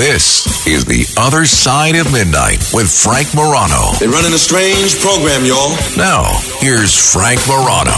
This is The Other Side of Midnight with Frank Morano. They're running a strange program, y'all. Now, here's Frank Morano.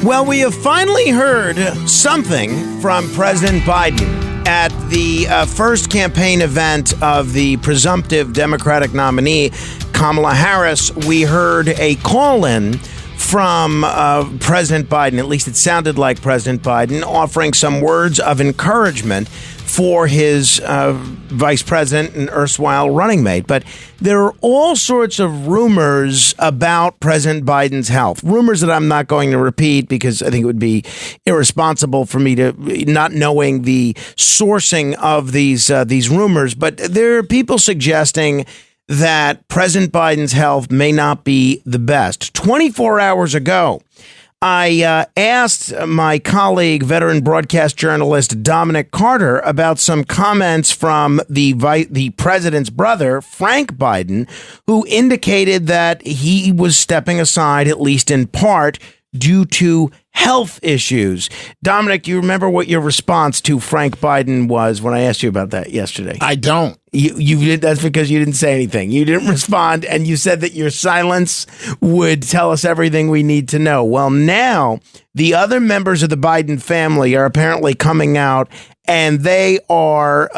Well, we have finally heard something from President Biden at the first campaign event of the presumptive Democratic nominee, Kamala Harris. We heard a call-in from President Biden, at least it sounded like President Biden, offering some words of encouragement for his vice president and erstwhile running mate. But there are all sorts of rumors about President Biden's health. Rumors that I'm not going to repeat because I think it would be irresponsible for me to not knowing the sourcing of these rumors. But there are people suggesting that President Biden's health may not be the best. 24 hours ago, I asked my colleague, veteran broadcast journalist Dominic Carter, about some comments from the president's brother, Frank Biden, who indicated that he was stepping aside, at least in part, due to health issues. Dominic, do you remember what your response to Frank Biden was when I asked you about that yesterday? I don't. You did. That's because you didn't say anything. You didn't respond, and you said that your silence would tell us everything we need to know. Well, now the other members of the Biden family are apparently coming out, and they are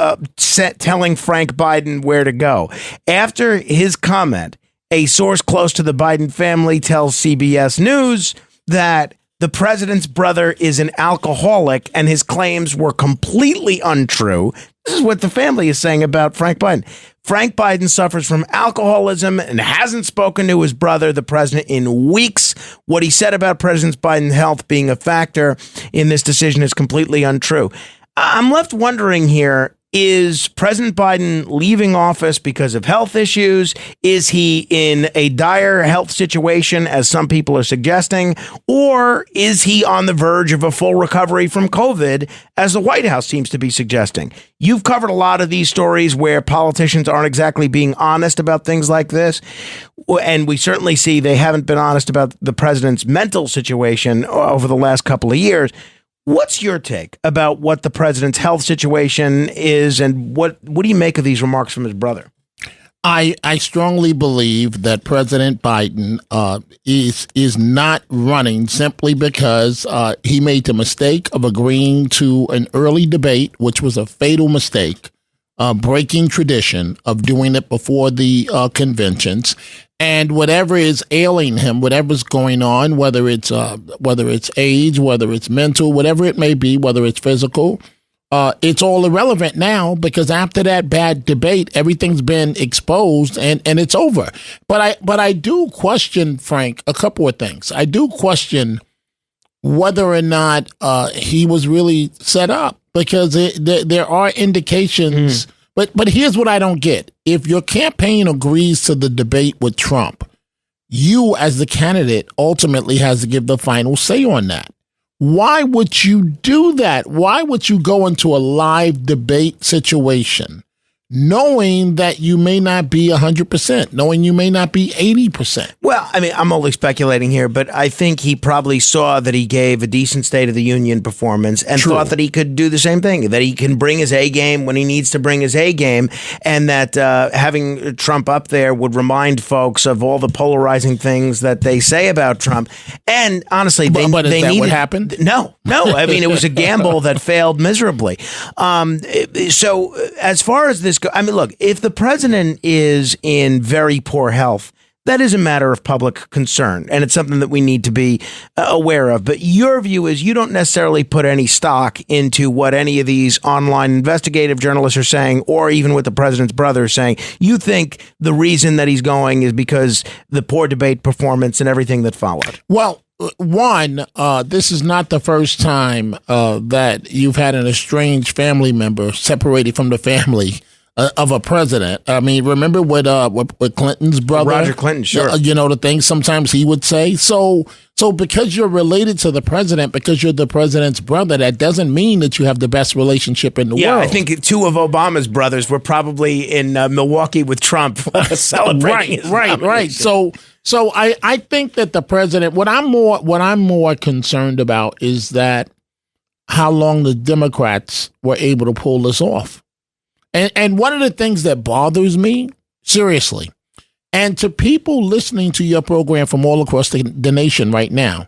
telling Frank Biden where to go. After his comment, a source close to the Biden family tells CBS News that the president's brother is an alcoholic and his claims were completely untrue. This is what the family is saying about Frank Biden. Frank Biden suffers from alcoholism and hasn't spoken to his brother, the president, in weeks. What he said about President Biden's health being a factor in this decision is completely untrue. I'm left wondering here, is President Biden leaving office because of health issues? Is he in a dire health situation, as some people are suggesting? Or is he on the verge of a full recovery from COVID, as the White House seems to be suggesting? You've covered a lot of these stories where politicians aren't exactly being honest about things like this. And we certainly see they haven't been honest about the president's mental situation over the last couple of years. What's your take about what the president's health situation is, and what do you make of these remarks from his brother? I strongly believe that President Biden is not running simply because he made the mistake of agreeing to an early debate, which was a fatal mistake, breaking tradition of doing it before the conventions. And whatever is ailing him, whatever's going on, whether it's age, whether it's mental, whatever it may be, whether it's physical, it's all irrelevant now because after that bad debate, everything's been exposed and it's over. But I do question, Frank, a couple of things. I do question whether or not he was really set up because there are indications. But here's what I don't get. If your campaign agrees to the debate with Trump, you as the candidate ultimately has to give the final say on that. Why would you do that? Why would you go into a live debate situation knowing that you may not be 100%, knowing you may not be 80%? Well, I mean, I'm only speculating here, but I think he probably saw that he gave a decent State of the Union performance and thought that he could do the same thing, that he can bring his A game when he needs to bring his A game, and that having Trump up there would remind folks of all the polarizing things that they say about Trump. And honestly, they needed what happened? No. I mean, it was a gamble that failed miserably. So as far as this goes, I mean, look, if the president is in very poor health, that is a matter of public concern, and it's something that we need to be aware of. But your view is you don't necessarily put any stock into what any of these online investigative journalists are saying, or even what the president's brother is saying. You think the reason that he's going is because the poor debate performance and everything that followed. Well, one, this is not the first time that you've had an estranged family member separated from the family of a president. I mean, remember with Clinton's brother, Roger Clinton, sure. The things sometimes he would say. So because you're related to the president, because you're the president's brother, that doesn't mean that you have the best relationship in the world. Yeah, I think two of Obama's brothers were probably in Milwaukee with Trump celebrating his nomination. Right. So I think that the president, what I'm more concerned about is that how long the Democrats were able to pull this off. And one of the things that bothers me, seriously, and to people listening to your program from all across the nation right now,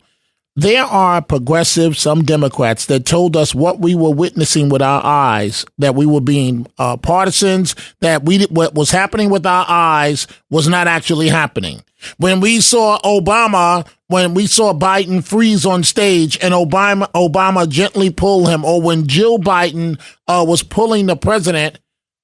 there are progressives, some Democrats, that told us what we were witnessing with our eyes, that we were being partisans, that what was happening with our eyes was not actually happening. When we saw Biden freeze on stage and Obama gently pull him, or when Jill Biden was pulling the president,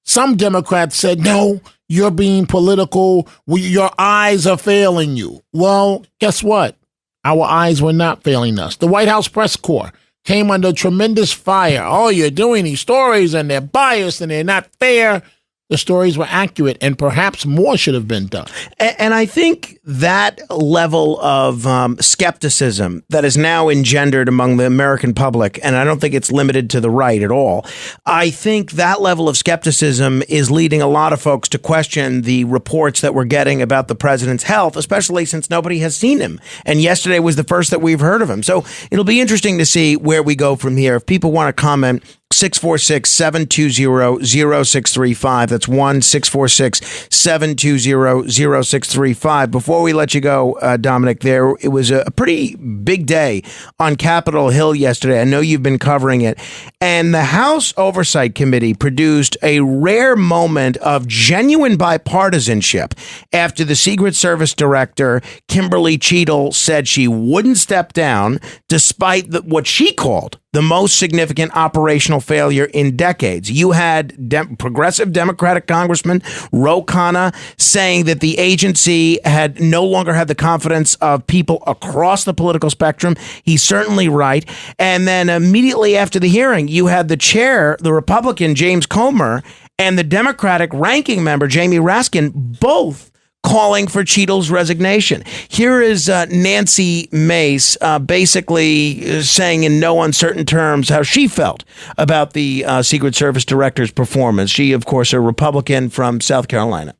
some Democrats said, no, you're being political. Your eyes are failing you. Well, guess what? Our eyes were not failing us. The White House press corps came under tremendous fire. Oh, you're doing these stories and they're biased and they're not fair. The stories were accurate, and perhaps more should have been done. And I think that level of skepticism that is now engendered among the American public, and I don't think it's limited to the right at all, I think that level of skepticism is leading a lot of folks to question the reports that we're getting about the president's health, especially since nobody has seen him. And yesterday was the first that we've heard of him. So it'll be interesting to see where we go from here. If people want to comment, 646-720-0635. That's 1-646-720-0635. Before we let you go, Dominic, it was a pretty big day on Capitol Hill yesterday. I know you've been covering it. And the House Oversight Committee produced a rare moment of genuine bipartisanship after the Secret Service Director, Kimberly Cheatle, said she wouldn't step down despite what she called the most significant operational failure in decades. You had progressive Democratic Congressman Ro Khanna saying that the agency had no longer had the confidence of people across the political spectrum. He's certainly right. And then immediately after the hearing, you had the chair, the Republican James Comer, and the Democratic ranking member Jamie Raskin, both calling for Cheatle's resignation. Here is Nancy Mace basically saying in no uncertain terms how she felt about the Secret Service Director's performance. She, of course, a Republican from South Carolina.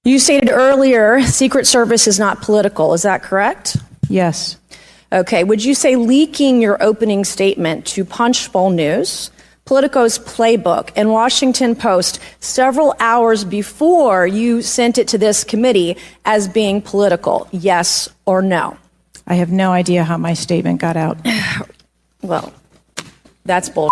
You stated earlier, Secret Service is not political. Is that correct? Yes. Okay. Would you say leaking your opening statement to Punchbowl News, Politico's Playbook, and Washington Post several hours before you sent it to this committee as being political? Yes or no? I have no idea how my statement got out. Well, that's bull.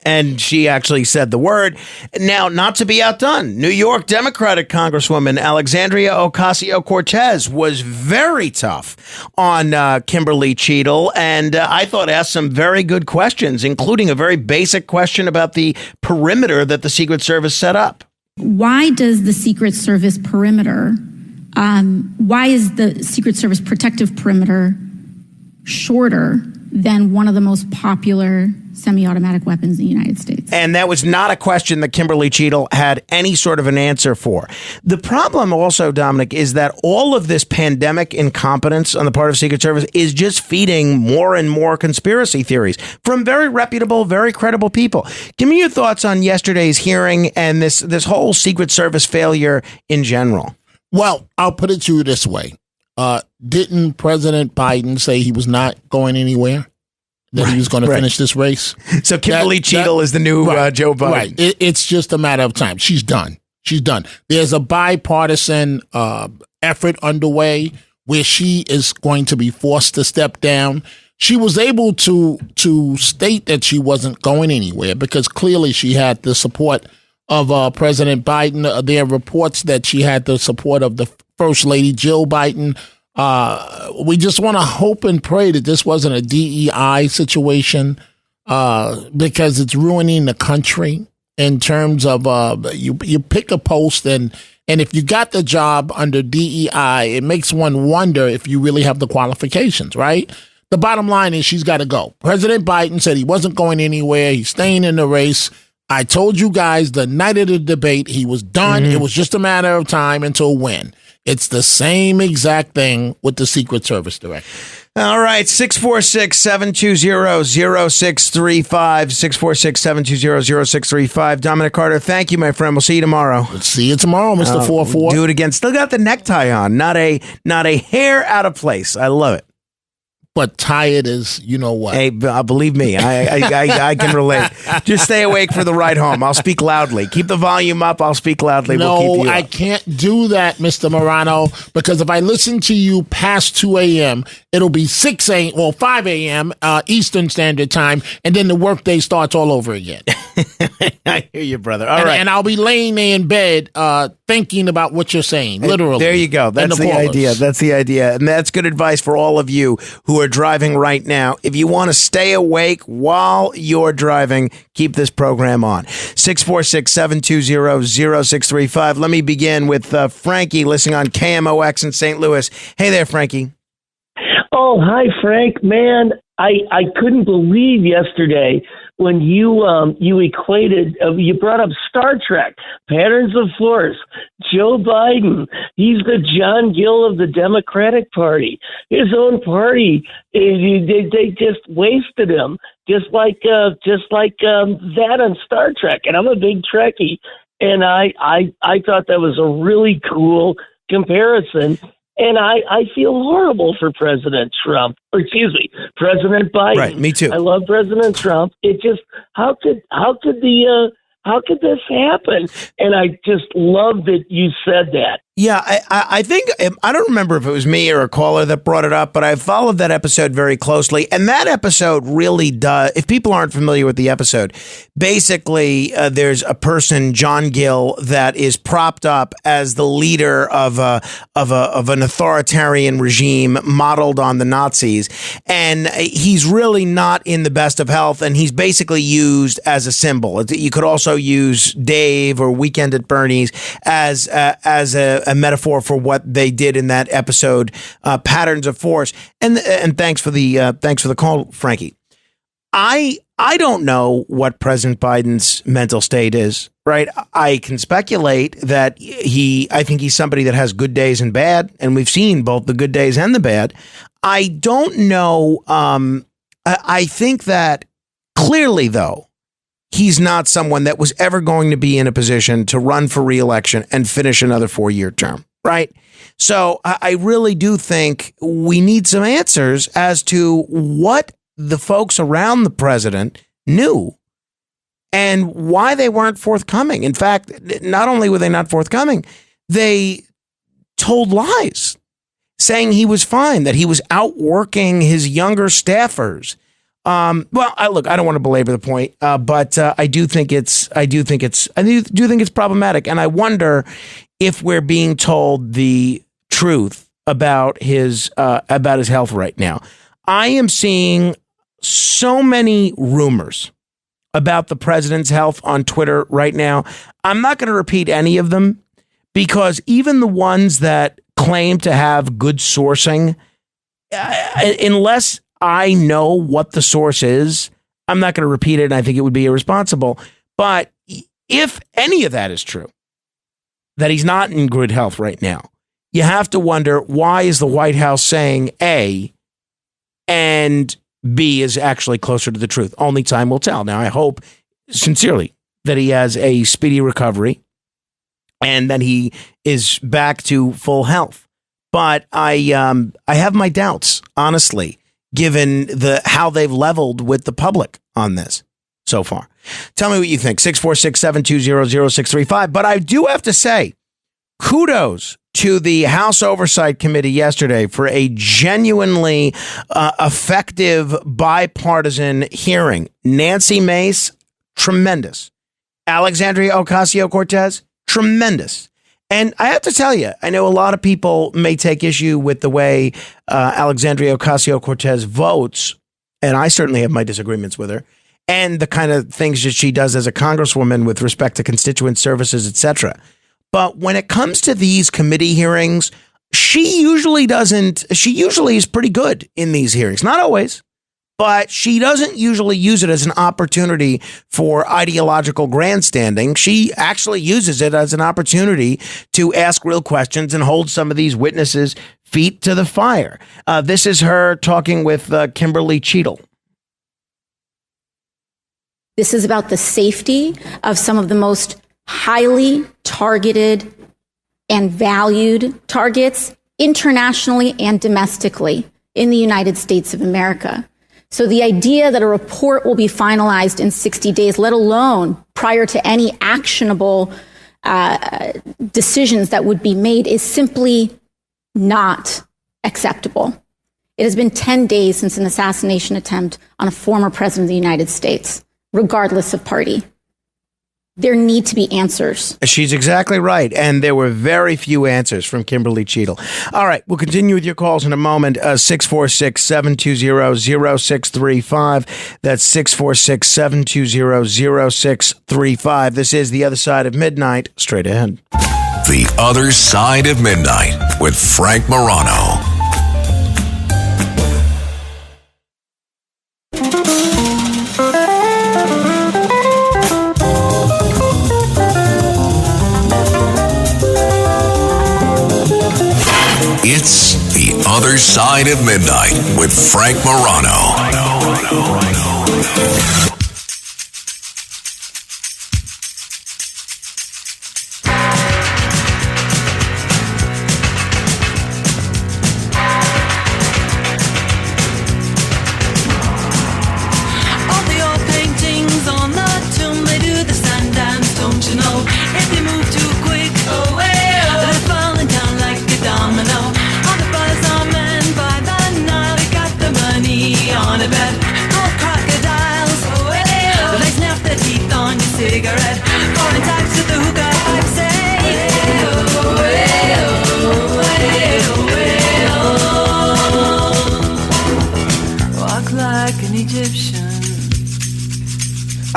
And she actually said the word. Now, not to be outdone, New York Democratic Congresswoman Alexandria Ocasio-Cortez was very tough on Kimberly Cheatle, and I thought asked some very good questions, including a very basic question about the perimeter that the Secret Service set up. Why does the Secret Service perimeter, why is the Secret Service protective perimeter shorter than one of the most popular semi-automatic weapons in the United States? And that was not a question that Kimberly Cheatle had any sort of an answer for. The problem also, Dominic, is that all of this pandemic incompetence on the part of Secret Service is just feeding more and more conspiracy theories from very reputable, very credible people. Give me your thoughts on yesterday's hearing and this whole Secret Service failure in general. Well, I'll put it to you this way. Didn't President Biden say he was not going anywhere? That he was going to finish this race? So Kimberly Cheatle is the new Joe Biden. Right. It's just a matter of time. She's done. There's a bipartisan effort underway where she is going to be forced to step down. She was able to state that she wasn't going anywhere because clearly she had the support of President Biden. There are reports that she had the support of the First Lady Jill Biden. We just want to hope and pray that this wasn't a DEI situation because it's ruining the country in terms of you pick a post and if you got the job under DEI, it makes one wonder if you really have the qualifications, right? The bottom line is she's got to go. President Biden said he wasn't going anywhere. He's staying in the race. I told you guys the night of the debate, he was done. It was just a matter of time until when. It's the same exact thing with the Secret Service director. All right, 646-720-0635, 646-720-0635. Dominic Carter, thank you, my friend. We'll see you tomorrow. Let's see you tomorrow, Mr. 44. Do it again. Still got the necktie on. Not a hair out of place. I love it. But tired as you know what. Hey, believe me, I can relate. Just stay awake for the ride home. I'll speak loudly. Keep the volume up. I'll speak loudly. No, we'll keep you I up. can't do that, Mr. Morano, because if I listen to you past 2 a.m., it'll be 5 a.m. Eastern Standard Time, and then the workday starts all over again. I hear you, brother. All right. And I'll be laying there in bed thinking about what you're saying, literally. There you go. That's the idea. That's the idea. And that's good advice for all of you who are driving right now. If you want to stay awake while you're driving, keep this program on. 646-720-0635. Let me begin with Frankie listening on KMOX in St. Louis. Hey there, Frankie. Oh, hi, Frank. Man, I couldn't believe yesterday when you equated, you brought up Star Trek, Patterns of Force, Joe Biden. He's the John Gill of the Democratic Party. His own party, they just wasted him, just like that on Star Trek. And I'm a big Trekkie, and I thought that was a really cool comparison. And I feel horrible for President Trump, or excuse me, President Biden. Right, me too. I love President Trump. It just, how could this happen? And I just love that you said that. Yeah, I think, I don't remember if it was me or a caller that brought it up, but I followed that episode very closely. And that episode really does, if people aren't familiar with the episode, basically there's a person, John Gill, that is propped up as the leader of an authoritarian regime modeled on the Nazis. And he's really not in the best of health, and he's basically used as a symbol. You could also use Dave or Weekend at Bernie's as a metaphor for what they did in that episode, Patterns of Force. And thanks for the call, Frankie. I don't know what President Biden's mental state is, right? I can speculate that I think he's somebody that has good days and bad, and we've seen both the good days and the bad. I don't know. I think that clearly, though, he's not someone that was ever going to be in a position to run for re-election and finish another 4-year term, right? So I really do think we need some answers as to what the folks around the president knew and why they weren't forthcoming. In fact, not only were they not forthcoming, they told lies, saying he was fine, that he was outworking his younger staffers. I don't want to belabor the point, but I do think it's problematic, and I wonder if we're being told the truth about his health right now. I am seeing so many rumors about the president's health on Twitter right now. I'm not going to repeat any of them because even the ones that claim to have good sourcing, unless I know what the source is, I'm not going to repeat it, and I think it would be irresponsible. But if any of that is true, that he's not in good health right now, you have to wonder, why is the White House saying A and B is actually closer to the truth? Only time will tell. Now, I hope sincerely that he has a speedy recovery and that he is back to full health. But I have my doubts, honestly, given how they've leveled with the public on this so far. Tell me what you think. 646-720-0635. But I do have to say, kudos to the House Oversight Committee yesterday for a genuinely effective bipartisan hearing. Nancy Mace, tremendous. Alexandria Ocasio-Cortez, tremendous. And I have to tell you, I know a lot of people may take issue with the way Alexandria Ocasio-Cortez votes, and I certainly have my disagreements with her, and the kind of things that she does as a congresswoman with respect to constituent services, etc. But when it comes to these committee hearings, she usually is pretty good in these hearings. Not always, But she doesn't usually use it as an opportunity for ideological grandstanding. She actually uses it as an opportunity to ask real questions and hold some of these witnesses' feet to the fire. This is her talking with Kimberly Cheatle. This is about the safety of some of the most highly targeted and valued targets internationally and domestically in the United States of America. So the idea that a report will be finalized in 60 days, let alone prior to any actionable decisions that would be made, is simply not acceptable. It has been 10 days since an assassination attempt on a former president of the United States, regardless of party. There need to be answers. She's exactly right. And there were very few answers from Kimberly Cheatle. All right. We'll continue with your calls in a moment. 646-720-0635. That's 646-720-0635. This is The Other Side of Midnight. Straight ahead. The Other Side of Midnight with Frank Morano. It's The Other Side of Midnight with Frank Morano. All the old paintings on the tomb, they do the sun dance, don't you know? If you move too quick, they're falling down like a domino. All the buzz on men by the Nile, they got the money on a bet. Gold crocodiles, they snap their teeth on your cigarette. Foreign types with the hookah pipe say, walk like an Egyptian.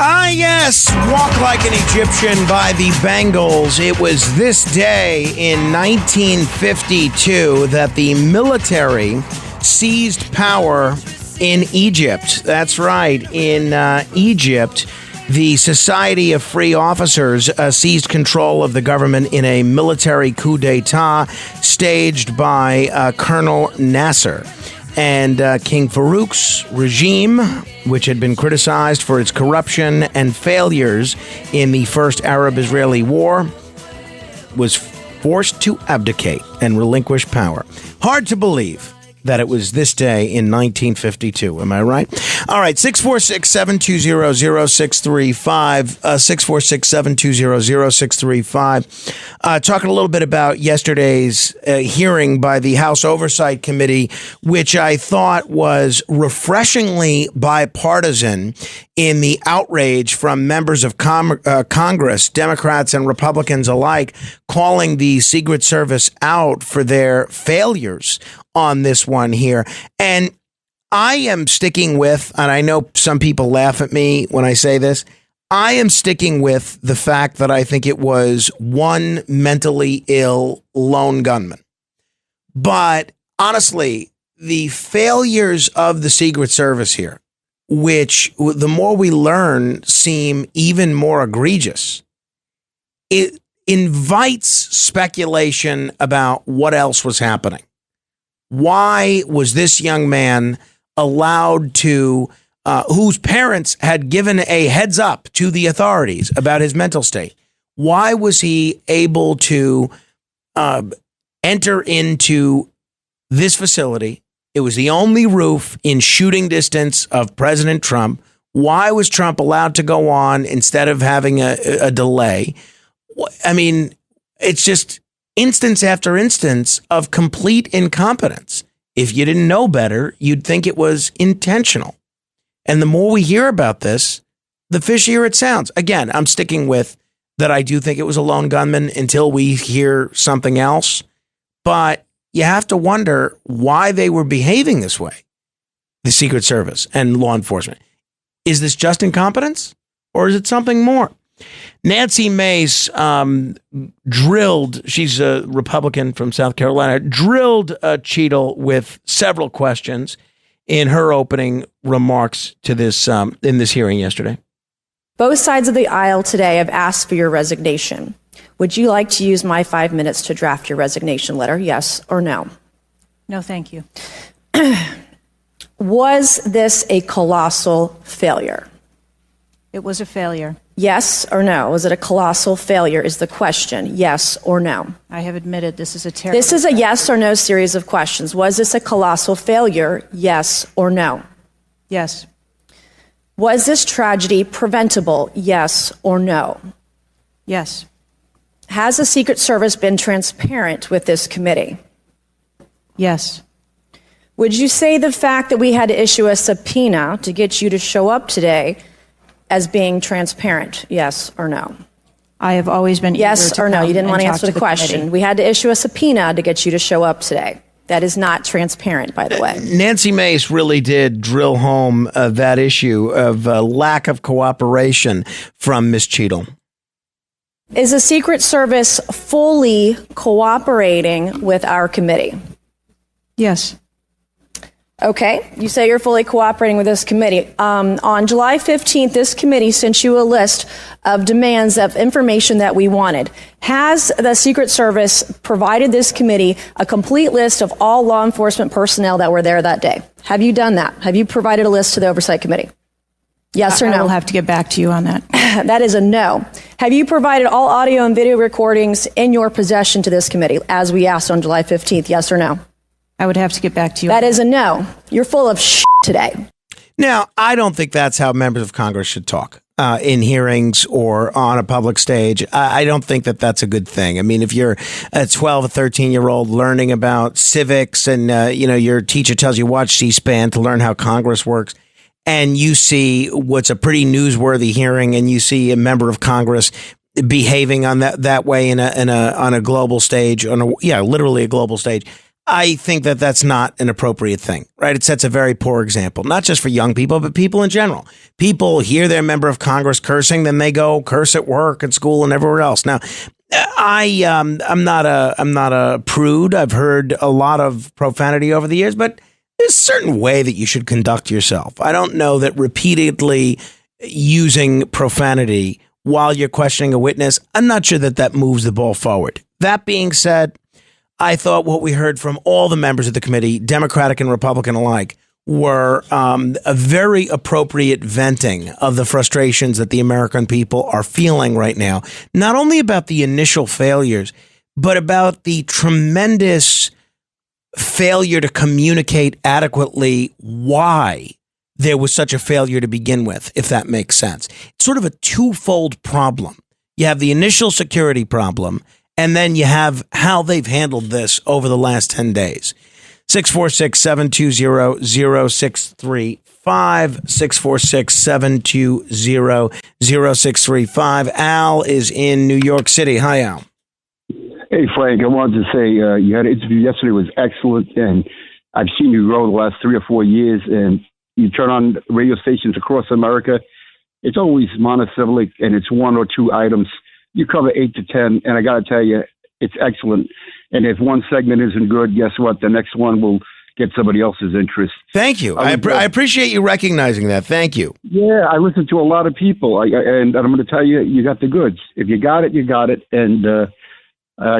Ah, yes. Walk Like an Egyptian by the Bangles. It was this day in 1952 that the military seized power in Egypt. That's right. In Egypt, the Society of Free Officers seized control of the government in a military coup d'etat staged by Colonel Nasser. And King Farouk's regime, which had been criticized for its corruption and failures in the first Arab-Israeli war, was forced to abdicate and relinquish power. Hard to believe that it was this day in 1952. Am I right? All right, 646-720-0635, 646-720-0635. Talking a little bit about yesterday's hearing by the House Oversight Committee, which I thought was refreshingly bipartisan in the outrage from members of Congress, Democrats and Republicans alike, calling the Secret Service out for their failures on this one here. And I am sticking with, and I know some people laugh at me when I say this, I am sticking with the fact that I think it was one mentally ill lone gunman. But honestly, the failures of the Secret Service here, which the more we learn seem even more egregious, it invites speculation about what else was happening. Why was this young man allowed to, whose parents had given a heads up to the authorities about his mental state? Why was he able to enter into this facility? It was the only roof in shooting distance of President Trump. Why was Trump allowed to go on instead of having a delay? I mean, it's just instance after instance of complete incompetence. If you didn't know better, you'd think it was intentional. And the more we hear about this, the fishier it sounds. Again, I'm sticking with that. I do think it was a lone gunman until we hear something else. But you have to wonder why they were behaving this way, the Secret Service and law enforcement. Is this just incompetence or is it something more? Nancy Mace drilled, she's a Republican from South Carolina, drilled Cheatle with several questions, in her opening remarks to this in this hearing yesterday. Both sides of the aisle today have asked for your resignation. Would you like to use my 5 minutes to draft your resignation letter? Yes or no? No, thank you. Was this a colossal failure? It was a failure. Yes or no? Was it a colossal failure is the question. Yes or no? I have admitted this is a terrible. This is a yes or no series of questions. Was this a colossal failure? Yes or no? Yes. Was this tragedy preventable? Yes or no? Yes. Has the Secret Service been transparent with this committee? Yes. Would you say the fact that we had to issue a subpoena to get you to show up today as being transparent? Yes or no? I have always been. Yes or no? You didn't want to answer the question. Committee. We had to issue a subpoena to get you to show up today. That is not transparent, by the way. Nancy Mace really did drill home that issue of lack of cooperation from Ms. Cheatle. Is the Secret Service fully cooperating with our committee? Yes. Okay, you say you're fully cooperating with this committee. On July 15th, this committee sent you a list of demands of information that we wanted. Has the Secret Service provided this committee a complete list of all law enforcement personnel that were there that day? Have you done that? Have you provided a list to the Oversight Committee? Yes or no? I will have to get back to you on that. That is a no. Have you provided all audio and video recordings in your possession to this committee, as we asked on July 15th? Yes or no? I would have to get back to you. That is a no. You're full of shit today. Now, I don't think that's how members of Congress should talk in hearings or on a public stage. I don't think that that's a good thing. I mean, if you're a 12 or 13-year-old learning about civics and, your teacher tells you watch C-SPAN to learn how Congress works, and you see what's a pretty newsworthy hearing and you see a member of Congress behaving on that way on a global stage, literally a global stage, I think that that's not an appropriate thing, right? It sets a very poor example, not just for young people, but people in general. People hear their member of Congress cursing, then they go curse at work, at school, and everywhere else. Now, I'm not a prude. I've heard a lot of profanity over the years, but there's a certain way that you should conduct yourself. I don't know that repeatedly using profanity while you're questioning a witness, I'm not sure that moves the ball forward. That being said, I thought what we heard from all the members of the committee, Democratic and Republican alike, were a very appropriate venting of the frustrations that the American people are feeling right now, not only about the initial failures, but about the tremendous failure to communicate adequately why there was such a failure to begin with, if that makes sense. It's sort of a twofold problem. You have the initial security problem, and then you have how they've handled this over the last 10 days. 646-720-0635, 646-720-0635. Al is in New York City. Hi, Al. Hey, Frank, I wanted to say you had an interview yesterday was excellent, and I've seen you grow the last 3 or 4 years, and you turn on radio stations across America. It's always monosyllabic, and it's one or two items. You cover 8 to 10, and I got to tell you, it's excellent. And if one segment isn't good, guess what? The next one will get somebody else's interest. Thank you. I appreciate you recognizing that. Thank you. Yeah, I listen to a lot of people, and I'm going to tell you, you got the goods. If you got it, you got it. And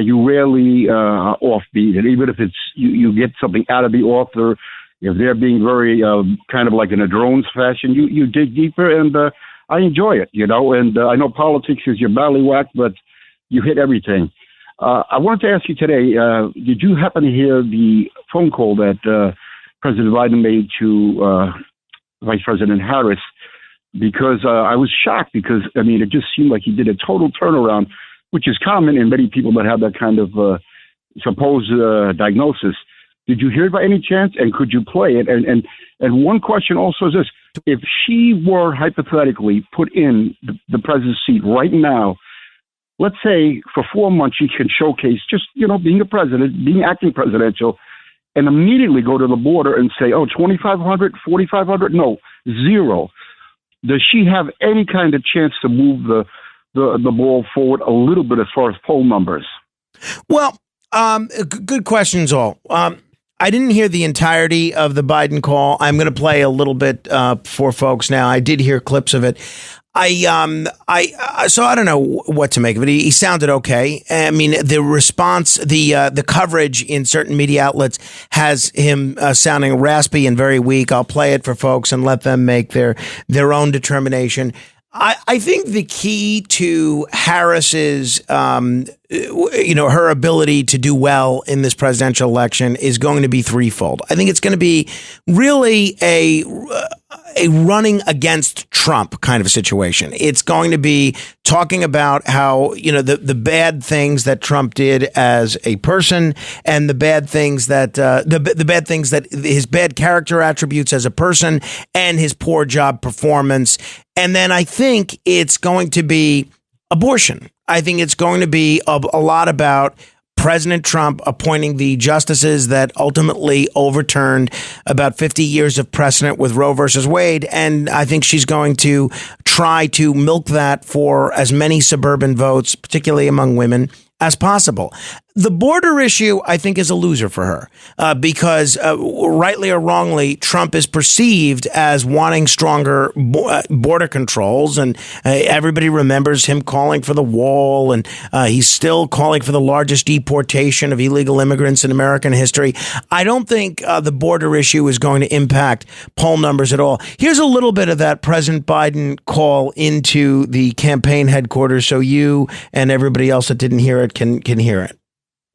you rarely offbeat it, even if it's you get something out of the author. If they're being very kind of like in a drones fashion, you dig deeper, and I enjoy it, And I know politics is your ballywhack, but you hit everything. I wanted to ask you today, did you happen to hear the phone call that President Biden made to Vice President Harris? Because I was shocked because, it just seemed like he did a total turnaround, which is common in many people that have that kind of supposed diagnosis. Did you hear it by any chance? And could you play it? And one question also is this. If she were hypothetically put in the president's seat right now, let's say for 4 months she can showcase just, being a president, being acting presidential, and immediately go to the border and say, 2,500, 4,500? No, zero. Does she have any kind of chance to move the ball forward a little bit as far as poll numbers? Well, good questions all. I didn't hear the entirety of the Biden call. I'm going to play a little bit for folks now. I did hear clips of it. So I don't know what to make of it. He sounded okay. I mean, the response, the coverage in certain media outlets has him sounding raspy and very weak. I'll play it for folks and let them make their own determination. I think the key to Harris's, her ability to do well in this presidential election is going to be threefold. I think it's going to be really a running against Trump kind of a situation. It's going to be talking about how, the bad things that Trump did as a person and the bad things that the bad things that his bad character attributes as a person and his poor job performance. And then I think it's going to be abortion. I think it's going to be a lot about President Trump appointing the justices that ultimately overturned about 50 years of precedent with Roe versus Wade. And I think she's going to try to milk that for as many suburban votes, particularly among women, as possible. The border issue, I think, is a loser for her because rightly or wrongly, Trump is perceived as wanting stronger border controls. And everybody remembers him calling for the wall. And he's still calling for the largest deportation of illegal immigrants in American history. I don't think the border issue is going to impact poll numbers at all. Here's a little bit of that President Biden call into the campaign headquarters so you and everybody else that didn't hear it can hear it.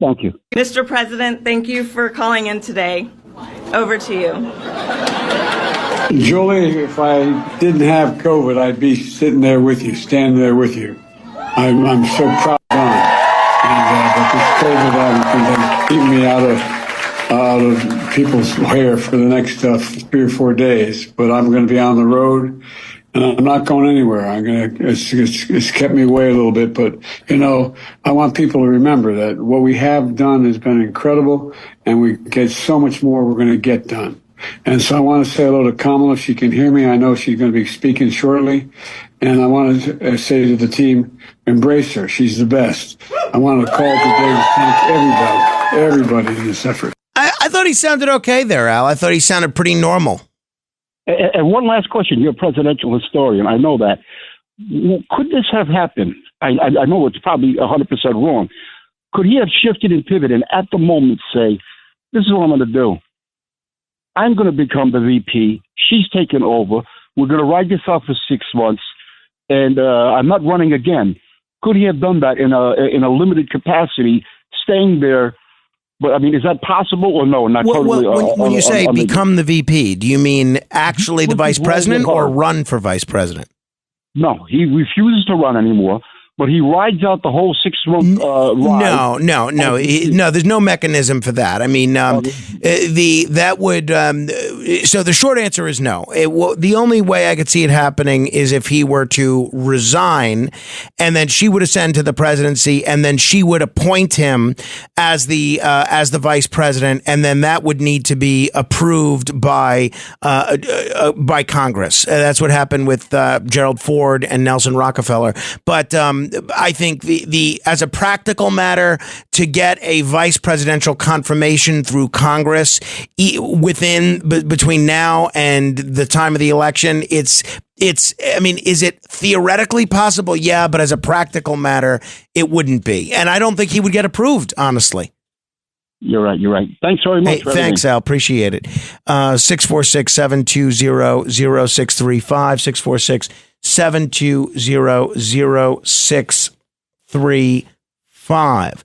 Thank you. Mr. President, thank you for calling in today. Over to you. Julie, if I didn't have COVID, I'd be sitting there with you, standing there with you. I'm so proud of but this COVID keeping me out of people's hair for the next 3 or 4 days. But I'm going to be on the road. And I'm not going anywhere. It's kept me away a little bit, but I want people to remember that what we have done has been incredible, and we get so much more we're going to get done. And so I want to say hello to Kamala if she can hear me. I know she's going to be speaking shortly, and I want to say to the team, embrace her. She's the best. I want to call today to thank everybody in this effort. I thought he sounded okay there, Al. I thought he sounded pretty normal. And one last question. You're a presidential historian. I know that. Could this have happened? I know it's probably 100% wrong. Could he have shifted and pivoted and at the moment say, this is what I'm going to do. I'm going to become the VP. She's taken over. We're going to ride this out for 6 months. And I'm not running again. Could he have done that in a limited capacity, staying there? But I mean, is that possible or no? Not totally. When you say become the VP, do you mean actually the vice president or run for vice president? No, he refuses to run anymore. But he rides out the whole 6 month ride. No. There's no mechanism for that. I mean, so the short answer is no. The only way I could see it happening is if he were to resign, and then she would ascend to the presidency, and then she would appoint him as the vice president, and then that would need to be approved by Congress. That's what happened with Gerald Ford and Nelson Rockefeller. But I think the as a practical matter, to get a vice presidential confirmation through Congress between now and the time of the election, I mean, is it theoretically possible? Yeah, but as a practical matter, it wouldn't be. And I don't think he would get approved, honestly. You're right. Thanks very much. Hey, thanks, Al. Appreciate it. 646-720-0635, 646-720-0635.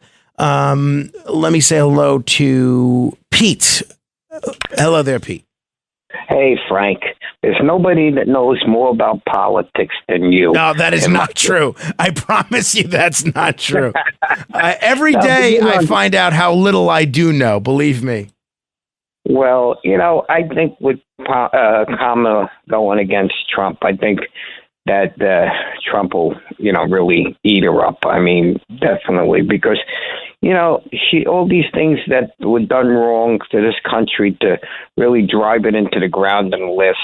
Let me say hello to Pete. Hello there, Pete. Hey, Frank. There's nobody that knows more about politics than you. No, that is not true. I promise you that's not true. Every day I find out how little I do know, believe me. Well, I think with Kamala going against Trump, I think that Trump will, really eat her up. I mean, definitely, because, all these things that were done wrong to this country to really drive it into the ground in the last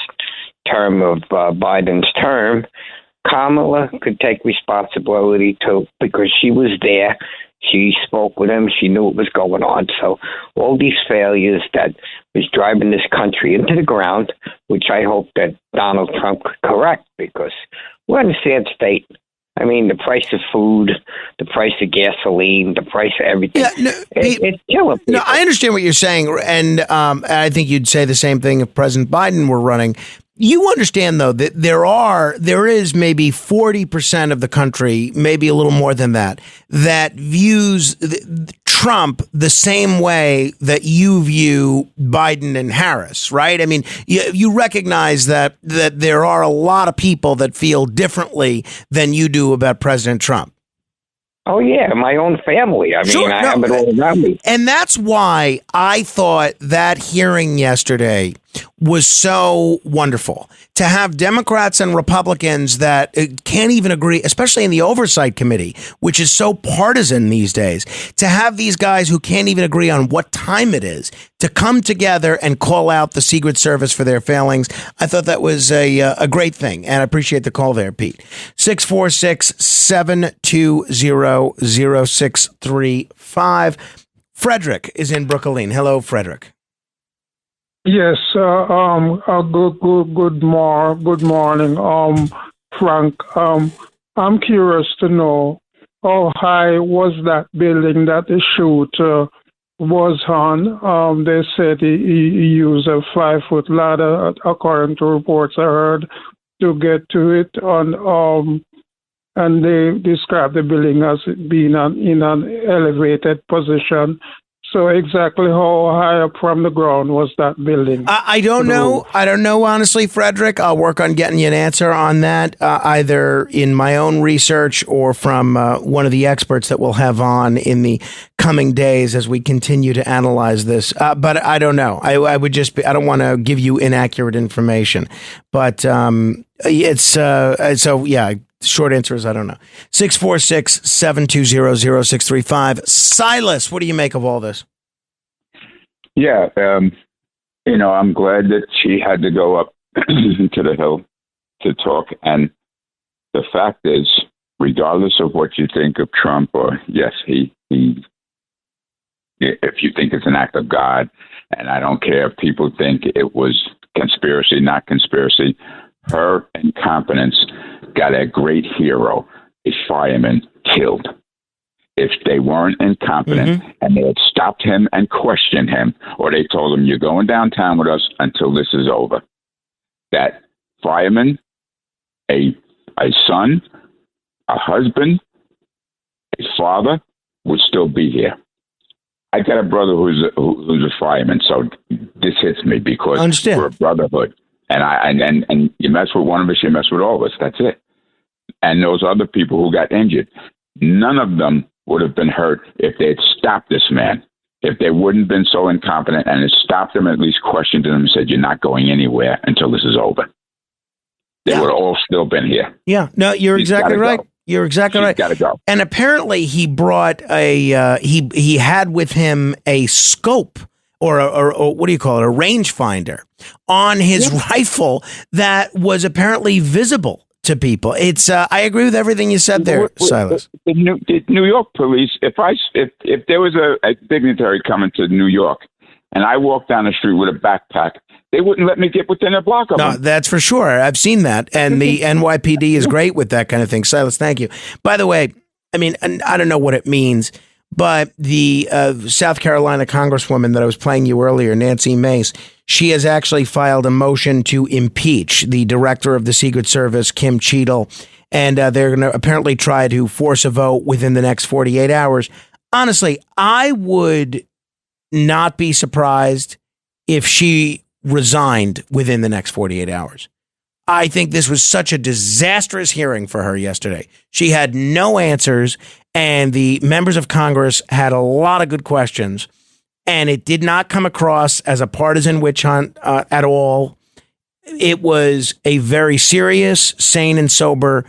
term of Biden's term, Kamala could take responsibility to, because she was there. She spoke with him. She knew what was going on. So all these failures that was driving this country into the ground, which I hope that Donald Trump could correct, because we're in a sad state. I mean, the price of food, the price of gasoline, the price of everything. Yeah, no, it's killing people. No, I understand what you're saying, and I think you'd say the same thing if President Biden were running. You understand, though, that there is maybe 40% of the country, maybe a little more than that, that views Trump the same way that you view Biden and Harris, right? I mean, you recognize that there are a lot of people that feel differently than you do about President Trump. Oh, yeah, my own family. I mean, I have it all around me. And that's why I thought that hearing yesterday was so wonderful, to have Democrats and Republicans that can't even agree, especially in the Oversight Committee, which is so partisan these days, to have these guys who can't even agree on what time it is to come together and call out the Secret Service for their failings. I thought that was a great thing, and I appreciate the call there, Pete. 646-720-0635. Frederick is in Brooklyn. Hello, Frederick. Yes, good morning, Frank. I'm curious to know how high was that building that the shooter was on. They said he used a 5-foot ladder, according to reports I heard, to get to it. And they described the building as being in an elevated position. So exactly how high up from the ground was that building? I don't know. I don't know, honestly, Frederick. I'll work on getting you an answer on that, either in my own research or from one of the experts that we'll have on in the coming days as we continue to analyze this. But I don't know. I would just I don't want to give you inaccurate information. But it's so, yeah. Short answer is I don't know. 646-720-0635. Silas, what do you make of all this? Yeah, I'm glad that she had to go up to the Hill to talk. And the fact is, regardless of what you think of Trump, or yes, he if you think it's an act of God, and I don't care if people think it was conspiracy, not conspiracy, her incompetence got a great hero, a fireman, killed. If they weren't incompetent and they had stopped him and questioned him, or they told him, you're going downtown with us until this is over, that fireman, a son, a husband, a father would still be here. I got a brother who's a fireman, so this hits me because we're a brotherhood. And you mess with one of us, you mess with all of us. That's it. And those other people who got injured, none of them would have been hurt if they had stopped this man. If they wouldn't have been so incompetent and had stopped him, at least questioned him and said, you're not going anywhere until this is over. They would have all still been here. Yeah. No, you're exactly right. Go. You're exactly right. Got to go. And apparently he brought he had with him a scope or what do you call it? A rangefinder on his rifle that was apparently visible to people. It's I agree with everything you said there, Silas. The New York police, if there was a dignitary coming to New York and I walked down the street with a backpack, they wouldn't let me get within a block of them. No, that's for sure. I've seen that. And the NYPD is great with that kind of thing. Silas, thank you. By the way, I mean, I don't know what it means, but the South Carolina Congresswoman that I was playing you earlier, Nancy Mace, she has actually filed a motion to impeach the director of the Secret Service, Kim Cheatle, and they're going to apparently try to force a vote within the next 48 hours. Honestly, I would not be surprised if she resigned within the next 48 hours. I think this was such a disastrous hearing for her yesterday. She had no answers, and the members of Congress had a lot of good questions, and it did not come across as a partisan witch hunt at all. It was a very serious, sane, and sober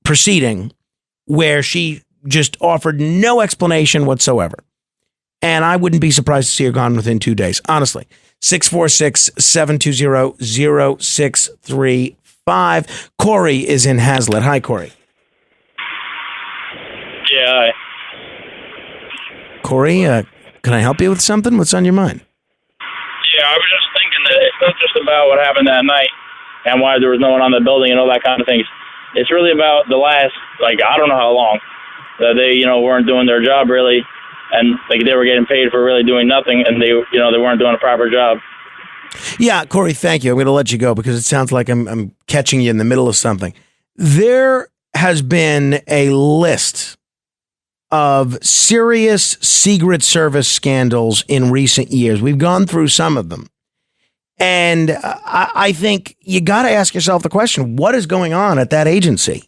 proceeding where she just offered no explanation whatsoever. And I wouldn't be surprised to see her gone within 2 days, honestly. 646-720-0635. Corey is in Hazlitt. Hi, Corey. Yeah. Corey, can I help you with something? What's on your mind? Yeah, I was just thinking that it's not just about what happened that night and why there was no one on the building and all that kind of things. It's really about the last, I don't know how long, that they, weren't doing their job really, and they were getting paid for really doing nothing, and they weren't doing a proper job. Yeah, Corey, thank you. I'm going to let you go because it sounds like I'm catching you in the middle of something. There has been a list of serious Secret Service scandals in recent years. We've gone through some of them. And I think you got to ask yourself the question, what is going on at that agency?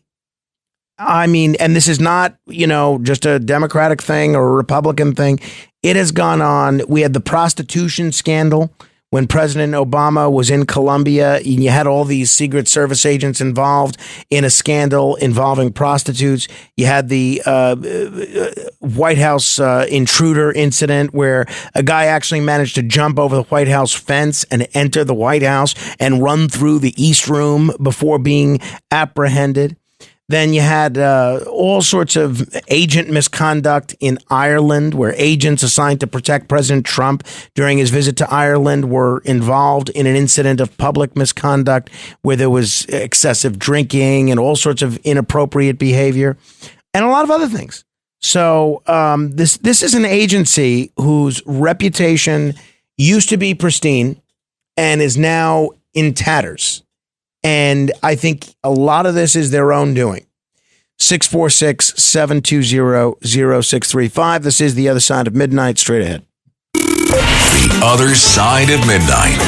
I mean, and this is not, just a Democratic thing or a Republican thing. It has gone on. We had the prostitution scandal when President Obama was in Colombia, and you had all these Secret Service agents involved in a scandal involving prostitutes. You had the White House intruder incident where a guy actually managed to jump over the White House fence and enter the White House and run through the East Room before being apprehended. Then you had all sorts of agent misconduct in Ireland, where agents assigned to protect President Trump during his visit to Ireland were involved in an incident of public misconduct where there was excessive drinking and all sorts of inappropriate behavior and a lot of other things. So this is an agency whose reputation used to be pristine and is now in tatters. And I think a lot of this is their own doing. 646-720-0635. This is The Other Side of Midnight. Straight ahead. The Other Side of Midnight.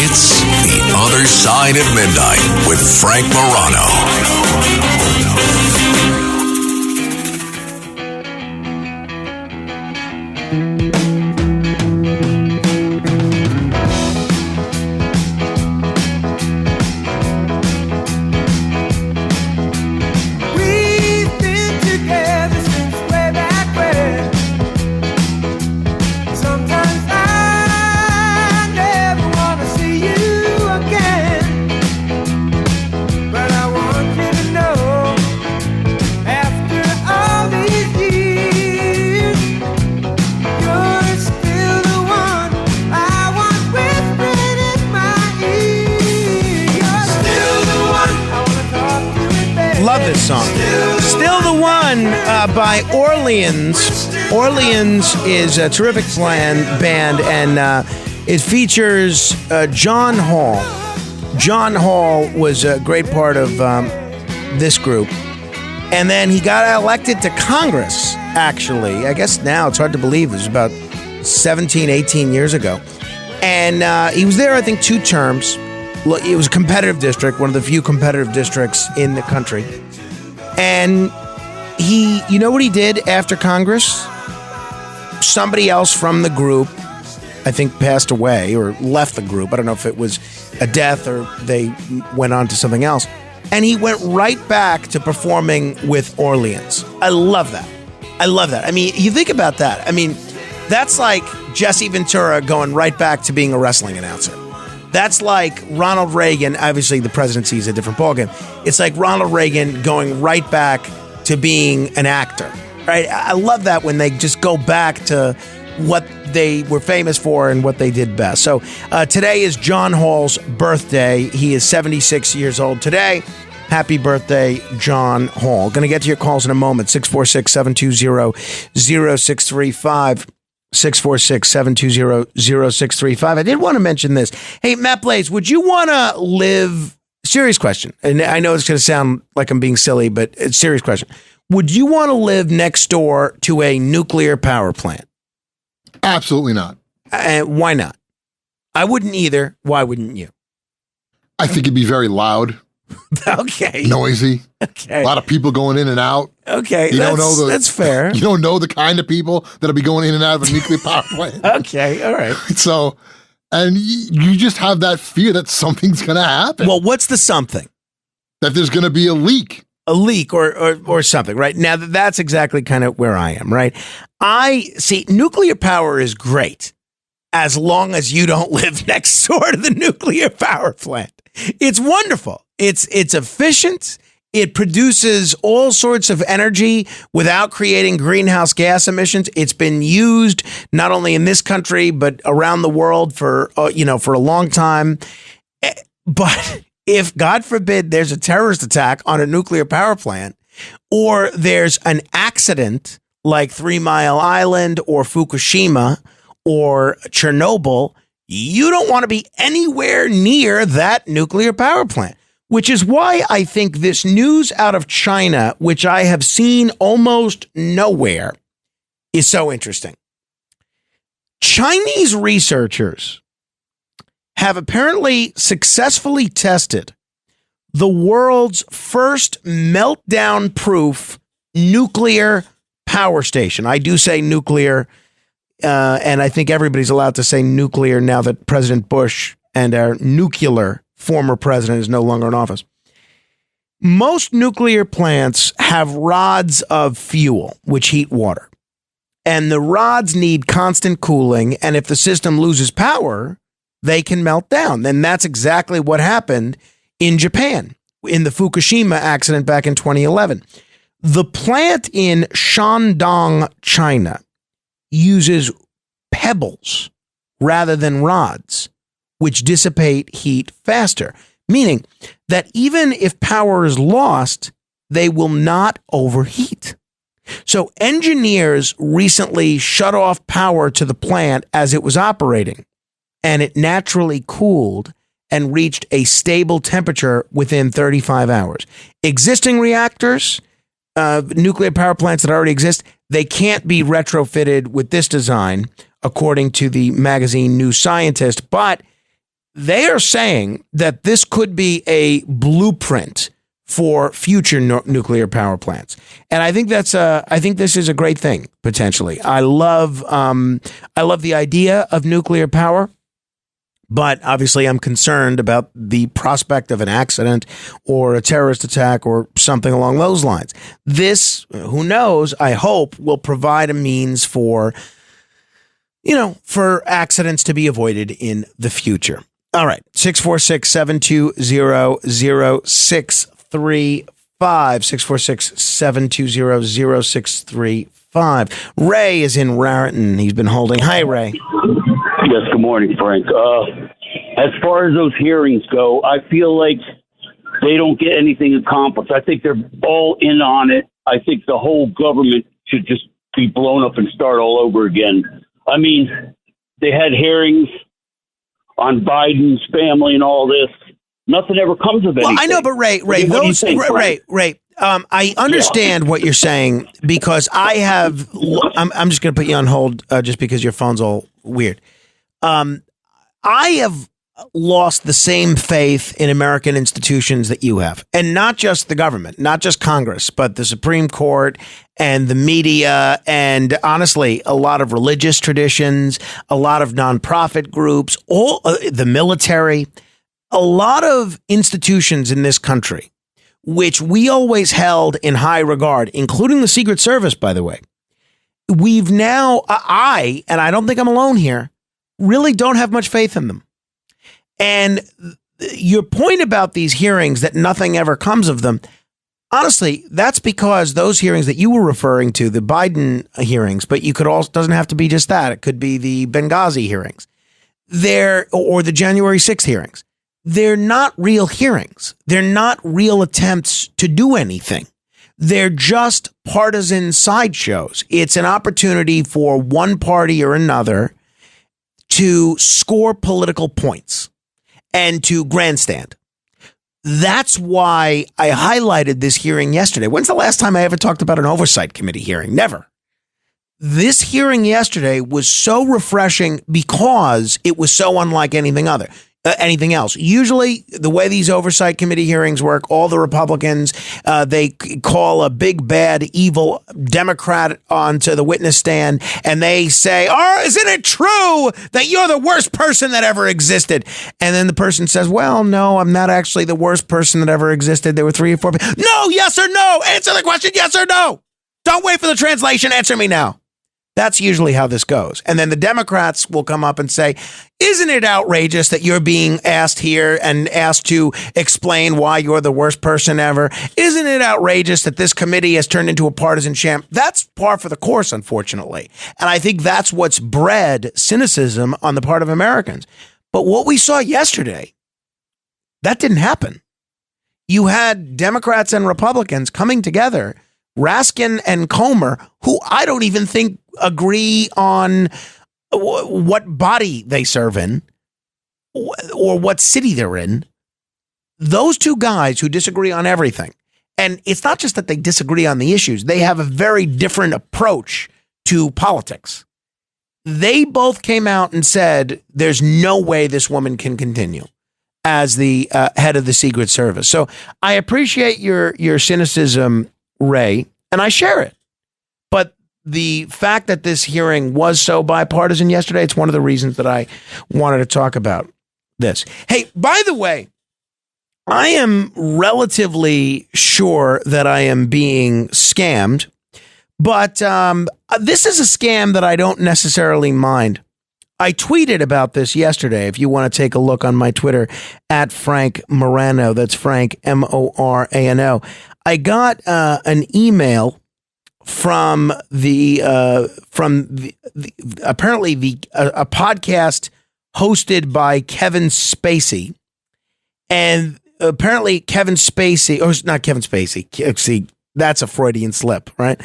It's The Other Side of Midnight with Frank Morano. By Orleans. Orleans is a terrific band, and it features John Hall. John Hall was a great part of this group, and then he got elected to Congress, actually. I guess now it's hard to believe. It was about 17, 18 years ago. And he was there, I think, 2 terms. It was a competitive district, one of the few competitive districts in the country. And you know what he did after Congress? Somebody else from the group, I think, passed away or left the group. I don't know if it was a death or they went on to something else. And he went right back to performing with Orleans. I love that. I mean, you think about that. I mean, that's like Jesse Ventura going right back to being a wrestling announcer. That's like Ronald Reagan. Obviously, the presidency is a different ballgame. It's like Ronald Reagan going right back to being an actor, right? I love that when they just go back to what they were famous for and what they did best. So today is John Hall's birthday. He is 76 years old today. Happy birthday, John Hall. Going to get to your calls in a moment. 646-720-0635. 646-720-0635. I did want to mention this. Hey, Matt Blaze, would you want to live... Serious question. And I know it's going to sound like I'm being silly, but it's a serious question. Would you want to live next door to a nuclear power plant? Absolutely not. Why not? I wouldn't either. Why wouldn't you? I think it'd be very loud. Okay. Noisy. Okay. A lot of people going in and out. Okay. That's fair. You don't know the kind of people that'll be going in and out of a nuclear power plant. Okay. All right. So... And you just have that fear that something's going to happen. Well, what's the something? That there's going to be a leak. a leak or something, right? Now, that's exactly kind of where I am, right? I see nuclear power is great as long as you don't live next door to the nuclear power plant. It's wonderful. It's efficient. It produces all sorts of energy without creating greenhouse gas emissions. It's been used not only in this country, but around the world for a long time. But if, God forbid, there's a terrorist attack on a nuclear power plant, or there's an accident like 3 Mile Island or Fukushima or Chernobyl, you don't want to be anywhere near that nuclear power plant. Which is why I think this news out of China, which I have seen almost nowhere, is so interesting. Chinese researchers have apparently successfully tested the world's first meltdown-proof nuclear power station. I do say nuclear, and I think everybody's allowed to say nuclear now that President Bush and our nuclear former president is no longer in office. Most nuclear plants have rods of fuel, which heat water. And the rods need constant cooling. And if the system loses power, they can melt down. And that's exactly what happened in Japan in the Fukushima accident back in 2011. The plant in Shandong, China, uses pebbles rather than rods, which dissipate heat faster, meaning that even if power is lost, they will not overheat. So engineers recently shut off power to the plant as it was operating, and it naturally cooled and reached a stable temperature within 35 hours. Existing reactors, nuclear power plants that already exist, they can't be retrofitted with this design, according to the magazine New Scientist, but they are saying that this could be a blueprint for future nuclear power plants, and I think this is a great thing potentially. I love the idea of nuclear power, but obviously I'm concerned about the prospect of an accident or a terrorist attack or something along those lines. This, who knows? I hope will provide a means for accidents to be avoided in the future. All right, 646-720-0635, 646-720-0635. Ray is in Raritan. He's been holding. Hi, Ray. Yes, good morning, Frank. As far as those hearings go, I feel like they don't get anything accomplished. I think they're all in on it. I think the whole government should just be blown up and start all over again. I mean, they had hearings on Biden's family and all this. Nothing ever comes of anything. Well, I know, but Ray, I understand what you're saying because I'm just going to put you on hold just because your phone's all weird. I have lost the same faith in American institutions that you have, and not just the government, not just Congress, but the Supreme Court and the media, and honestly, a lot of religious traditions, a lot of nonprofit groups, all the military, a lot of institutions in this country, which we always held in high regard, including the Secret Service, by the way. We've now, and I don't think I'm alone here, really don't have much faith in them. And your point about these hearings, that nothing ever comes of them, honestly, that's because those hearings that you were referring to, the Biden hearings, but you could also, doesn't have to be just that. It could be the Benghazi hearings, or the January 6th hearings. They're not real hearings. They're not real attempts to do anything. They're just partisan sideshows. It's an opportunity for one party or another to score political points and to grandstand. That's why I highlighted this hearing yesterday. When's the last time I ever talked about an oversight committee hearing? Never. This hearing yesterday was so refreshing because it was so unlike anything other. anything else. Usually, the way these oversight committee hearings work, all the Republicans, they call a big, bad, evil Democrat onto the witness stand, and they say, "Oh, isn't it true that you're the worst person that ever existed?" And then the person says, "Well, no, I'm not actually the worst person that ever existed. There were 3 or 4 people." No, yes or no. Answer the question, yes or no. Don't wait for the translation. Answer me now. That's usually how this goes. And then the Democrats will come up and say, "Isn't it outrageous that you're being asked here and asked to explain why you're the worst person ever? Isn't it outrageous that this committee has turned into a partisan sham?" That's par for the course, unfortunately. And I think that's what's bred cynicism on the part of Americans. But what we saw yesterday, that didn't happen. You had Democrats and Republicans coming together, Raskin and Comer, who I don't even think agree on what body they serve in or what city they're in. Those two guys who disagree on everything. And it's not just that they disagree on the issues. They have a very different approach to politics. They both came out and said, there's no way this woman can continue as the head of the Secret Service. So I appreciate your cynicism, Ray, and I share it. But the fact that this hearing was so bipartisan yesterday, it's one of the reasons that I wanted to talk about this. Hey, by the way, I am relatively sure that I am being scammed, but this is a scam that I don't necessarily mind. I tweeted about this yesterday. If you want to take a look on my Twitter at Frank Morano, that's Frank Morano. I got an email from apparently a podcast hosted by Kevin Spacey, and apparently Kevin Spacey, or not Kevin Spacey. See, that's a Freudian slip, right?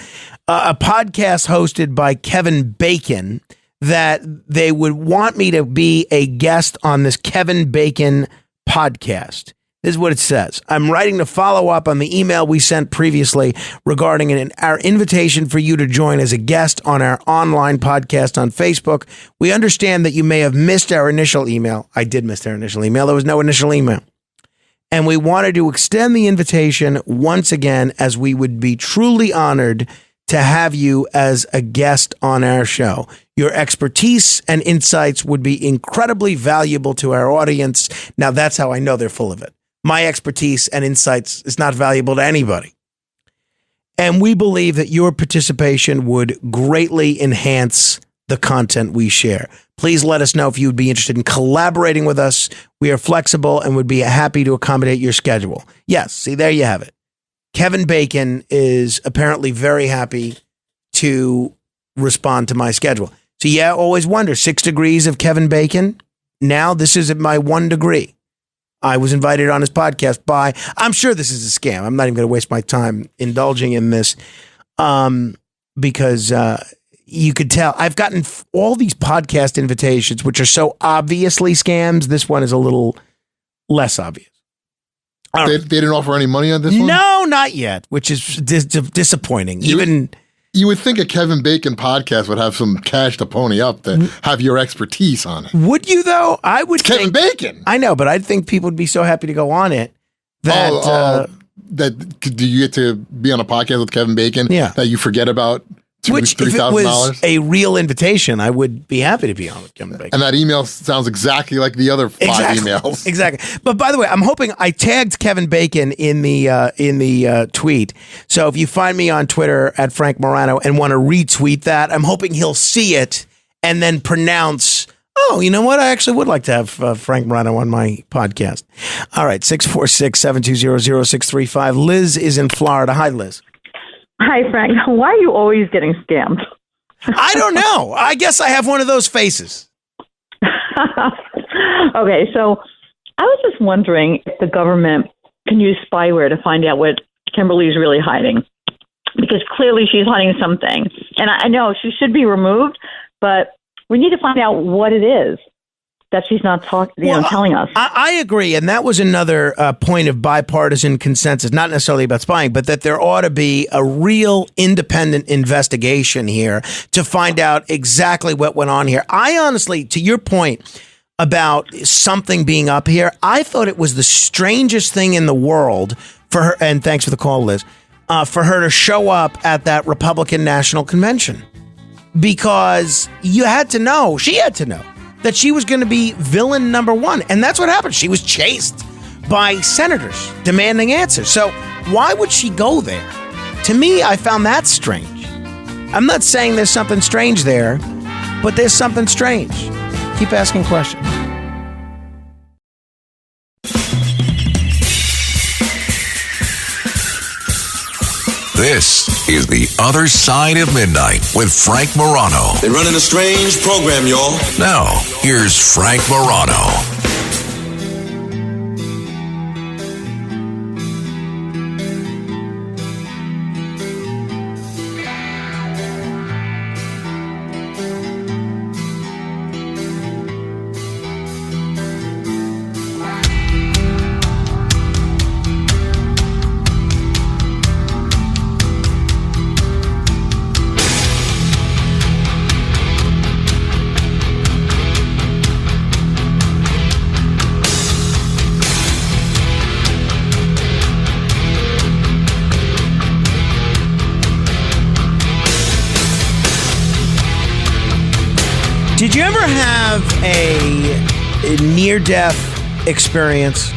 A podcast hosted by Kevin Bacon, that they would want me to be a guest on this Kevin Bacon podcast. This is what it says. I'm writing to follow up on the email we sent previously regarding our invitation for you to join as a guest on our online podcast on Facebook. We understand that you may have missed our initial email. I did miss our initial email. There was no initial email. And we wanted to extend the invitation once again, as we would be truly honored to have you as a guest on our show. Your expertise and insights would be incredibly valuable to our audience. Now, that's how I know they're full of it. My expertise and insights is not valuable to anybody. And we believe that your participation would greatly enhance the content we share. Please let us know if you would be interested in collaborating with us. We are flexible and would be happy to accommodate your schedule. Yes, see, there you have it. Kevin Bacon is apparently very happy to respond to my schedule. So yeah, always wonder, 6 degrees of Kevin Bacon. Now this is at my 1 degree. I was invited on his podcast by, I'm sure this is a scam. I'm not even going to waste my time indulging in this because you could tell. I've gotten all these podcast invitations, which are so obviously scams. This one is a little less obvious. They didn't offer any money on this one? No, not yet, which is disappointing. You would think a Kevin Bacon podcast would have some cash to pony up to have your expertise on it. Would you, though? I would Kevin Bacon. I know, but I'd think people would be so happy to go on it that... do you get to be on a podcast with Kevin Bacon that you forget about Which, if it $3,000? was a real invitation, I would be happy to be on with Kevin Bacon. And that email sounds exactly like the other 5 emails. Exactly. But by the way, I'm hoping I tagged Kevin Bacon in the tweet. So if you find me on Twitter at Frank Morano and want to retweet that, I'm hoping he'll see it and then pronounce, oh, you know what? I actually would like to have Frank Morano on my podcast. All right, 646-720-0635. Liz is in Florida. Hi, Liz. Hi, Frank. Why are you always getting scammed? I don't know. I guess I have one of those faces. Okay, so I was just wondering if the government can use spyware to find out what Kimberly's really hiding. Because clearly she's hiding something. And I know she should be removed, but we need to find out what it is that she's not telling us. I agree. And that was another point of bipartisan consensus, not necessarily about spying, but that there ought to be a real independent investigation here to find out exactly what went on here. I honestly, to your point, about something being up here. I thought it was the strangest thing in the world for her, and thanks for the call, Liz, for her to show up at that Republican National Convention. Because she had to know that she was going to be villain number one. And that's what happened. She was chased by senators demanding answers. So why would she go there? To me, I found that strange. I'm not saying there's something strange there, but there's something strange. Keep asking questions. This is The Other Side of Midnight with Frank Morano. They're running a strange program, y'all. Now, here's Frank Morano. Did you ever have a near-death experience?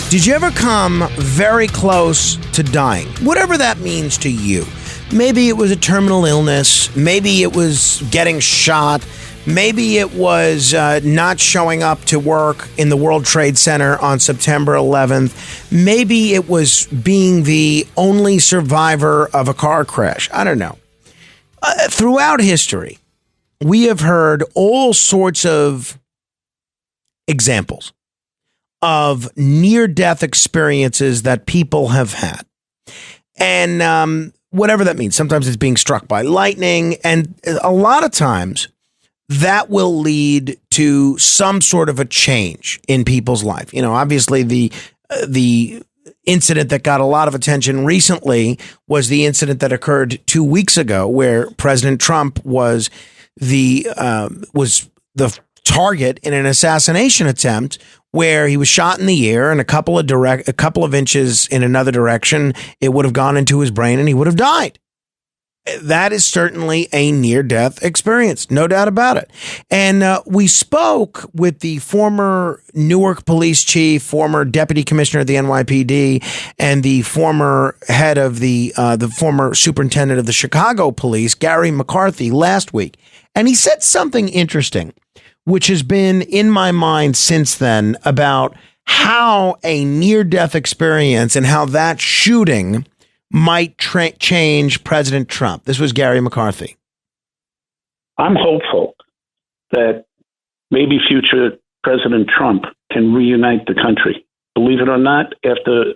Did you ever come very close to dying? Whatever that means to you. Maybe it was a terminal illness. Maybe it was getting shot. Maybe it was not showing up to work in the World Trade Center on September 11th. Maybe it was being the only survivor of a car crash. I don't know. Throughout history, we have heard all sorts of examples of near-death experiences that people have had. And whatever that means, sometimes it's being struck by lightning. And a lot of times that will lead to some sort of a change in people's life. You know, obviously the incident that got a lot of attention recently was the incident that occurred 2 weeks ago where President Trump was the target in an assassination attempt where he was shot in the ear and a couple of inches in another direction, it would have gone into his brain and he would have died. That is certainly a near-death experience, no doubt about it. And we spoke with the former Newark police chief, former deputy commissioner of the NYPD, and the former head of the former superintendent of the Chicago police, Gary McCarthy, last week. And he said something interesting, which has been in my mind since then about how a near-death experience and how that shooting might change President Trump. This was Gary McCarthy. I'm hopeful that maybe future President Trump can reunite the country. Believe it or not, after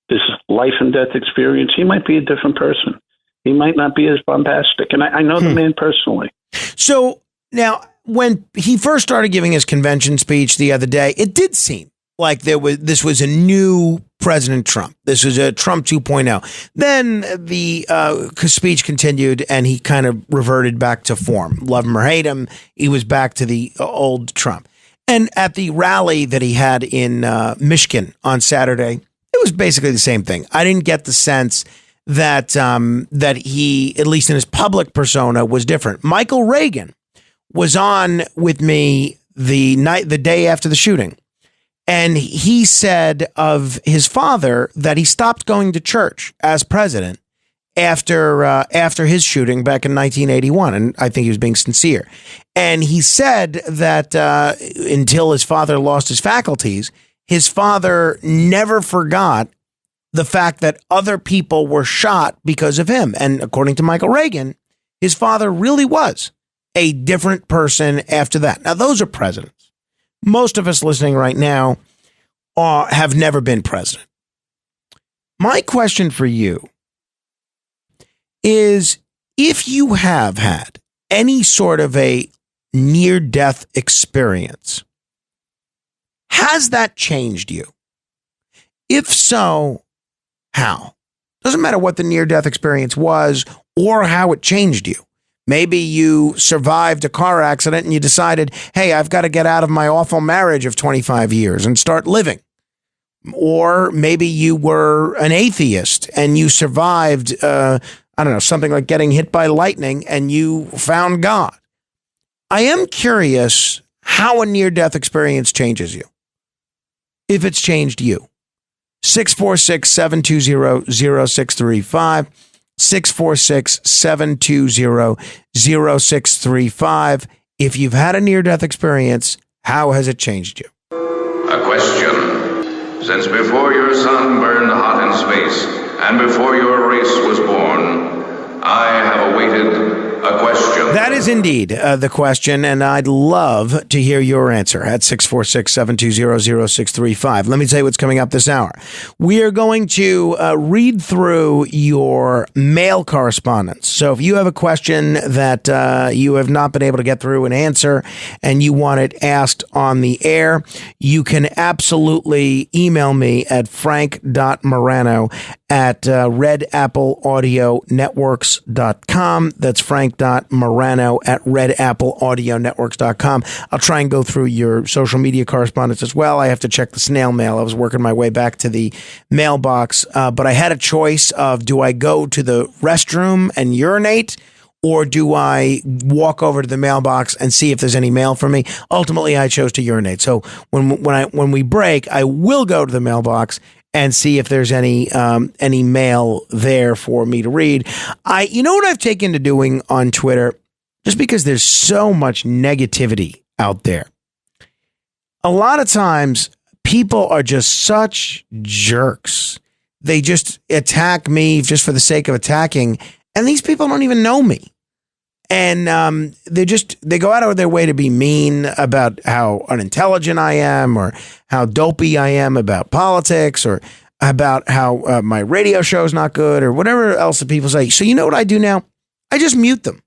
this life and death experience, he might be a different person. He might not be as bombastic. And I know the man personally. So now, when he first started giving his convention speech the other day, it did seem like this was a new President Trump. This was a Trump 2.0. Then the speech continued and he kind of reverted back to form. Love him or hate him, he was back to the old Trump. And at the rally that he had in Michigan on Saturday, it was basically the same thing. I didn't get the sense that that he, at least in his public persona, was different. Michael Reagan was on with me the day after the shooting. And he said of his father that he stopped going to church as president after his shooting back in 1981. And I think he was being sincere. And he said that until his father lost his faculties, his father never forgot the fact that other people were shot because of him. And according to Michael Reagan, his father really was a different person after that. Now, those are presidents. Most of us listening right now have never been president. My question for you is, if you have had any sort of a near-death experience, has that changed you? If so, how? Doesn't matter what the near-death experience was or how it changed you. Maybe you survived a car accident and you decided, hey, I've got to get out of my awful marriage of 25 years and start living. Or maybe you were an atheist and you survived, something like getting hit by lightning and you found God. I am curious how a near-death experience changes you, if it's changed you. 646-720-0635, 646-720-0635. If you've had a near-death experience, how has it changed you? A question. Since before your sun burned hot in space and before your race was born, I have awaited a question. That is indeed the question, and I'd love to hear your answer at 646-720-0635. Let me tell you what's coming up this hour. We are going to read through your mail correspondence. So if you have a question that you have not been able to get through and answer, and you want it asked on the air, you can absolutely email me at frank.morano@redappleaudionetworks.com. That's frank.morano@redappleaudionetworks.com. I'll try and go through your social media correspondence as well. I have to check the snail mail. I was working my way back to the mailbox, but I had a choice of, do I go to the restroom and urinate, or do I walk over to the mailbox and see if there's any mail for me? Ultimately, I chose to urinate. So when we break, I will go to the mailbox and see if there's any mail there for me to read. You know what I've taken to doing on Twitter, just because there's so much negativity out there. A lot of times, people are just such jerks. They just attack me just for the sake of attacking, and these people don't even know me. And they go out of their way to be mean about how unintelligent I am, or how dopey I am about politics, or about how my radio show is not good, or whatever else that people say. So you know what I do now? I just mute them.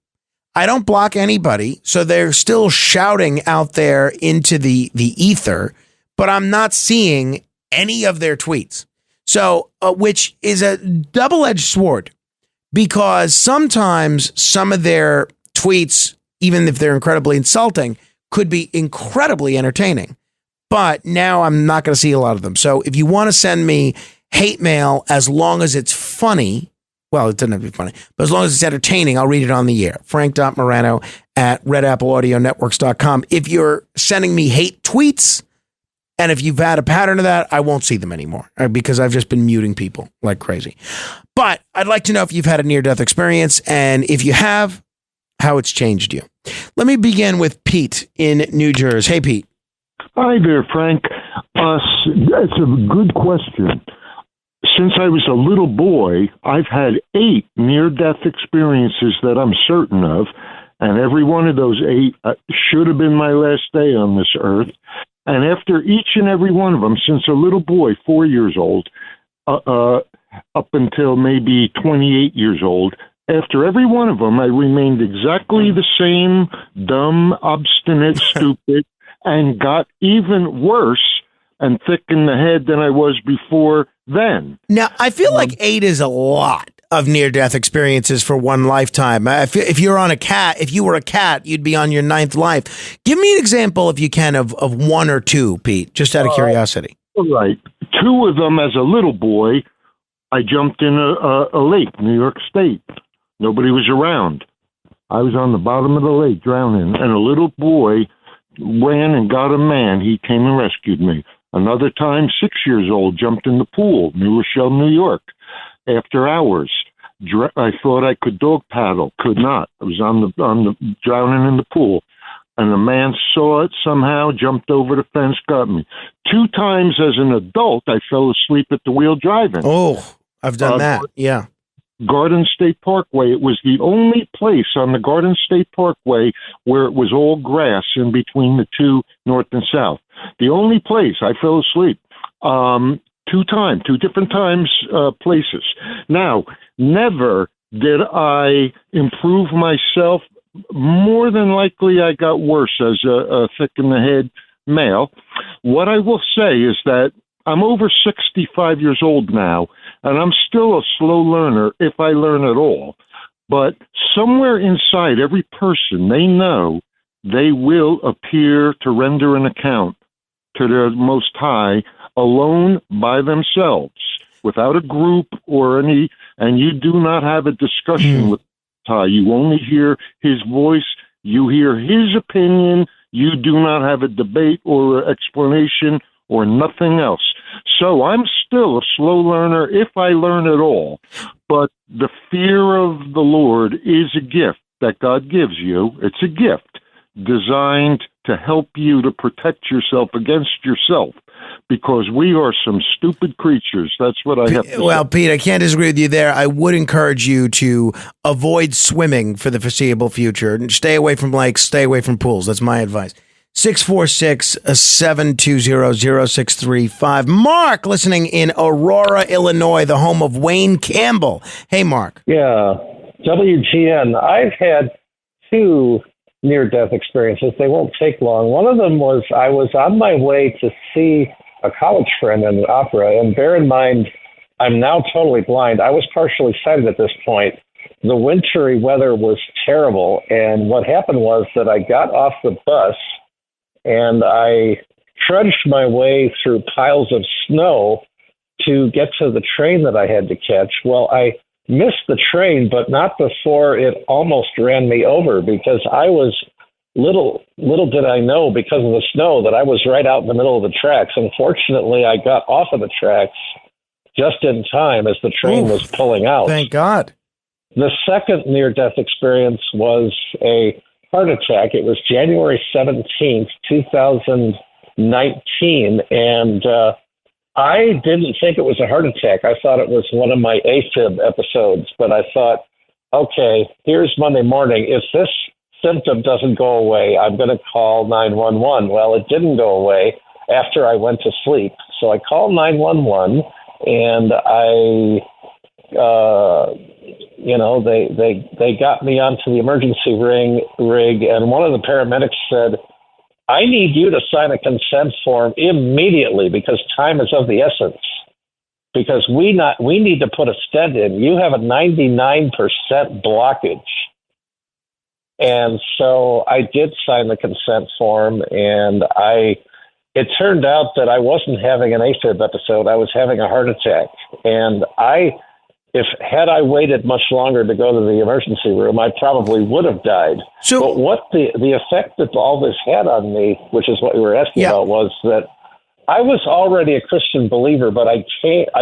I don't block anybody, so they're still shouting out there into the ether, but I'm not seeing any of their tweets. So, which is a double-edged sword, because sometimes some of their tweets, even if they're incredibly insulting, could be incredibly entertaining. But now I'm not going to see a lot of them. So if you want to send me hate mail, as long as it's funny, well, it doesn't have to be funny, but as long as it's entertaining, I'll read it on the air. Frank.Morano@redappleaudionetworks.com. If you're sending me hate tweets, and if you've had a pattern of that, I won't see them anymore, because I've just been muting people like crazy. But I'd like to know if you've had a near-death experience, and if you have, how it's changed you. Let me begin with Pete in New Jersey. Hey, Pete. Hi there, Frank. It's a good question. Since I was a little boy, I've had 8 near-death experiences that I'm certain of, and every one of those 8 should have been my last day on this earth. And after each and every one of them, since a little boy, 4 years old, up until maybe 28 years old, after every one of them, I remained exactly the same, dumb, obstinate, stupid, and got even worse and thick in the head than I was before then. Now, I feel like 8 is a lot of near-death experiences for one lifetime. If you were a cat, you'd be on your 9th life. Give me an example, if you can, of 1 or 2, Pete, just out of curiosity. All right. 2 of them, as a little boy, I jumped in a lake, New York State. Nobody was around. I was on the bottom of the lake drowning, and a little boy ran and got a man. He came and rescued me. Another time, 6 years old, jumped in the pool, New Rochelle, New York. After hours, I thought I could dog paddle, could not. I was on the drowning in the pool, and the man saw it somehow, jumped over the fence, got me. 2 times as an adult, I fell asleep at the wheel driving. Oh, I've done that. Yeah. Garden State Parkway. It was the only place on the Garden State Parkway where it was all grass in between the 2 north and south. The only place I fell asleep. 2 different times, places. Now, never did I improve myself. More than likely, I got worse as a thick in the head male. What I will say is that I'm over 65 years old now, and I'm still a slow learner if I learn at all. But somewhere inside every person, they know they will appear to render an account to the Most High alone by themselves, without a group or any, and you do not have a discussion with High. You only hear his voice. You hear his opinion. You do not have a debate or explanation or nothing else. So I'm still a slow learner if I learn at all. But the fear of the Lord is a gift that God gives you. It's a gift designed to help you to protect yourself against yourself, because we are some stupid creatures. That's what I have to say. Well, Pete, I can't disagree with you there. I would encourage you to avoid swimming for the foreseeable future. Stay away from lakes, stay away from pools. That's my advice. 646-720-0635. Mark, listening in Aurora, Illinois, the home of Wayne Campbell. Hey, Mark. Yeah, WGN. I've had two near-death experiences. They won't take long. One of them was I was on my way to see a college friend in an opera, and bear in mind, I'm now totally blind. I was partially sighted at this point. The wintry weather was terrible, and what happened was that I got off the bus and I trudged my way through piles of snow to get to the train that I had to catch. Well, I missed the train, but not before it almost ran me over, because I was little did I know, because of the snow, that I was right out in the middle of the tracks. Unfortunately, I got off of the tracks just in time as the train was pulling out. Thank God. The second near-death experience was a heart attack. It was January 17th, 2019, and I didn't think it was a heart attack. I thought it was one of my AFib episodes, but I thought, okay, here's Monday morning. If this symptom doesn't go away, I'm going to call 911. Well, it didn't go away after I went to sleep. So I called 911, and they got me onto the emergency rig, and one of the paramedics said, I need you to sign a consent form immediately, because time is of the essence. Because we need to put a stent in. You have a 99% blockage. And so I did sign the consent form, and it turned out that I wasn't having an AFib episode. I was having a heart attack. And had I waited much longer to go to the emergency room, I probably would have died. But what the effect that all this had on me, which is what you were asking about, was that I was already a Christian believer, but I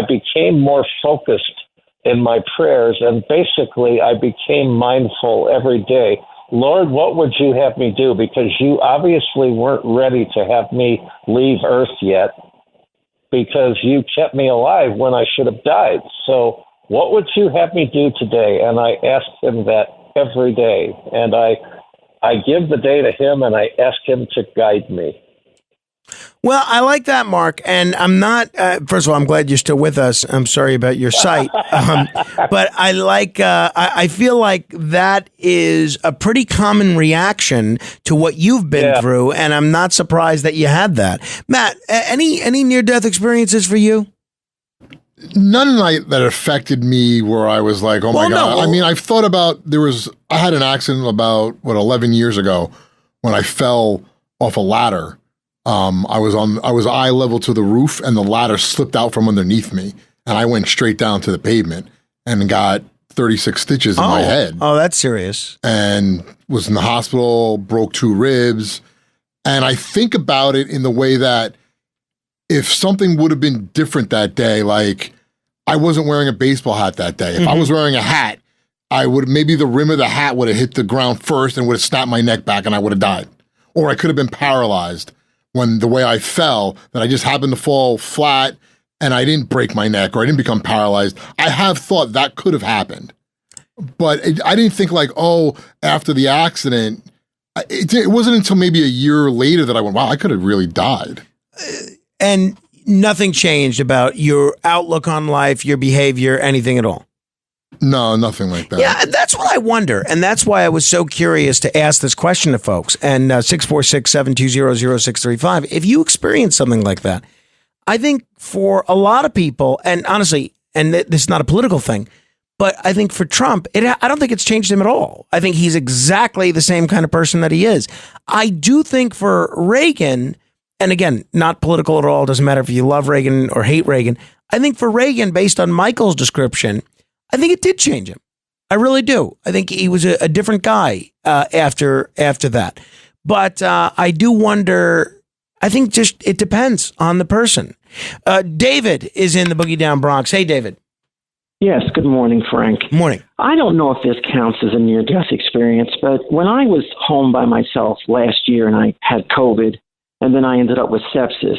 became more focused in my prayers, and basically I became mindful every day. Lord, what would you have me do? Because you obviously weren't ready to have me leave Earth yet, because you kept me alive when I should have died. So what would you have me do today? And I ask him that every day. And I give the day to him, and I ask him to guide me. Well, I like that, Mark. And I'm not, first of all, I'm glad you're still with us. I'm sorry about your sight. But I like, I feel like that is a pretty common reaction to what you've been through. And I'm not surprised that you had that. Matt, any near-death experiences for you? None that affected me where I was like, oh my God. I mean, I've thought about, I had an accident about, 11 years ago when I fell off a ladder. I was eye level to the roof, and the ladder slipped out from underneath me, and I went straight down to the pavement and got 36 stitches in my head. Oh, that's serious. And was in the hospital, broke 2 ribs. And I think about it in the way that if something would have been different that day, like I wasn't wearing a baseball hat that day. If I was wearing a hat, maybe the rim of the hat would have hit the ground first and would have snapped my neck back, and I would have died. Or I could have been paralyzed when the way I fell, that I just happened to fall flat and I didn't break my neck or I didn't become paralyzed. I have thought that could have happened. But I didn't think like, after the accident, it wasn't until maybe a year later that I went, wow, I could have really died. And nothing changed about your outlook on life, your behavior, anything at all? No, nothing like that. Yeah, that's what I wonder. And that's why I was so curious to ask this question to folks. And 646-720-0635, if you experience something like that, I think for a lot of people, and honestly, and this is not a political thing, But I think for Trump, I don't think it's changed him at all. I think he's exactly the same kind of person that he is. I do think for Reagan, and again, not political at all, doesn't matter if you love Reagan or hate Reagan. I think for Reagan, based on Michael's description, I think it did change him. I really do. I think he was a different guy after that. But I do wonder, I think just it depends on the person. David is in the Boogie Down Bronx. Hey, David. Yes, good morning, Frank. Morning. I don't know if this counts as a near-death experience, but when I was home by myself last year and I had COVID, and then I ended up with sepsis,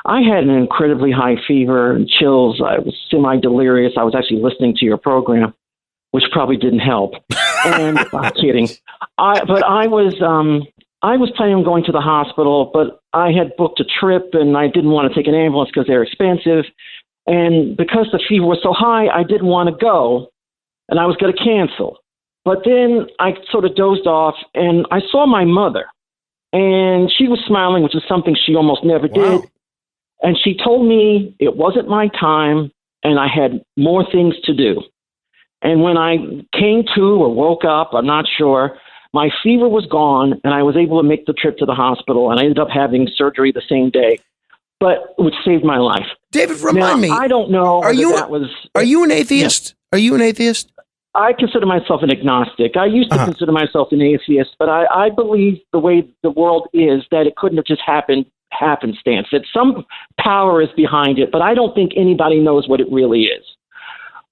I had an incredibly high fever and chills. I was semi-delirious. I was actually listening to your program, which probably didn't help. And I'm kidding. I was planning on going to the hospital, but I had booked a trip and I didn't want to take an ambulance because they're expensive. And because the fever was so high, I didn't want to go and I was going to cancel. But then I sort of dozed off and I saw my mother and she was smiling, which is something she almost never did. And she told me it wasn't my time and I had more things to do. And when I came to or woke up, I'm not sure, my fever was gone and I was able to make the trip to the hospital and I ended up having surgery the same day, but which saved my life. David, remind me. I don't know. Are you an atheist? Yeah. Are you an atheist? I consider myself an agnostic. I used to consider myself an atheist, but I believe the way the world is that it couldn't have just happened happenstance, that some power is behind it, but I don't think anybody knows what it really is.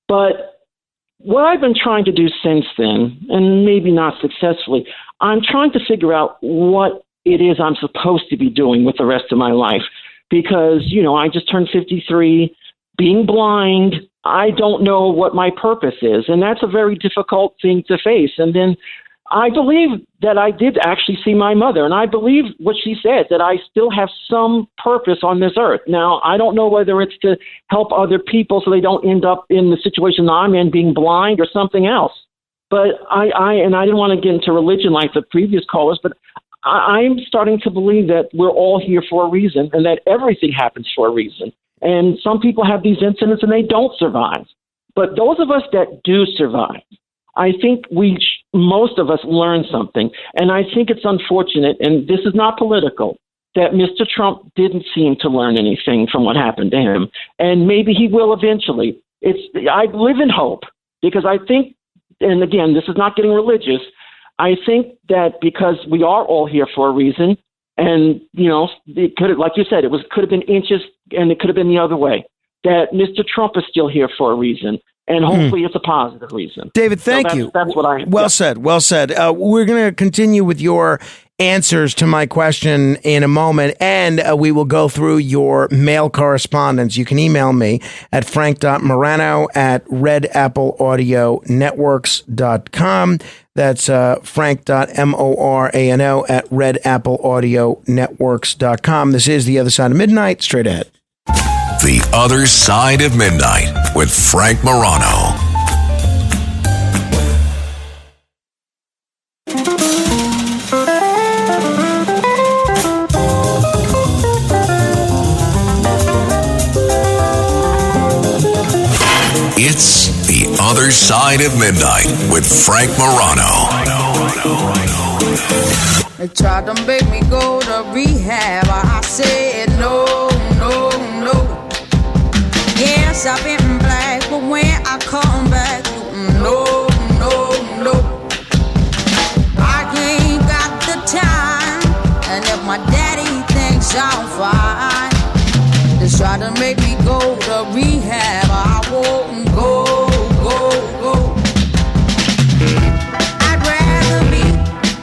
But what I've been trying to do since then, and maybe not successfully, I'm trying to figure out what it is I'm supposed to be doing with the rest of my life. Because, I just turned 53, being blind, I don't know what my purpose is. And that's a very difficult thing to face. And then I believe that I did actually see my mother. And I believe what she said, that I still have some purpose on this earth. Now, I don't know whether it's to help other people so they don't end up in the situation I'm in, being blind or something else. But I didn't want to get into religion like the previous callers, but I'm starting to believe that we're all here for a reason and that everything happens for a reason. And some people have these incidents and they don't survive. But those of us that do survive, I think most of us learn something. And I think it's unfortunate, and this is not political, that Mr. Trump didn't seem to learn anything from what happened to him. And maybe he will eventually. I live in hope because I think, and again, this is not getting religious, I think that because we are all here for a reason, and it could have, like you said, could have been inches, and it could have been the other way. That Mr. Trump is still here for a reason, and hopefully it's a positive reason. David, thank you. That's what I. Well said. Well said. We're going to continue with your answers to my question in a moment, and we will go through your mail correspondence. You can email me at frank.morano@redappleaudionetworks.com. That's frank.morano@redappleaudionetworks.com. This is The Other Side of Midnight. Straight ahead. The Other Side of Midnight with Frank Morano. It's The Other Side of Midnight with Frank Morano. They tried to make me go to rehab. I said no, no, no. Yes, I've been black, but when I come back, no, no, no. I ain't got the time, and if my daddy thinks I'm fine, they try to make me go to rehab. I won't go, go, go. I'd rather be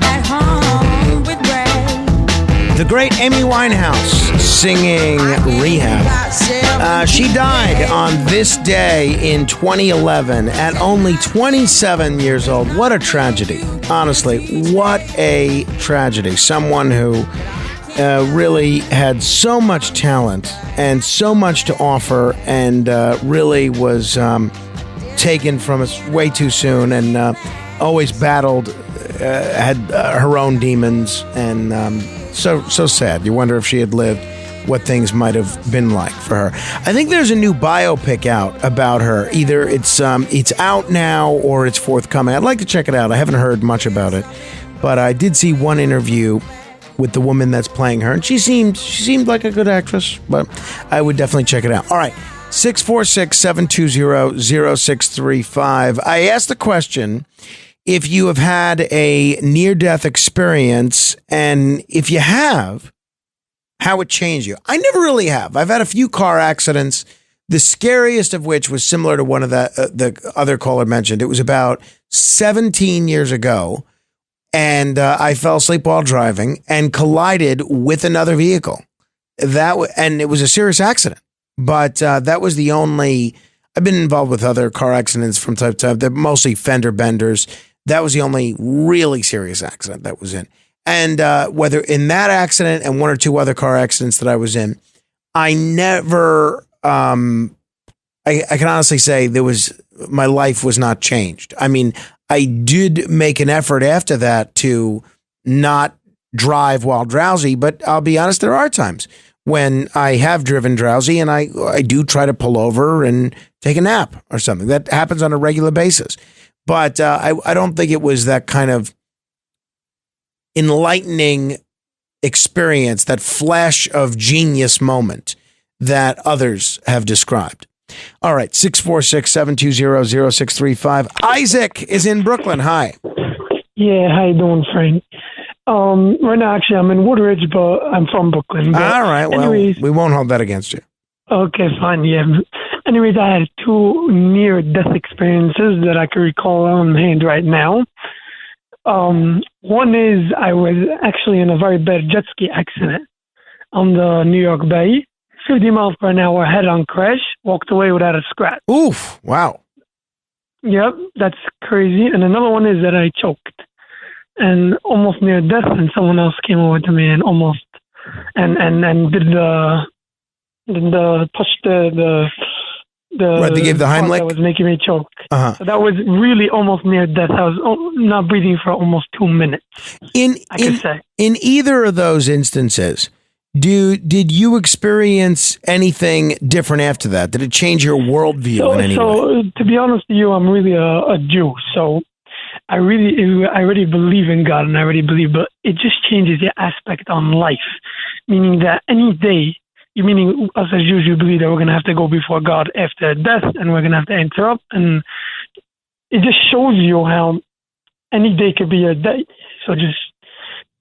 at home with Ray. The great Amy Winehouse singing Rehab. She died on this day in 2011 at only 27 years old. What a tragedy. Honestly, what a tragedy. Someone who really had so much talent and so much to offer, and really was taken from us way too soon, and always battled, had her own demons, and so sad. You wonder if she had lived what things might have been like for her. I think there's a new biopic out about her. Either it's out now or it's forthcoming. I'd like to check it out. I haven't heard much about it, but I did see one interview with the woman that's playing her, and she seemed like a good actress, but I would definitely check it out. All right, 646-720-0635. I asked the question, if you have had a near-death experience, and if you have, how it changed you. I never really have. I've had a few car accidents, the scariest of which was similar to one of the other caller mentioned. It was about 17 years ago. And I fell asleep while driving and collided with another vehicle. And it was a serious accident. But that was the only. I've been involved with other car accidents from time to time. They're mostly fender benders. That was the only really serious accident that was in. And whether in that accident and one or two other car accidents that I was in, I never. I can honestly say my life was not changed. I mean, I did make an effort after that to not drive while drowsy, but I'll be honest, there are times when I have driven drowsy and I do try to pull over and take a nap or something. That happens on a regular basis. But I don't think it was that kind of enlightening experience, that flash of genius moment that others have described. All right, 646-720-0635. Isaac is in Brooklyn. Hi. Yeah, how you doing, Frank? Right now, actually, I'm in Woodridge, but I'm from Brooklyn. But all right, well, we won't hold that against you. Okay, fine, yeah. Anyways, I had two near-death experiences that I can recall on hand right now. One is I was actually in a very bad jet ski accident on the New York Bay. 50 miles per hour head-on crash, walked away without a scratch. Oof, wow. Yep, that's crazy. And another one is that I choked and almost near death, and someone else came over to me and almost and did the push the right, they gave the Heimlich? That was making me choke. Uh-huh. So that was really almost near death. I was not breathing for almost 2 minutes. In either of those instances, did you experience anything different after that? Did it change your worldview in any way? So, to be honest with you, I'm really a Jew. So, I already believe in God, and I already believe, but it just changes your aspect on life. Meaning that any day, meaning us as Jews, you believe that we're going to have to go before God after death, and we're going to have to answer up. And it just shows you how any day could be a day. So, just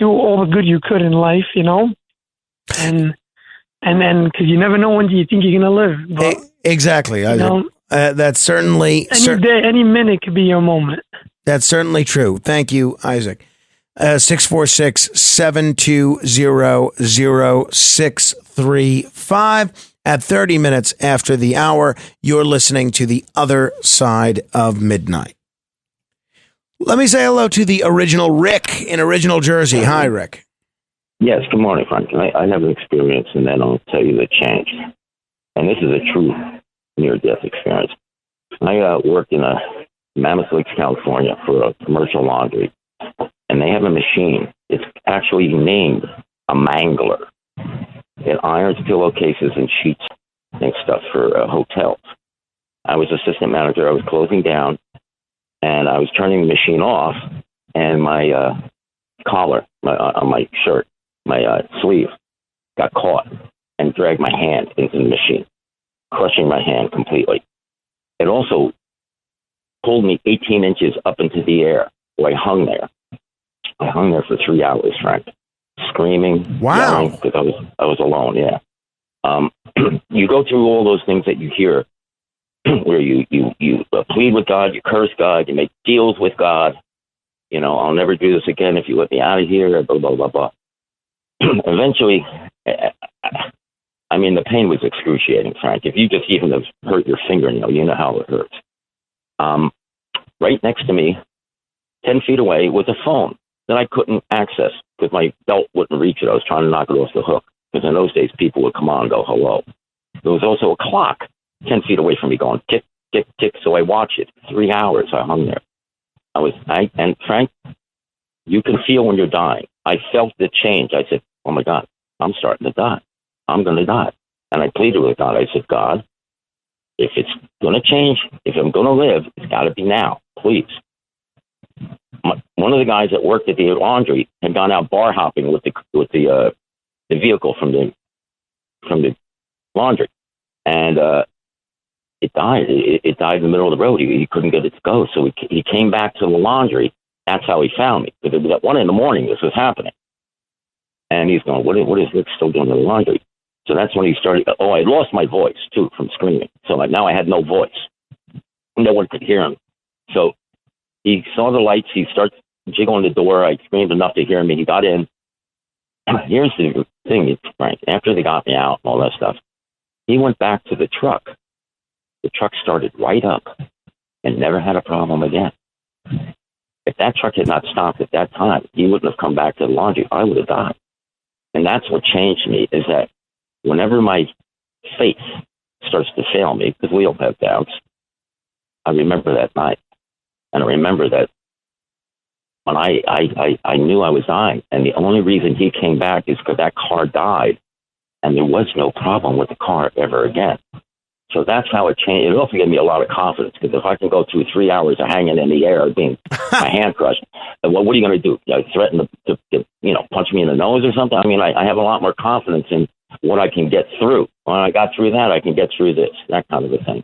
do all the good you could in life, you know? And then because you never know when you think you're gonna live. But, exactly. That's certainly any day, any minute could be your moment. That's certainly true. Thank you, Isaac. 646-720-0635. At 30 minutes after the hour, you're listening to The Other Side of Midnight. Let me say hello to the original Rick in Original Jersey. Hi, Rick. Yes, good morning, Frank. I have an experience, and then I'll tell you the change. And this is a true near-death experience. I work in Mammoth Lakes, California, for a commercial laundry, and they have a machine. It's actually named a mangler. It irons pillowcases and sheets and stuff for hotels. I was assistant manager. I was closing down, and I was turning the machine off, and my collar on my shirt, my sleeve, got caught and dragged my hand into the machine, crushing my hand completely. It also pulled me 18 inches up into the air. So I hung there. I hung there for 3 hours, Frank, screaming, yelling, because I was alone. Yeah. You go through all those things that you hear, where you plead with God, you curse God, you make deals with God. You know, I'll never do this again if you let me out of here. Blah blah blah blah. Eventually, I mean, the pain was excruciating, Frank. If you just even have hurt your fingernail, you know how it hurts. Right next to me, 10 feet away, was a phone that I couldn't access because my belt wouldn't reach it. I was trying to knock it off the hook because in those days, people would come on and go, hello. There was also a clock 10 feet away from me going tick, tick, tick. So I watched it. 3 hours I hung there. And Frank, you can feel when you're dying. I felt the change. I said, oh my God, I'm starting to die. I'm going to die. And I pleaded with God. I said, God, if it's going to change, if I'm going to live, it's got to be now, please. One of the guys that worked at the laundry had gone out bar hopping with the vehicle from the laundry, and it died. It died in the middle of the road. He couldn't get it to go, so he came back to the laundry. That's how he found me, because it was at 1 a.m. this was happening, and he's going, "What is Rick still doing in the laundry?" So that's when he started. Oh, I lost my voice too from screaming. So now I had no voice. No one could hear him. So he saw the lights. He starts jiggling the door. I screamed enough to hear me. He got in. Here's the thing, Frank. After they got me out and all that stuff, he went back to the truck. The truck started right up and never had a problem again. If that truck had not stopped at that time, he wouldn't have come back to the laundry. I would have died. And that's what changed me, is that whenever my faith starts to fail me, because we all have doubts, I remember that night. And I remember that when I knew I was dying, and the only reason he came back is because that car died, and there was no problem with the car ever again. So that's how it changed. It also gave me a lot of confidence, because if I can go through 3 hours of hanging in the air, being my hand crushed, what are you going to do? Threaten to punch me in the nose or something? I mean, I have a lot more confidence in what I can get through. When I got through that, I can get through this, that kind of a thing.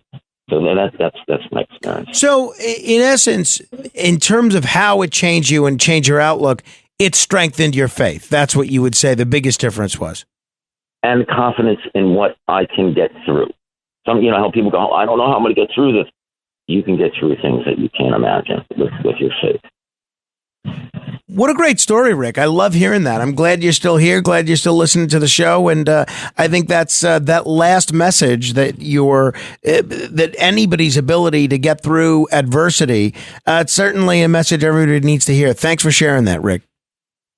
So that's my experience. So in essence, in terms of how it changed you and changed your outlook, it strengthened your faith. That's what you would say the biggest difference was. And confidence in what I can get through. How people go, I don't know how I'm going to get through this. You can get through things that you can't imagine with your faith. What a great story, Rick. I love hearing that. I'm glad you're still here. Glad you're still listening to the show. And I think that's that last message that that anybody's ability to get through adversity. It's certainly a message everybody needs to hear. Thanks for sharing that, Rick.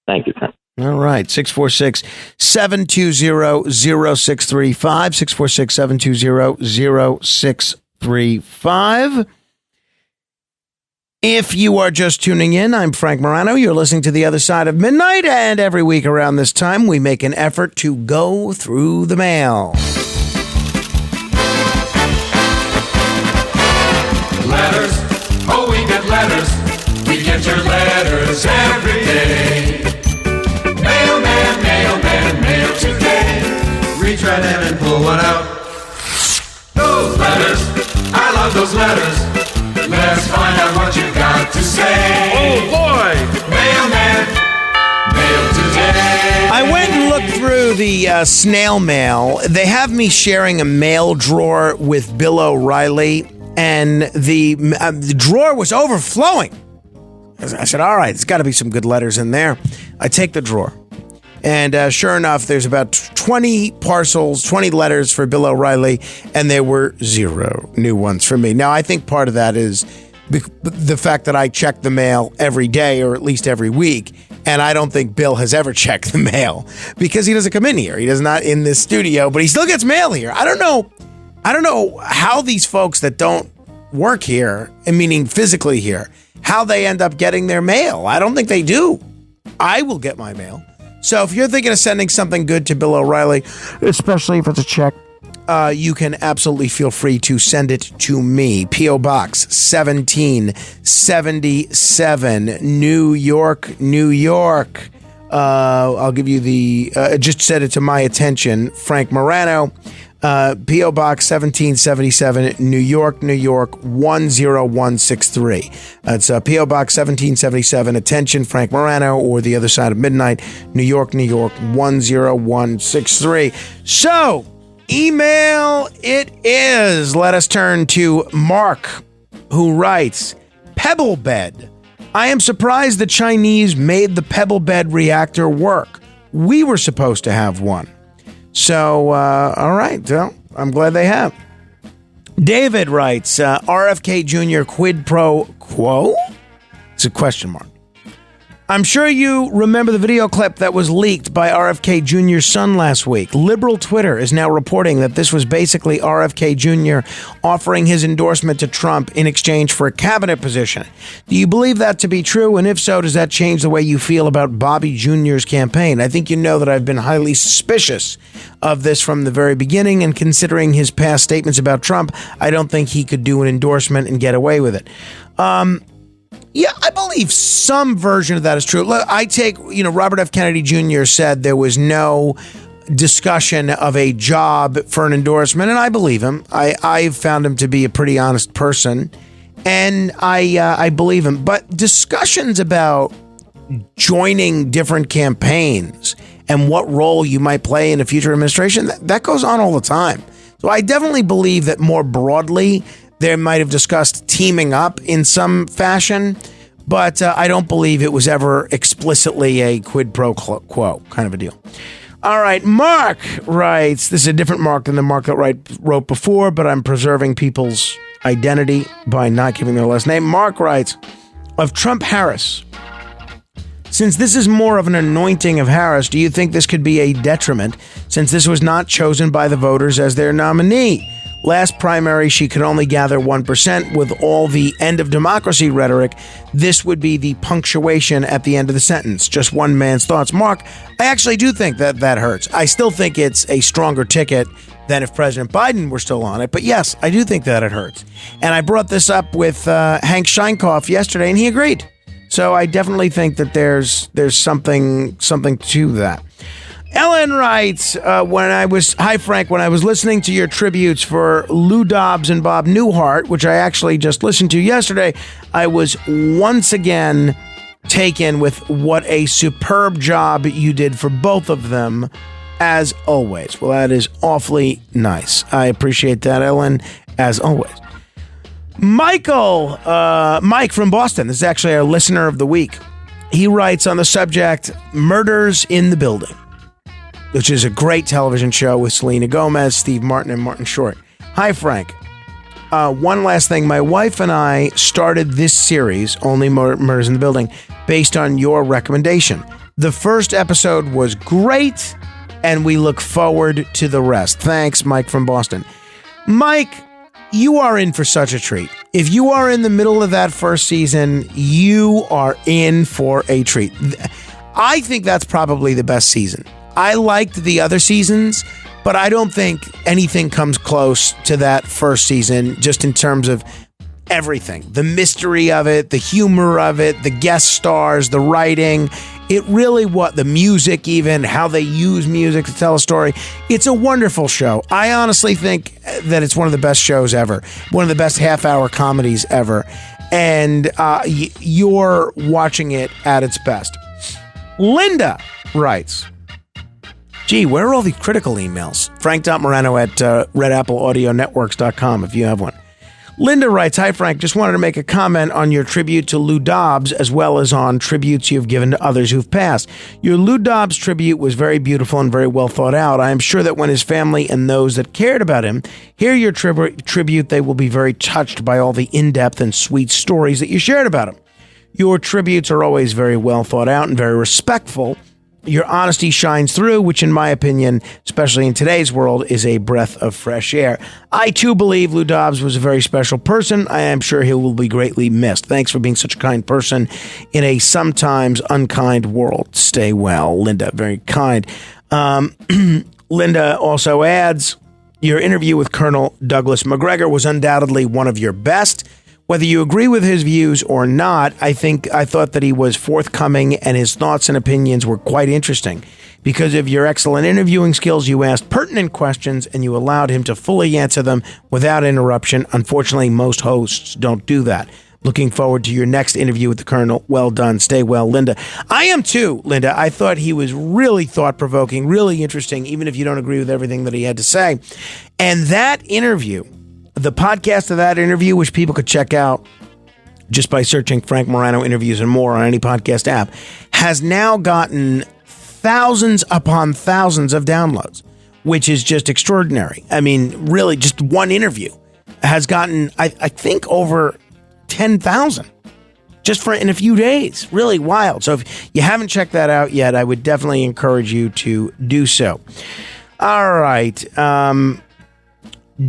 Thank you, Ken. All right. 646-720-0635. 646-720-0635. If you are just tuning in, I'm Frank Morano. You're listening to The Other Side of Midnight, and every week around this time, we make an effort to go through the mail. Letters, oh, we get letters. We get your letters every day. Mailman, mailman, mail today. Reach right in and pull one out. Those letters, I love those letters. Let's find out what you got to say. Oh, boy! Mailman, mail today. I went and looked through the snail mail. They have me sharing a mail drawer with Bill O'Reilly, and the drawer was overflowing. I said, all right, there's got to be some good letters in there. I take the drawer. And sure enough, there's about 20 parcels, 20 letters for Bill O'Reilly, and there were 0 new ones for me. Now, I think part of that is the fact that I check the mail every day or at least every week, and I don't think Bill has ever checked the mail because he doesn't come in here. He does not in this studio, but he still gets mail here. I don't know how these folks that don't work here, meaning physically here, how they end up getting their mail. I don't think they do. I will get my mail. So if you're thinking of sending something good to Bill O'Reilly, especially if it's a check, you can absolutely feel free to send it to me. P.O. Box 1777, New York, New York. I'll give you the, just set it to my attention, Frank Morano. P.O. Box 1777, New York, New York, 10163. That's P.O. Box 1777, attention, Frank Morano, or The Other Side of Midnight, New York, New York, 10163. So, email it is. Let us turn to Mark, who writes, Pebble Bed. I am surprised the Chinese made the Pebble Bed reactor work. We were supposed to have one. So, all right. Well, I'm glad they have. David writes, RFK Jr. quid pro quo? It's a question mark. I'm sure you remember the video clip that was leaked by RFK Jr.'s son last week. Liberal Twitter is now reporting that this was basically RFK Jr. offering his endorsement to Trump in exchange for a cabinet position. Do you believe that to be true? And if so, does that change the way you feel about Bobby Jr.'s campaign? I think you know that I've been highly suspicious of this from the very beginning, and considering his past statements about Trump, I don't think he could do an endorsement and get away with it. Yeah, I believe some version of that is true. Look, I take, Robert F. Kennedy Jr. said there was no discussion of a job for an endorsement, and I believe him. I've found him to be a pretty honest person, and I believe him. But discussions about joining different campaigns and what role you might play in a future administration, that goes on all the time. So I definitely believe that more broadly, they might have discussed teaming up in some fashion, but I don't believe it was ever explicitly a quid pro quo kind of a deal. All right, Mark writes, this is a different Mark than the Mark that wrote before, but I'm preserving people's identity by not giving their last name. Mark writes, of Trump-Harris, since this is more of an anointing of Harris, do you think this could be a detriment since this was not chosen by the voters as their nominee? Last primary, she could only gather 1%. With all the end of democracy rhetoric, this would be the punctuation at the end of the sentence. Just one man's thoughts. Mark, I actually do think that hurts. I still think it's a stronger ticket than if President Biden were still on it. But yes, I do think that it hurts. And I brought this up with Hank Scheinkoff yesterday, and he agreed. So I definitely think that there's something to that. Ellen writes, hi Frank, when I was listening to your tributes for Lou Dobbs and Bob Newhart, which I actually just listened to yesterday, I was once again taken with what a superb job you did for both of them, as always. Well, that is awfully nice. I appreciate that, Ellen, as always. Mike from Boston, this is actually our listener of the week. He writes on the subject, Murders in the Building, which is a great television show with Selena Gomez, Steve Martin, and Martin Short. Hi, Frank. One last thing. My wife and I started this series, Only Murders in the Building, based on your recommendation. The first episode was great, and we look forward to the rest. Thanks, Mike from Boston. Mike, you are in for such a treat. If you are in the middle of that first season, you are in for a treat. I think that's probably the best season. I liked the other seasons, but I don't think anything comes close to that first season, just in terms of everything. The mystery of it, the humor of it, the guest stars, the writing. It really, the music even, how they use music to tell a story. It's a wonderful show. I honestly think that it's one of the best shows ever. One of the best half-hour comedies ever. And you're watching it at its best. Linda writes, gee, where are all these critical emails? Frank.Morano at redappleaudionetworks.com if you have one. Linda writes, hi, Frank. Just wanted to make a comment on your tribute to Lou Dobbs, as well as on tributes you've given to others who've passed. Your Lou Dobbs tribute was very beautiful and very well thought out. I am sure that when his family and those that cared about him hear your tribute, they will be very touched by all the in-depth and sweet stories that you shared about him. Your tributes are always very well thought out and very respectful. Your honesty shines through, which in my opinion, especially in today's world, is a breath of fresh air. I too believe Lou Dobbs was a very special person. I am sure he will be greatly missed. Thanks for being such a kind person in a sometimes unkind world. Stay well, Linda. Very kind. Linda also adds, your interview with Colonel Douglas McGregor was undoubtedly one of your best. Whether you agree with his views or not, I thought that he was forthcoming and his thoughts and opinions were quite interesting. Because of your excellent interviewing skills, you asked pertinent questions and you allowed him to fully answer them without interruption. Unfortunately, most hosts don't do that. Looking forward to your next interview with the Colonel. Well done. Stay well, Linda. I am too, Linda. I thought he was really thought-provoking, really interesting, even if you don't agree with everything that he had to say. And that interview, the podcast of that interview, which people could check out just by searching Frank Morano Interviews and More on any podcast app, has now gotten thousands upon thousands of downloads, which is just extraordinary. I mean, really, just one interview has gotten, I think, over 10,000. just in a few days. Really wild. So if you haven't checked that out yet, I would definitely encourage you to do so. All right.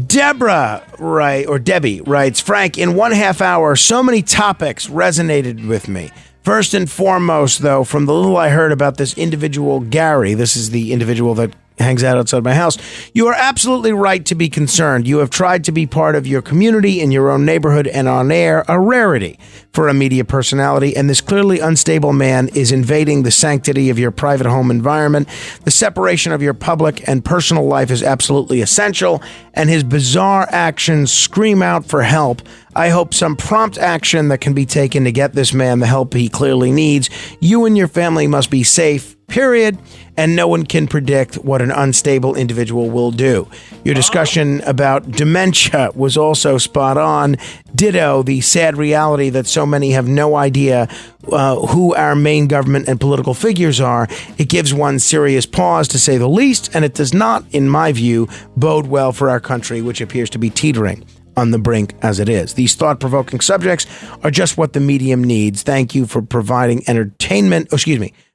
Debbie writes, Frank, in 1.5 hours, so many topics resonated with me. First and foremost, though, from the little I heard about this individual, Gary, this is the individual that hangs out outside my house, you are absolutely right to be concerned. You have tried to be part of your community in your own neighborhood and on air, a rarity for a media personality, and this clearly unstable man is invading the sanctity of your private home environment. The separation of your public and personal life is absolutely essential, and his bizarre actions scream out for help. I hope some prompt action that can be taken to get this man the help he clearly needs. You and your family must be safe, period, and no one can predict what an unstable individual will do. Your discussion about dementia was also spot on. Ditto the sad reality that so many have no idea who our main government and political figures are. It gives one serious pause, to say the least, and it does not, in my view, bode well for our country, which appears to be teetering on the brink as it is. These thought-provoking subjects are just what the medium needs. Thank you for providing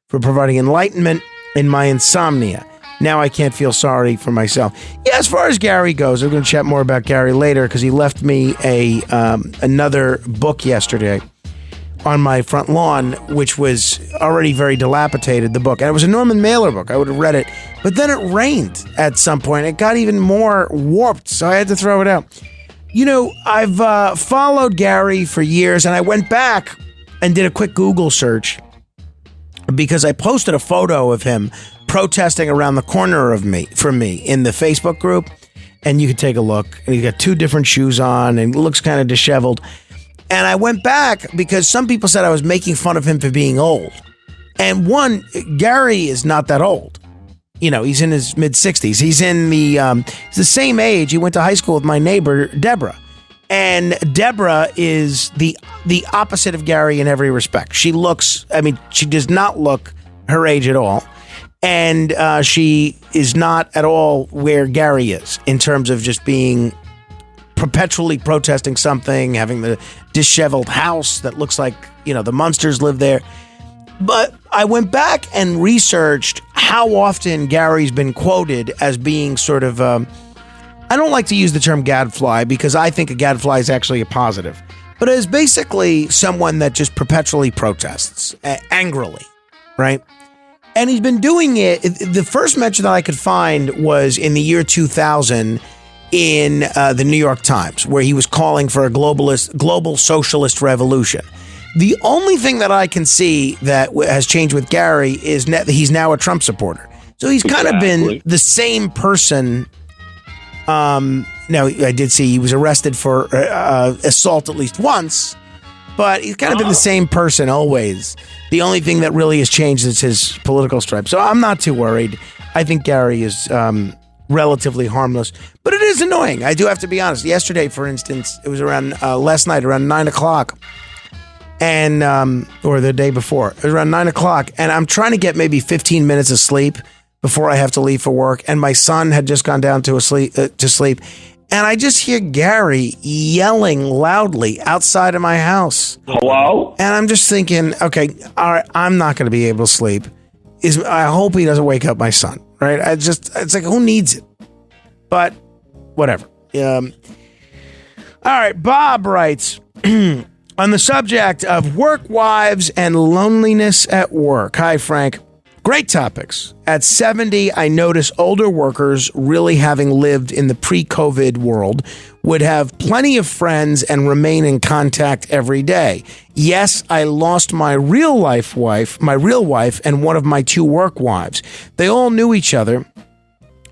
for providing enlightenment in my insomnia. Now I can't feel sorry for myself. Yeah, as far as Gary goes, we're going to chat more about Gary later because he left me another book yesterday on my front lawn, which was already very dilapidated, the book. And it was a Norman Mailer book. I would have read it. But then it rained at some point. It got even more warped, so I had to throw it out. You know, I've followed Gary for years, and I went back and did a quick Google search because I posted a photo of him protesting around the corner from me in the Facebook group, and you can take a look. And he's got 2 different shoes on and looks kind of disheveled. And I went back because some people said I was making fun of him for being old. And one, Gary is not that old. You know, he's in his mid-60s. He's in he's the same age. He went to high school with my neighbor, Deborah. And Deborah is the opposite of Gary in every respect. She does not look her age at all. And she is not at all where Gary is in terms of just being perpetually protesting something, having the disheveled house that looks like, the Munsters live there. But I went back and researched how often Gary's been quoted as being sort of, I don't like to use the term gadfly because I think a gadfly is actually a positive, but as basically someone that just perpetually protests angrily, right? And he's been doing it. The first mention that I could find was in the year 2000 in the New York Times, where he was calling for a global socialist revolution. The only thing that I can see that has changed with Gary is that he's now a Trump supporter. So he's kind of been the same person. Now, I did see he was arrested for assault at least once, but he's kind of been the same person always. The only thing that really has changed is his political stripe. So I'm not too worried. I think Gary is relatively harmless, but it is annoying. I do have to be honest. Yesterday, for instance, it was around last night, around 9 o'clock. And or the day before, it was around 9 o'clock, and I'm trying to get maybe 15 minutes of sleep before I have to leave for work. And my son had just gone down to sleep, and I just hear Gary yelling loudly outside of my house. Hello? And I'm just thinking, okay, all right, I'm not going to be able to sleep. I hope he doesn't wake up my son, right? It's like, who needs it? But whatever. All right, Bob writes. On the subject of work wives and loneliness at work. Hi, Frank. Great topics. At 70, I notice older workers, really having lived in the pre-COVID world, would have plenty of friends and remain in contact every day. Yes, I lost my real wife, and one of my 2 work wives. They all knew each other.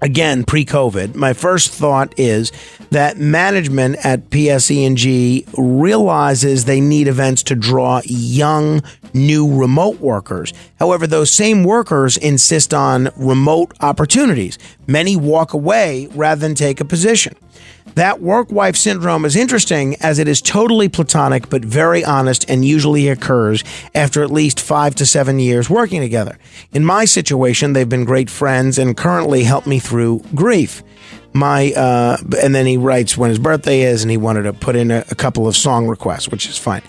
Again, pre-COVID, my first thought is that management at PSE&G realizes they need events to draw young, new remote workers. However, those same workers insist on remote opportunities. Many walk away rather than take a position. That work-wife syndrome is interesting as it is totally platonic but very honest and usually occurs after at least 5 to 7 years working together. In my situation, they've been great friends and currently help me through grief. And then he writes when his birthday is and he wanted to put in a couple of song requests, which is fine.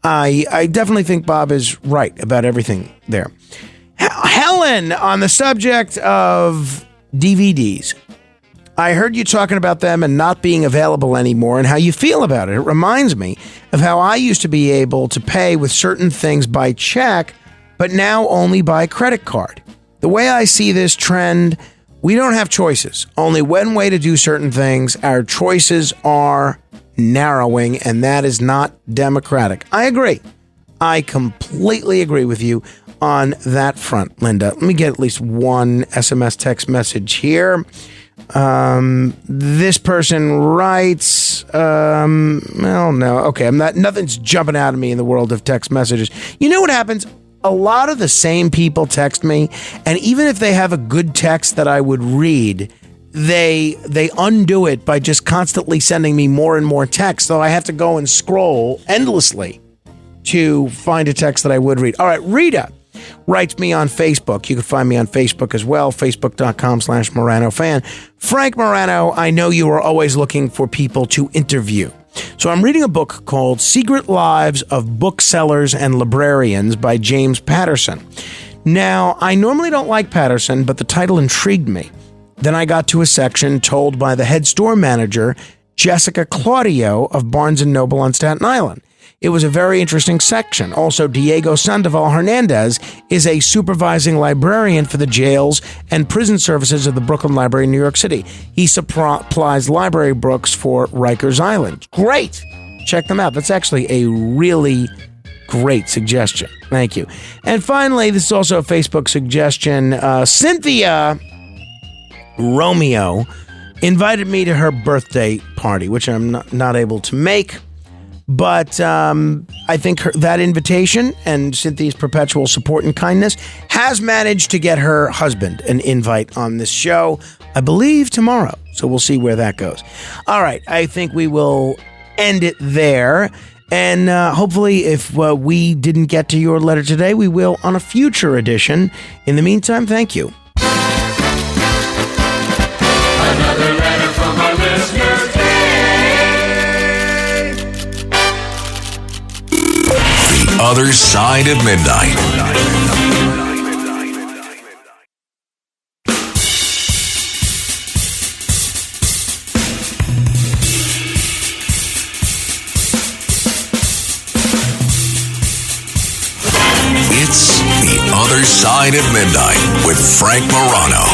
I definitely think Bob is right about everything there. Helen, on the subject of DVDs, I heard you talking about them and not being available anymore and how you feel about it. It reminds me of how I used to be able to pay with certain things by check, but now only by credit card. The way I see this trend, we don't have choices. Only one way to do certain things. Our choices are narrowing, and that is not democratic. I agree. I completely agree with you on that front, Linda. Let me get at least one SMS text message here. This person writes, well, no, okay, nothing's jumping out at me in the world of text messages. You know what happens? A lot of the same people text me, and even if they have a good text that I would read, they undo it by just constantly sending me more and more text. So I have to go and scroll endlessly to find a text that I would read. All right, Rita writes me on Facebook. You can find me on Facebook as well, facebook.com/Morano fan. Frank Morano, I know you are always looking for people to interview. So I'm reading a book called Secret Lives of Booksellers and Librarians by James Patterson. Now, I normally don't like Patterson, but the title intrigued me. Then I got to a section told by the head store manager, Jessica Claudio of Barnes & Noble on Staten Island. It was a very interesting section. Also, Diego Sandoval Hernandez is a supervising librarian for the jails and prison services of the Brooklyn Library in New York City. He supplies library books for Rikers Island. Great! Check them out. That's actually a really great suggestion. Thank you. And finally, this is also a Facebook suggestion. Cynthia Romeo invited me to her birthday party, which I'm not able to make. But I think that invitation and Cynthia's perpetual support and kindness has managed to get her husband an invite on this show, I believe tomorrow. So we'll see where that goes. All right. I think we will end it there. And hopefully if we didn't get to your letter today, we will on a future edition. In the meantime, thank you. Another letter from our listener. Other Side of Midnight. It's The Other Side of Midnight with Frank Morano.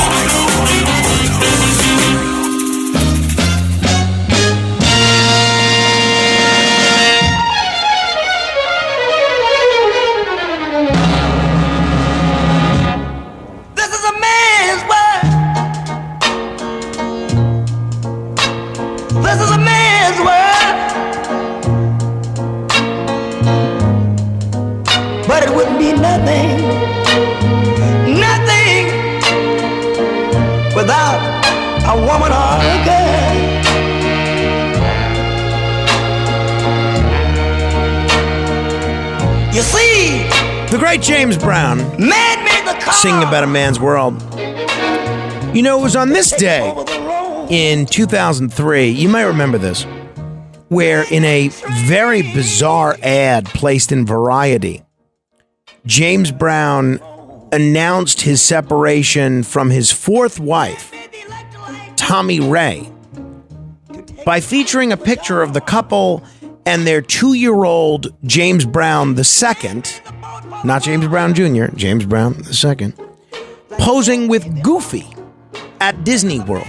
Nothing without a woman or a girl. You see, the great James Brown singing about a man's world. You know, it was on this day in 2003, you might remember this, where in a very bizarre ad placed in Variety, James Brown announced his separation from his fourth wife, Tommy Ray, by featuring a picture of the couple and their 2-year-old James Brown II, not James Brown Jr., James Brown II, posing with Goofy at Disney World.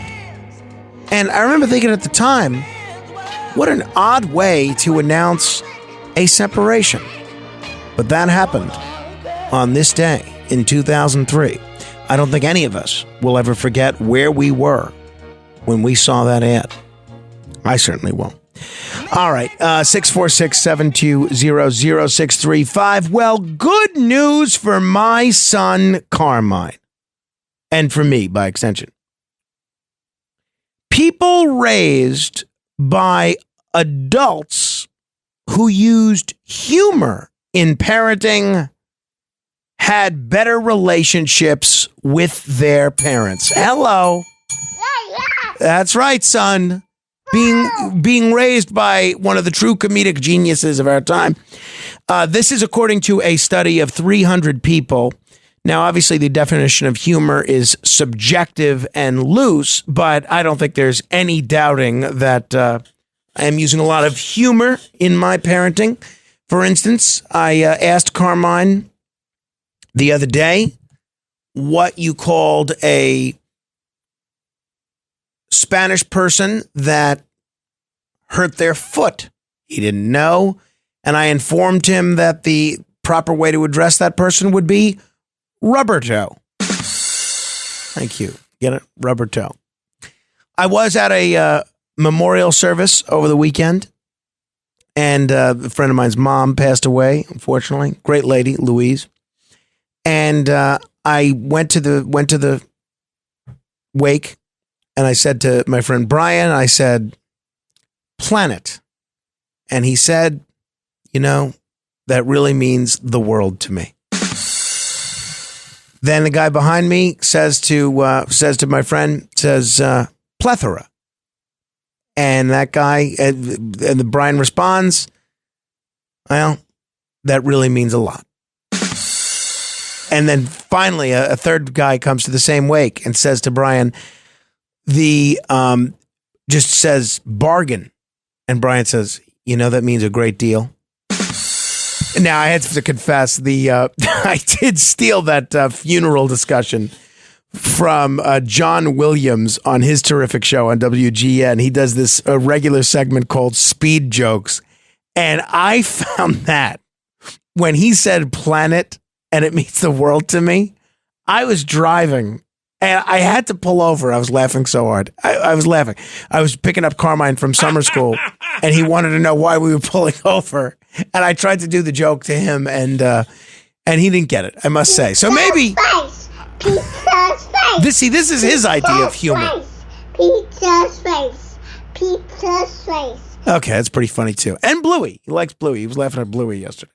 And I remember thinking at the time, what an odd way to announce a separation. But that happened on this day in 2003. I don't think any of us will ever forget where we were when we saw that ad. I certainly won't. All right, 646-720-0635. Well, good news for my son, Carmine, and for me, by extension. People raised by adults who used humor in parenting had better relationships with their parents. Hello. That's right, son. being raised by one of the true comedic geniuses of our time. This is according to a study of 300 people. Now, obviously, the definition of humor is subjective and loose, but I don't think there's any doubting that I am using a lot of humor in my parenting. For instance, I asked Carmine the other day what you called a Spanish person that hurt their foot. He didn't know, and I informed him that the proper way to address that person would be rubber toe. Thank you. Get it? Rubber toe. I was at a memorial service over the weekend, and a friend of mine's mom passed away, unfortunately. Great lady, Louise. And I went to the wake, and I said to my friend Brian, I said, planet. And he said, you know, that really means the world to me. Then the guy behind me says to my friend, plethora. And that guy, and Brian responds, well, that really means a lot. And then finally, a third guy comes to the same wake and says to Brian, just says bargain. And Brian says, you know, that means a great deal. Now, I had to confess, I did steal that funeral discussion from John Williams on his terrific show on WGN. He does this regular segment called Speed Jokes. And I found that when he said planet and it means the world to me, I was driving and I had to pull over. I was laughing so hard. I was laughing. I was picking up Carmine from summer school and he wanted to know why we were pulling over. And I tried to do the joke to him and he didn't get it, I must say. So maybe Pizza's face. This is his idea of humor. Pizza's face. Pizza's face. Okay, that's pretty funny too. And Bluey. He likes Bluey. He was laughing at Bluey yesterday.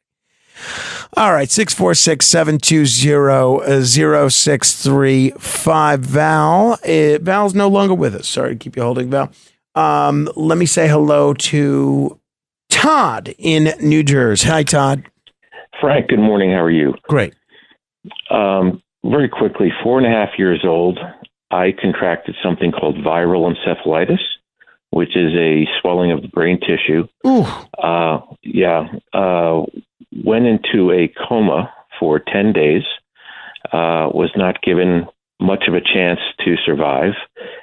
All right, 646-720-0635. Val. Val's no longer with us. Sorry to keep you holding, Val. Let me say hello to Todd in New Jersey. Hi, Todd. Frank, good morning. How are you? Great. Very quickly, 4.5 years old, I contracted something called viral encephalitis, which is a swelling of the brain tissue. Went into a coma for 10 days, was not given much of a chance to survive.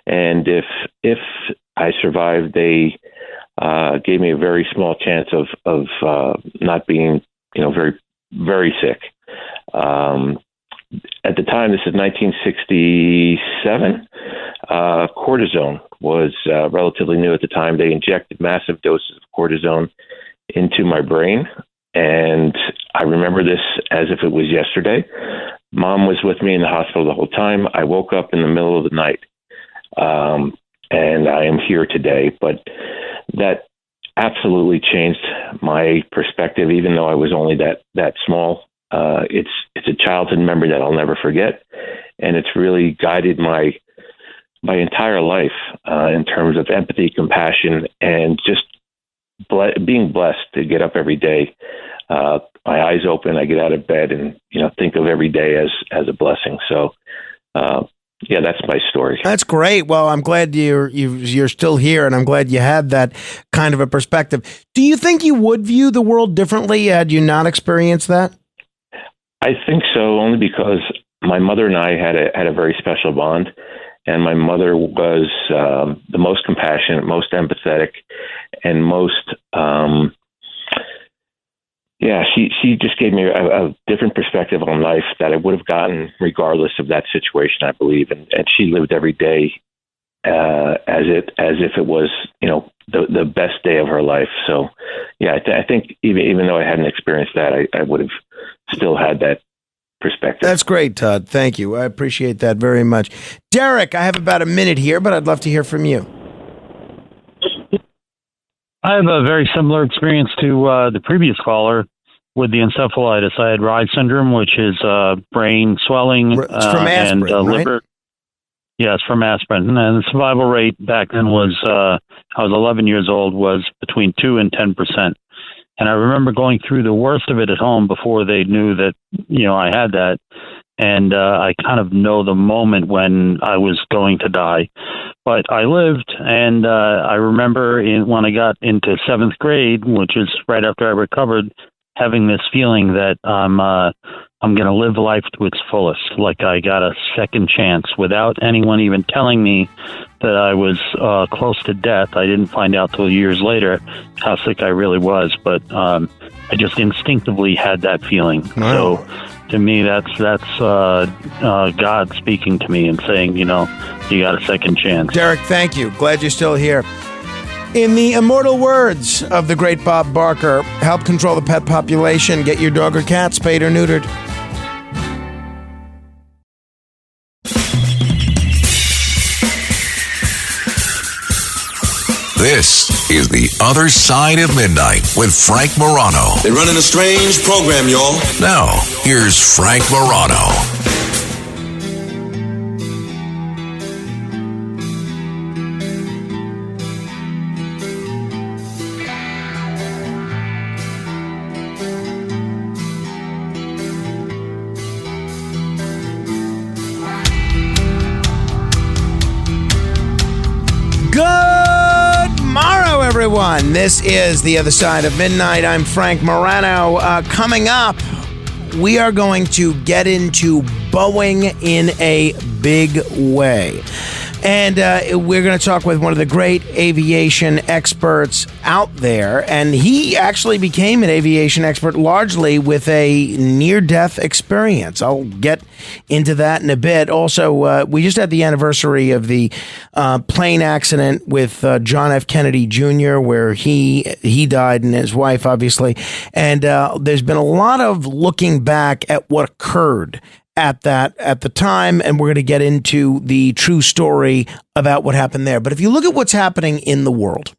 And if I survived, they gave me a very small chance of not being, very, very sick. At the time, this is 1967, cortisone was relatively new at the time. They injected massive doses of cortisone into my brain. And I remember this as if it was yesterday. Mom was with me in the hospital the whole time. I woke up in the middle of the night, and I am here today. But that absolutely changed my perspective, even though I was only that small. It's a childhood memory that I'll never forget, and it's really guided my entire life in terms of empathy, compassion, and just being blessed to get up every day. My eyes open, I get out of bed, and think of every day as a blessing. So, that's my story. That's great. Well, I'm glad you're still here, and I'm glad you had that kind of a perspective. Do you think you would view the world differently had you not experienced that? I think so, only because my mother and I had a very special bond, and my mother was the most compassionate, most empathetic, and most she just gave me a different perspective on life that I would have gotten regardless of that situation, I believe, and she lived every day as if it was the best day of her life. So I think even though I hadn't experienced that, I would have still had that perspective. That's great, Todd. Thank you. I appreciate that very much. Derek, I have about a minute here, but I'd love to hear from you. I have a very similar experience to the previous caller with the encephalitis. I had Reye syndrome, which is brain swelling from aspirin, and liver. Right? Yes, from aspirin. And the survival rate back then was, I was 11 years old, was between 2 and 10%. And I remember going through the worst of it at home before they knew that, I had that. And I kind of know the moment when I was going to die. But I lived, and I remember when I got into 7th grade, which is right after I recovered, having this feeling that I'm going to live life to its fullest, like I got a second chance without anyone even telling me that I was close to death. I didn't find out till years later how sick I really was, but I just instinctively had that feeling. Wow. So to me, that's God speaking to me and saying, you got a second chance. Derek, thank you. Glad you're still here. In the immortal words of the great Bob Barker, help control the pet population. Get your dog or cat spayed or neutered. This is The Other Side of Midnight with Frank Morano. They're running a strange program, y'all. Now, here's Frank Morano. Everyone, this is The Other Side of Midnight. I'm Frank Morano. Coming up, we are going to get into Boeing in a big way. And we're going to talk with one of the great aviation experts out there. And he actually became an aviation expert largely with a near-death experience. I'll get into that in a bit. Also, we just had the anniversary of the plane accident with John F. Kennedy Jr., where he died, and his wife, obviously. And there's been a lot of looking back at what occurred at the time, and we're going to get into the true story about what happened there. But if you look at what's happening in the world,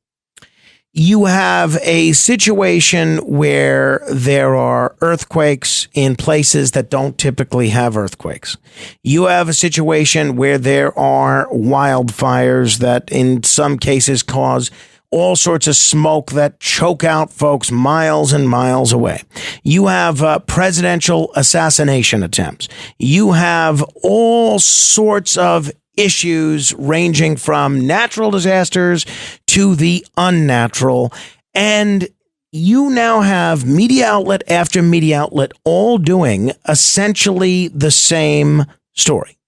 you have a situation where there are earthquakes in places that don't typically have earthquakes. You have a situation where there are wildfires that in some cases cause all sorts of smoke that choke out folks miles and miles away. You have presidential assassination attempts. You have all sorts of issues ranging from natural disasters to the unnatural. And you now have media outlet after media outlet all doing essentially the same story.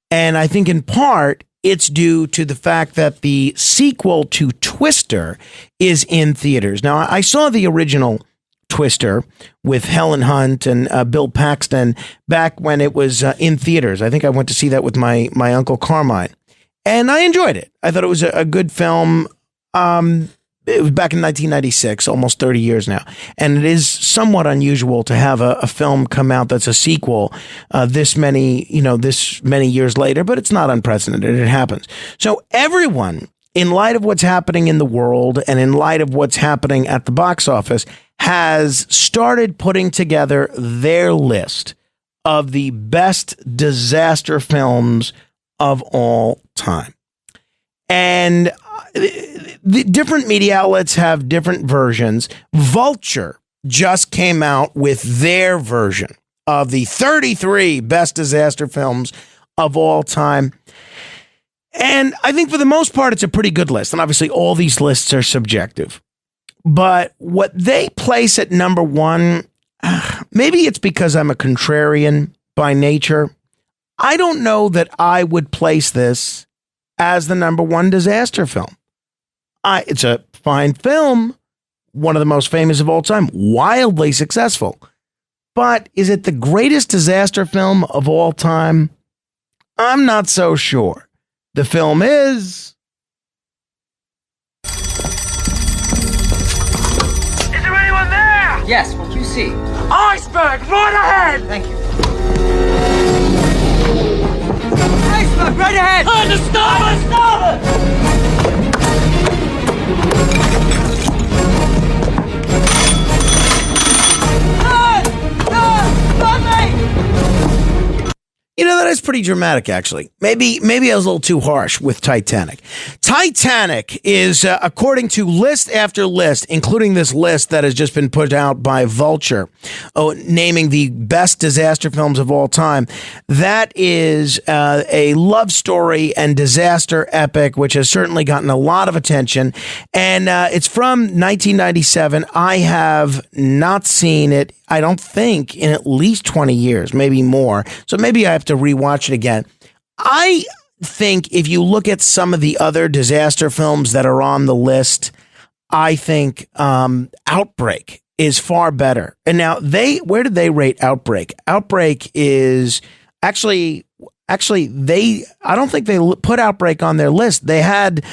And I think in part, it's due to the fact that the sequel to Twister is in theaters. Now, I saw the original Twister with Helen Hunt and Bill Paxton back when it was in theaters. I think I went to see that with my Uncle Carmine, and I enjoyed it. I thought it was a good film. It was back in 1996, almost 30 years now. And it is somewhat unusual to have a film come out that's a sequel this many years later, but it's not unprecedented. It happens. So everyone, in light of what's happening in the world and in light of what's happening at the box office, has started putting together their list of the best disaster films of all time. And the different media outlets have different versions. Vulture just came out with their version of the 33 best disaster films of all time. And I think for the most part, it's a pretty good list. And obviously, all these lists are subjective. But what they place at number one, maybe it's because I'm a contrarian by nature. I don't know that I would place this as the number one disaster film. It's a fine film, one of the most famous of all time, wildly successful. But is it the greatest disaster film of all time? I'm not so sure. The film is... Is there anyone there? Yes, what do you see? Iceberg, right ahead! Thank you. Iceberg, right ahead! Stop it! Stop it! You know, that is pretty dramatic, actually. Maybe I was a little too harsh with Titanic. Titanic is, according to list after list, including this list that has just been put out by Vulture, naming the best disaster films of all time. That is a love story and disaster epic, which has certainly gotten a lot of attention. And it's from 1997. I have not seen it, I don't think, in at least 20 years, maybe more. So maybe I have to rewatch it again. I think if you look at some of the other disaster films that are on the list, I think Outbreak is far better. And now where did they rate Outbreak? Outbreak is actually I don't think they put Outbreak on their list. They had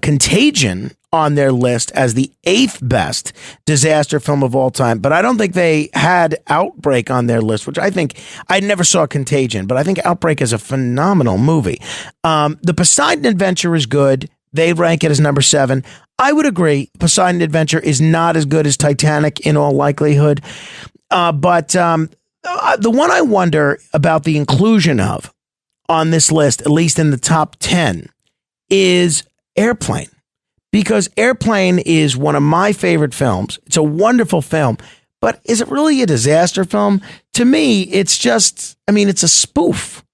Contagion on their list as the 8th best disaster film of all time. But I don't think they had Outbreak on their list, which I never saw Contagion, but I think Outbreak is a phenomenal movie. The Poseidon Adventure is good. They rank it as number 7. I would agree. Poseidon Adventure is not as good as Titanic in all likelihood. But the one I wonder about the inclusion of on this list, at least in the top 10, is Airplane. Because Airplane is one of my favorite films. It's a wonderful film. But is it really a disaster film? To me, it's it's a spoof.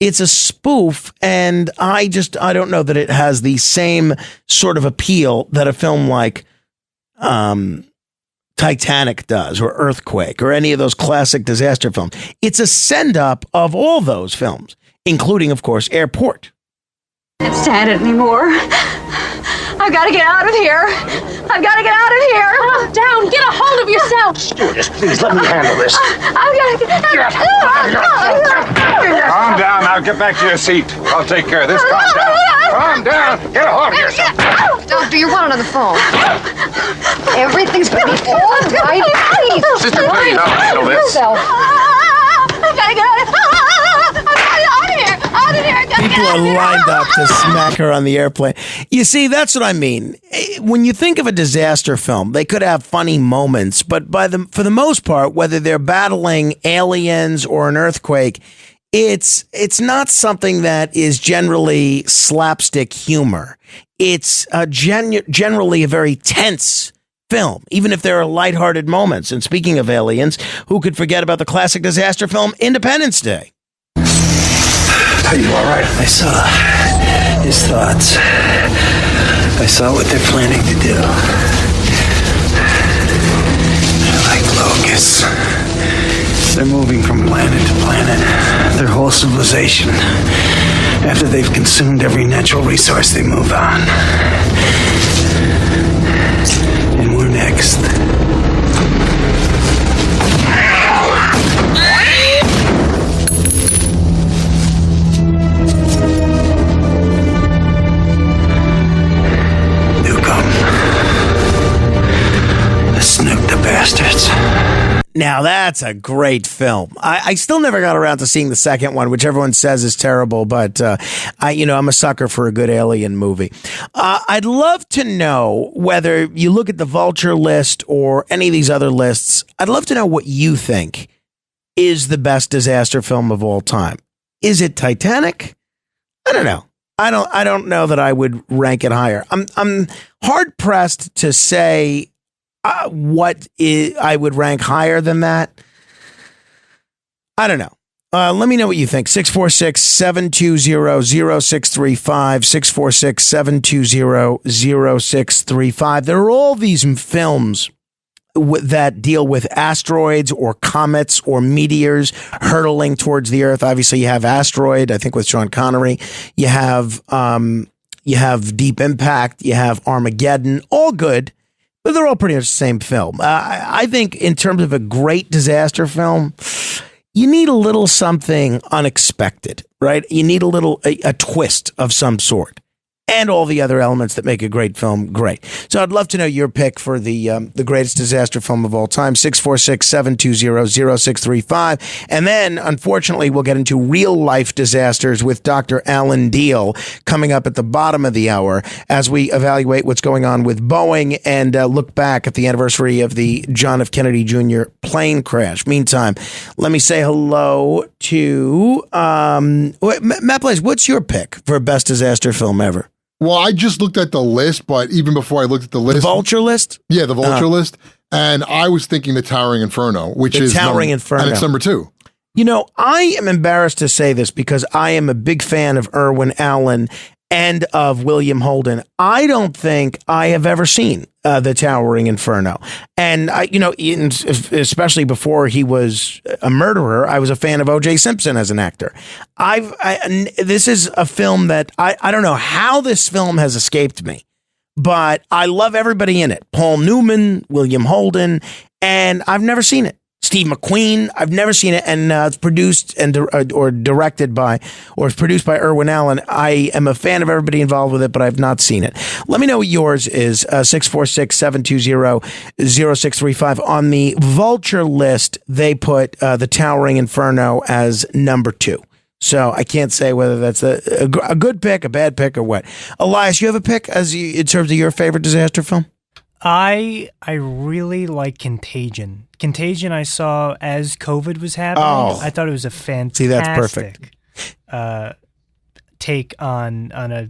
It's a spoof, and I don't know that it has the same sort of appeal that a film like Titanic does, or Earthquake, or any of those classic disaster films. It's a send-up of all those films, including, of course, Airport. I can't stand it anymore. I've got to get out of here. I've got to get out of here. Calm down. Get a hold of yourself. Stewardess, please let me handle this. I've got to get Calm down. Now get back to your seat. I'll take care of this. Calm down. Calm down. Get a hold of yourself. Doctor, you're wanted on the phone. Everything's going to be all right. Please. Sister, please, I'll handle this. I've got to get out of here. People are lined up to smack her on the airplane. You see, that's what I mean. When you think of a disaster film, they could have funny moments, but for the most part, whether they're battling aliens or an earthquake, it's not something that is generally slapstick humor. It's generally a very tense film, even if there are lighthearted moments. And speaking of aliens, who could forget about the classic disaster film Independence Day? Are you all right? I saw his thoughts. I saw what they're planning to do. They're like locusts. They're moving from planet to planet. Their whole civilization. After they've consumed every natural resource, they move on. And we're next. Snoop the bastards. Now that's a great film. I still never got around to seeing the second one, which everyone says is terrible, but I'm a sucker for a good alien movie. I'd love to know whether you look at the Vulture list or any of these other lists. I'd love to know what you think is the best disaster film of all time. Is it Titanic? I don't know. I don't know that I would rank it higher. I'm hard pressed to say I would rank higher than that. I don't know. Let me know what you think. 646-720-0635. 646-720-0635. There are all these films that deal with asteroids or comets or meteors hurtling towards the Earth. Obviously, you have Asteroid, I think with Sean Connery. You have Deep Impact. You have Armageddon. All good. But they're all pretty much the same film. I think in terms of a great disaster film, you need a little something unexpected, right? You need a twist of some sort. and all the other elements that make a great film great. So I'd love to know your pick for the greatest disaster film of all time, 646-720-0635. And then, unfortunately, we'll get into real-life disasters with Dr. Alan Diehl coming up at the bottom of the hour as we evaluate what's going on with Boeing and look back at the anniversary of the John F. Kennedy Jr. plane crash. Meantime, let me say hello to Matt Blaze. What's your pick for best disaster film ever? Well, I just looked at the list, but even before I looked at the list, the Vulture list. Yeah, the Vulture list, and I was thinking the Towering Inferno, which is Towering Inferno, and it's number 2. You know, I am embarrassed to say this because I am a big fan of Irwin Allen and of William Holden. I don't think I have ever seen the Towering Inferno. And, especially before he was a murderer, I was a fan of O.J. Simpson as an actor. This is a film that I don't know how this film has escaped me, but I love everybody in it. Paul Newman, William Holden, and I've never seen it. Steve McQueen, I've never seen it, and it's produced and or directed by, or it's produced by Irwin Allen. I am a fan of everybody involved with it, but I've not seen it. Let me know what yours is, 646-720-0635. On the Vulture list, they put the Towering Inferno as number 2. So I can't say whether that's a good pick, a bad pick, or what. Elias, you have a pick in terms of your favorite disaster film? I really like Contagion. Contagion I saw as COVID was happening. Oh. I thought it was a fantastic See, that's perfect. Take on a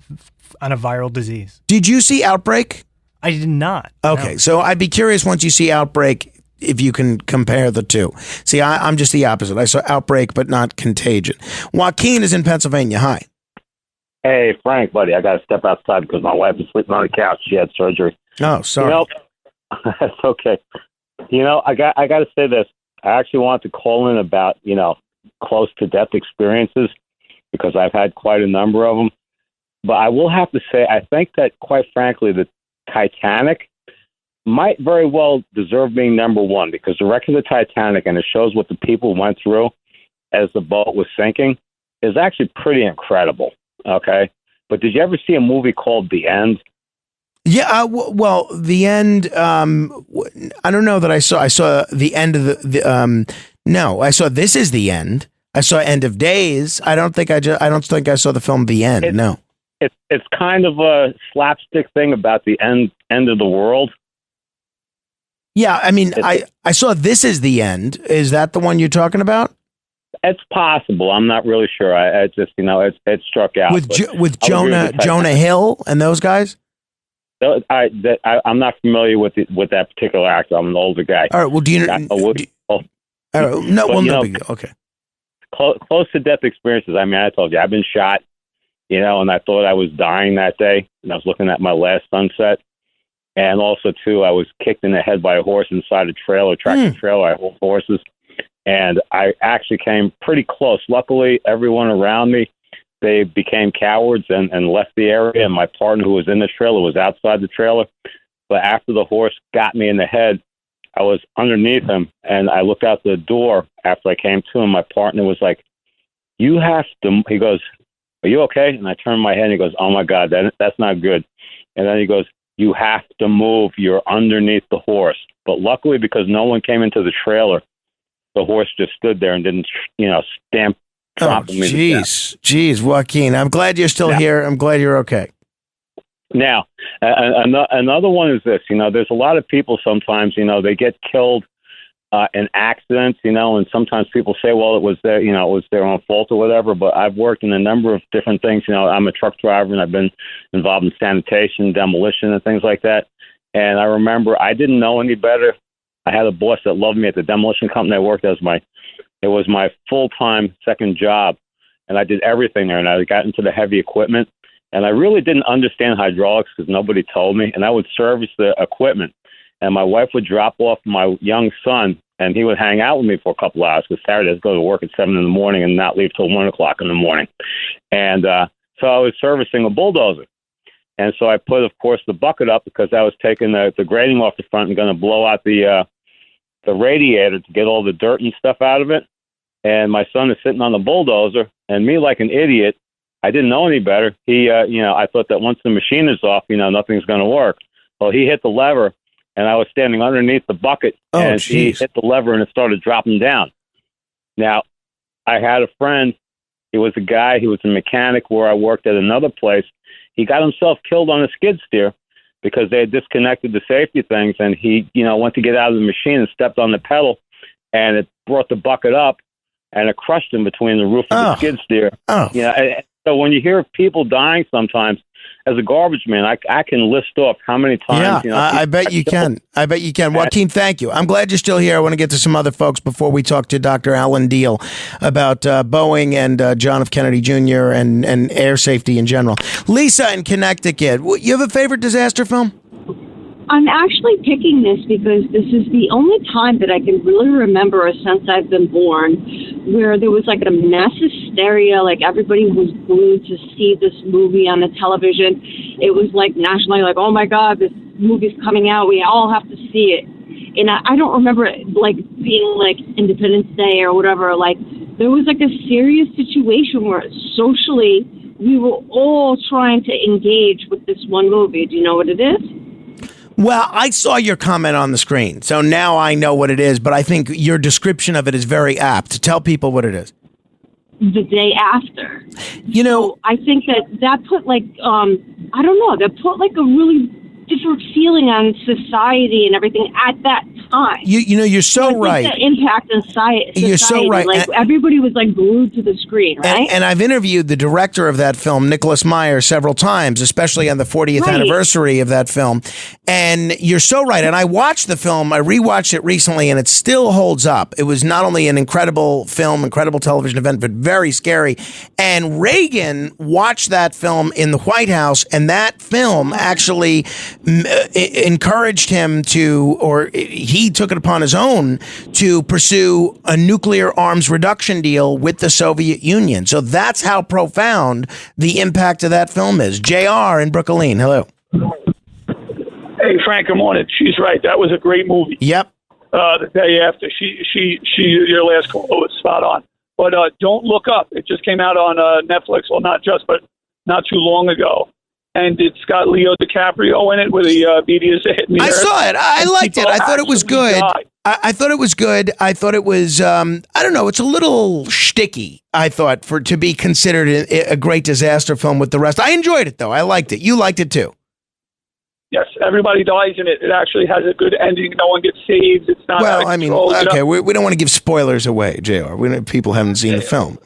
viral disease. Did you see Outbreak? I did not. Okay, no. So I'd be curious once you see Outbreak if you can compare the two. See, I'm just the opposite. I saw Outbreak, but not Contagion. Joaquin is in Pennsylvania. Hi. Hey, Frank, buddy, I got to step outside because my wife is sleeping on the couch. She had surgery. Oh, sorry. That's okay. I got to say this. I actually want to call in about, close to death experiences because I've had quite a number of them. But I will have to say, I think that, quite frankly, the Titanic might very well deserve being number 1 because the wreck of the Titanic, and it shows what the people went through as the boat was sinking, is actually pretty incredible. Okay. But did you ever see a movie called The End? Yeah, well, The End. I don't know that I saw. I saw the end of no, I saw This Is the End. I saw End of Days. I don't think I saw the film The End. No. It's kind of a slapstick thing about the end of the world. Yeah, I mean, I saw This Is the End. Is that the one you're talking about? It's possible. I'm not really sure. I just it struck out with Jonah Hill and those guys. I'm not familiar with that particular actor. I'm an older guy. All right. Well, no big deal. Okay. Close to death experiences. I mean, I told you I've been shot, and I thought I was dying that day, and I was looking at my last sunset, and also too, I was kicked in the head by a horse inside a trailer, tractor trailer. I hold horses, and I actually came pretty close. Luckily, everyone around me, they became cowards and left the area, and my partner who was in the trailer was outside the trailer. But after the horse got me in the head, I was underneath him, and I looked out the door after I came to him. My partner was like, "You have to," he goes, "Are you okay?" And I turned my head, and he goes, "Oh, my God, that's not good." And then he goes, "You have to move. You're underneath the horse." But luckily, because no one came into the trailer, the horse just stood there and didn't, stamp. Oh, jeez, Joaquin. I'm glad you're still here. I'm glad you're okay. Now, another one is this. There's a lot of people sometimes, they get killed in accidents, and sometimes people say, well, it was their own fault or whatever. But I've worked in a number of different things. I'm a truck driver, and I've been involved in sanitation, demolition, and things like that. And I remember I didn't know any better. I had a boss that loved me at the demolition company I worked as it was my full-time second job, and I did everything there, and I got into the heavy equipment, and I really didn't understand hydraulics because nobody told me, and I would service the equipment, and my wife would drop off my young son, and he would hang out with me for a couple hours because Saturday I'd go to work at 7 in the morning and not leave till 1 o'clock in the morning. And so I was servicing a bulldozer. And so I put, of course, the bucket up because I was taking the grating off the front and going to blow out the radiator to get all the dirt and stuff out of it. And my son is sitting on the bulldozer, and me, like an idiot, I didn't know any better. He, I thought that once the machine is off, nothing's going to work. Well, he hit the lever, and I was standing underneath the bucket, and he hit the lever, and it started dropping down. Now, I had a friend. He was a guy. He was a mechanic where I worked at another place. He got himself killed on a skid steer because they had disconnected the safety things, and he, went to get out of the machine and stepped on the pedal, and it brought the bucket up, and it crushed him between the roof of the skid steer. So when you hear of people dying sometimes, as a garbage man, I can list off how many times. I bet you can. I bet you can. Joaquin, thank you. I'm glad you're still here. I want to get to some other folks before we talk to Dr. Alan Diehl about Boeing and John F. Kennedy Jr. and air safety in general. Lisa in Connecticut, you have a favorite disaster film? I'm actually picking this because this is the only time that I can really remember since I've been born where there was like a mass hysteria, like everybody was glued to see this movie on the television. It was like nationally like, oh my God, this movie's coming out. We all have to see it. And I don't remember it like being like Independence Day or whatever. Like there was like a serious situation where socially we were all trying to engage with this one movie. Do you know what it is? Well, I saw your comment on the screen, so now I know what it is, but I think your description of it is very apt. Tell people what it is. The day after. So I think that put like, I don't know, that put like a really different feeling on society and everything at that time. You're so right. The impact on society. You're so right. Like everybody was like glued to the screen, right? And I've interviewed the director of that film, Nicholas Meyer, several times, especially on the 40th anniversary of that film. And you're so right. And I watched the film. I rewatched it recently, and it still holds up. It was not only an incredible film, incredible television event, but very scary. And Reagan watched that film in the White House, and that film actually encouraged him to, or he took it upon his own to pursue a nuclear arms reduction deal with the Soviet Union. So that's how profound the impact of that film is. JR in Brooklyn, hello. Hey, Frank, good morning. She's right. That was a great movie. Yep. The day after. Your last call was spot on. But Don't Look Up. It just came out on Netflix. Well, not just, but not too long ago. And it's got Leo DiCaprio in it where the meteors hit in the earth. I saw it. I liked it. I thought it was good. I thought it was good. I thought it was, I don't know, it's a little shticky, I thought, to be considered a great disaster film with the rest. I enjoyed it, though. I liked it. You liked it, too. Yes, everybody dies in it. It actually has a good ending. No one gets saved. It's not. Well, I mean, okay, we don't want to give spoilers away, JR. People haven't seen the film.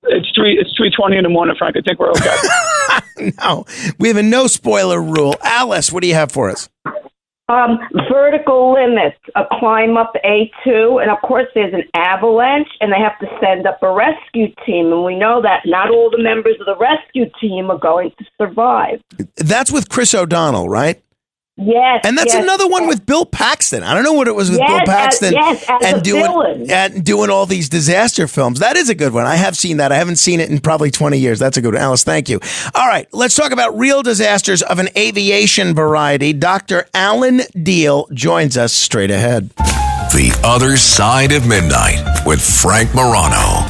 It's 3:20 in the morning, Frank. I think we're okay. No, we have a no spoiler rule. Alice, what do you have for us? Vertical limits, a climb up A2, and of course there's an avalanche, and they have to send up a rescue team, and we know that not all the members of the rescue team are going to survive. That's with Chris O'Donnell, right? Yes. And that's another one with Bill Paxton. I don't know what it was with Bill Paxton and doing all these disaster films. That is a good one. I have seen that. I haven't seen it in probably 20 years. That's a good one. Alice, thank you. All right, let's talk about real disasters of an aviation variety. Dr. Alan Diehl joins us straight ahead. The Other Side of Midnight with Frank Morano.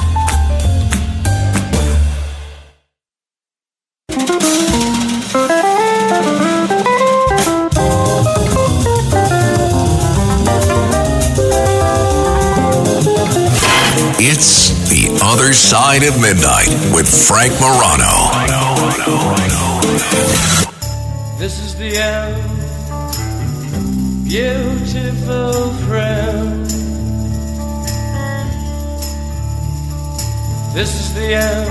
It's The Other Side of Midnight with Frank Morano. This is the end, beautiful friend. This is the end,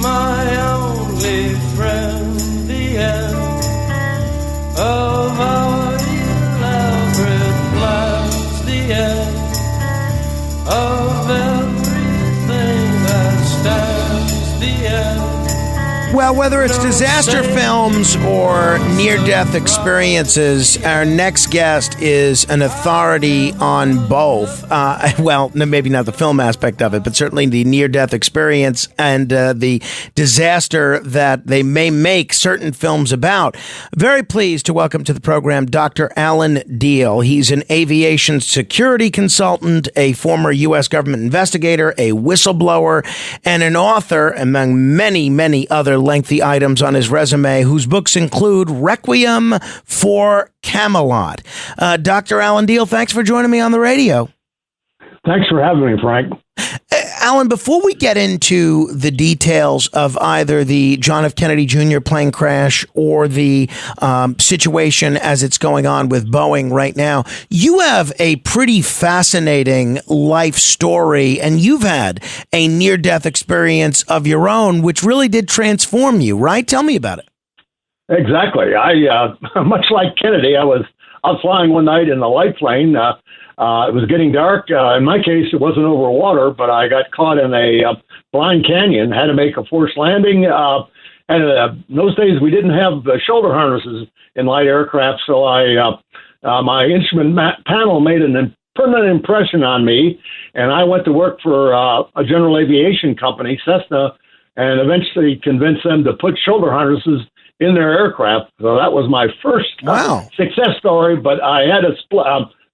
my only friend. The end of our elaborate plans. The end of everything that stands, the end Well, whether it's disaster films or near-death experiences, our next guest is an authority on both. Well, maybe not the film aspect of it, but certainly the near-death experience and the disaster that they may make certain films about. Very pleased to welcome to the program Dr. Alan Diehl. He's an aviation security consultant, a former U.S. government investigator, a whistleblower, and an author, among many, many other lengthy items on his resume, whose books include Requiem for Camelot. Dr. Alan Diehl, thanks for joining me on the radio. Thanks for having me, Frank. Alan, before we get into the details of either the John F. Kennedy Jr. plane crash or the situation as it's going on with Boeing right now, you have a pretty fascinating life story, and you've had a near-death experience of your own, which really did transform you, right? Tell me about it. Exactly. Much like Kennedy, I was flying one night in the light plane. It was getting dark. In my case, it wasn't over water, but I got caught in a blind canyon, had to make a forced landing. And in those days, we didn't have shoulder harnesses in light aircraft, so my instrument panel made an permanent impression on me, and I went to work for a general aviation company, Cessna, and eventually convinced them to put shoulder harnesses in their aircraft. So that was my first success story, but I had to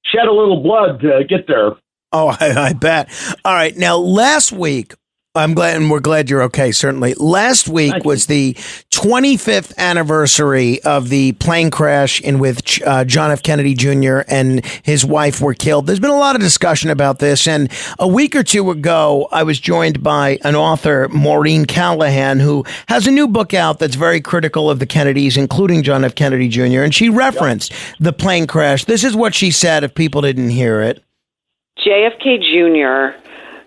shed a little blood to get there. Oh, I bet. All right. Now, last week, I'm glad, and we're glad you're okay, certainly. Last week was the 25th anniversary of the plane crash in which John F. Kennedy Jr. and his wife were killed. There's been a lot of discussion about this, and a week or two ago, I was joined by an author, Maureen Callahan, who has a new book out that's very critical of the Kennedys, including John F. Kennedy Jr., and she referenced the plane crash. This is what she said, if people didn't hear it. JFK Jr.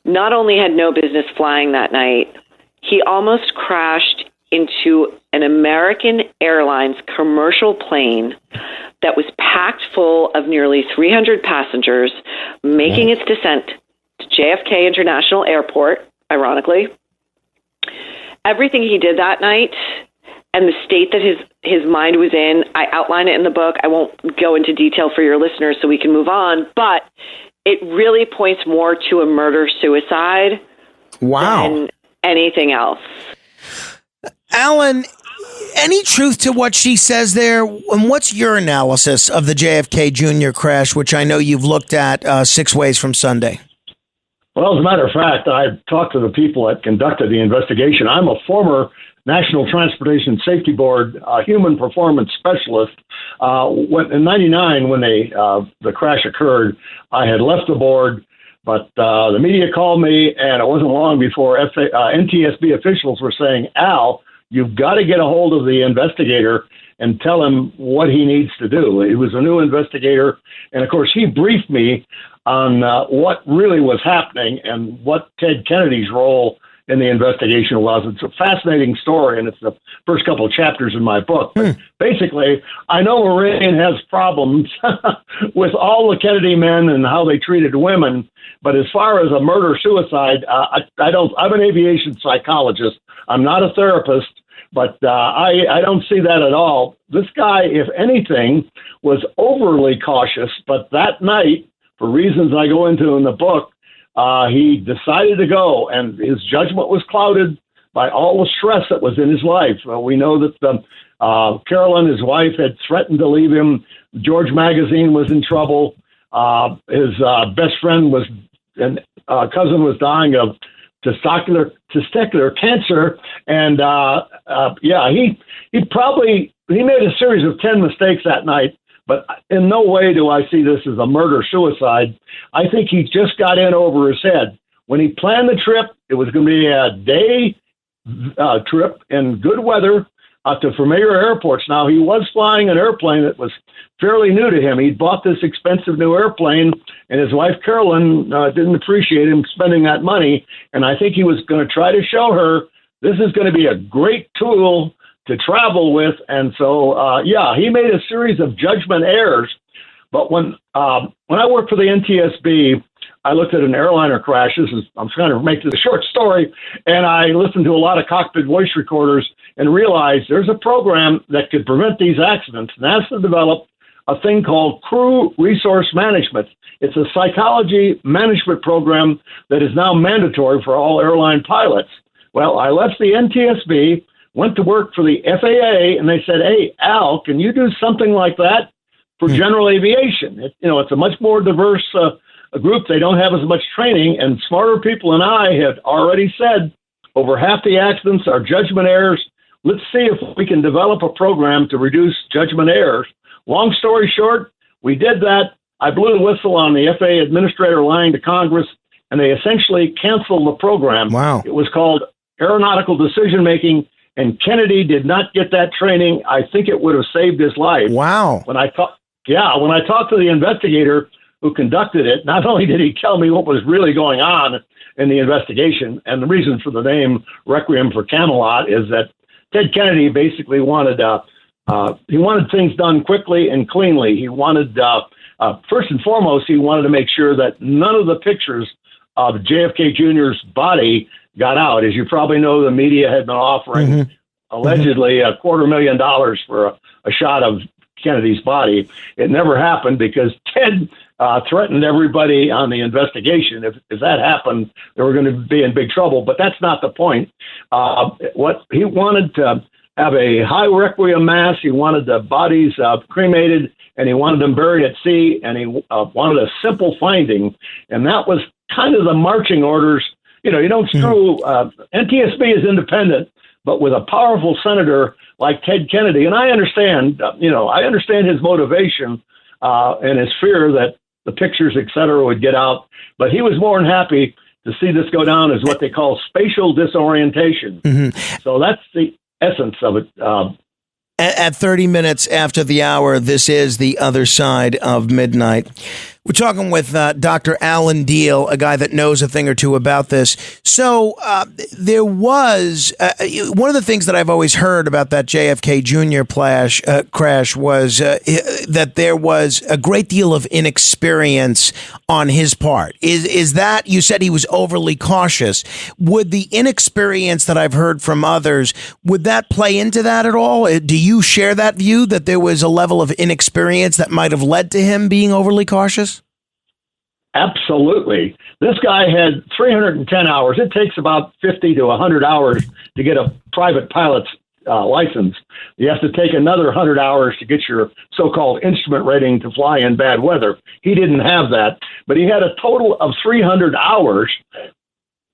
not only had no business flying that night, he almost crashed into an American Airlines commercial plane that was packed full of nearly 300 passengers, making its descent to JFK International Airport, ironically. Everything he did that night and the state that his mind was in, I outline it in the book. I won't go into detail for your listeners so we can move on, but it really points more to a murder-suicide than anything else. Alan, any truth to what she says there? And what's your analysis of the JFK Jr. crash, which I know you've looked at 6 ways from Sunday? Well, as a matter of fact, I've talked to the people that conducted the investigation. I'm a former National Transportation Safety Board human performance specialist. In '99, when the crash occurred, I had left the board, but the media called me, and it wasn't long before NTSB officials were saying, Al, you've got to get a hold of the investigator and tell him what he needs to do. He was a new investigator, and of course, he briefed me on what really was happening and what Ted Kennedy's role in the investigation was. It's a fascinating story, and it's the first couple of chapters in my book. But basically, I know Maureen has problems with all the Kennedy men and how they treated women, but as far as a murder-suicide, I don't. I'm an aviation psychologist. I'm not a therapist, but I don't see that at all. This guy, if anything, was overly cautious, but that night, for reasons I go into in the book, he decided to go, and his judgment was clouded by all the stress that was in his life. We know that Carolyn, his wife, had threatened to leave him. George Magazine was in trouble. His best friend and cousin was dying of testicular cancer, and he made a series of 10 mistakes that night. But in no way do I see this as a murder-suicide. I think he just got in over his head. When he planned the trip, it was going to be a day trip in good weather to familiar airports. Now, he was flying an airplane that was fairly new to him. He'd bought this expensive new airplane, and his wife, Carolyn, didn't appreciate him spending that money. And I think he was going to try to show her this is going to be a great tool to travel with. And so, he made a series of judgment errors. But when I worked for the NTSB, I looked at an airliner crash. I'm trying to make this a short story, and I listened to a lot of cockpit voice recorders and realized there's a program that could prevent these accidents. NASA developed a thing called crew resource management. It's a psychology management program that is now mandatory for all airline pilots. Well, I left the NTSB, went to work for the FAA, and they said, "Hey, Al, can you do something like that for general aviation?" It's a much more diverse a group. They don't have as much training, and smarter people than I had already said over half the accidents are judgment errors. Let's see if we can develop a program to reduce judgment errors. Long story short, we did that. I blew the whistle on the FAA administrator lying to Congress, and they essentially canceled the program. Wow. It was called aeronautical decision making, and Kennedy did not get that training. I think it would have saved his life. Wow. When I talked to the investigator who conducted it, not only did he tell me what was really going on in the investigation, and the reason for the name Requiem for Camelot is that Ted Kennedy basically wanted things done quickly and cleanly. He wanted, first and foremost, he wanted to make sure that none of the pictures of JFK Jr.'s body got out. As you probably know, the media had been offering allegedly $250,000 for a shot of Kennedy's body. It never happened because Ted threatened everybody on the investigation. If that happened, they were going to be in big trouble. But that's not the point. What he wanted to have a high requiem mass. He wanted the bodies cremated, and he wanted them buried at sea, and he wanted a simple finding. And that was kind of the marching orders. You don't screw. NTSB is independent, but with a powerful senator like Ted Kennedy, and I understand. I understand his motivation and his fear that the pictures, et cetera, would get out. But he was more than happy to see this go down as what they call spatial disorientation. So that's the essence of it. At 30 minutes after the hour, this is The Other Side of Midnight. We're talking with Dr. Alan Diehl, a guy that knows a thing or two about this. So there was one of the things that I've always heard about that JFK Jr. crash was that there was a great deal of inexperience on his part. Is that, you said he was overly cautious. Would the inexperience that I've heard from others, would that play into that at all? Do you share that view that there was a level of inexperience that might have led to him being overly cautious? Absolutely. This guy had 310 hours. It takes about 50 to 100 hours to get a private pilot's license. You have to take another 100 hours to get your so-called instrument rating to fly in bad weather. He didn't have that, but he had a total of 300 hours,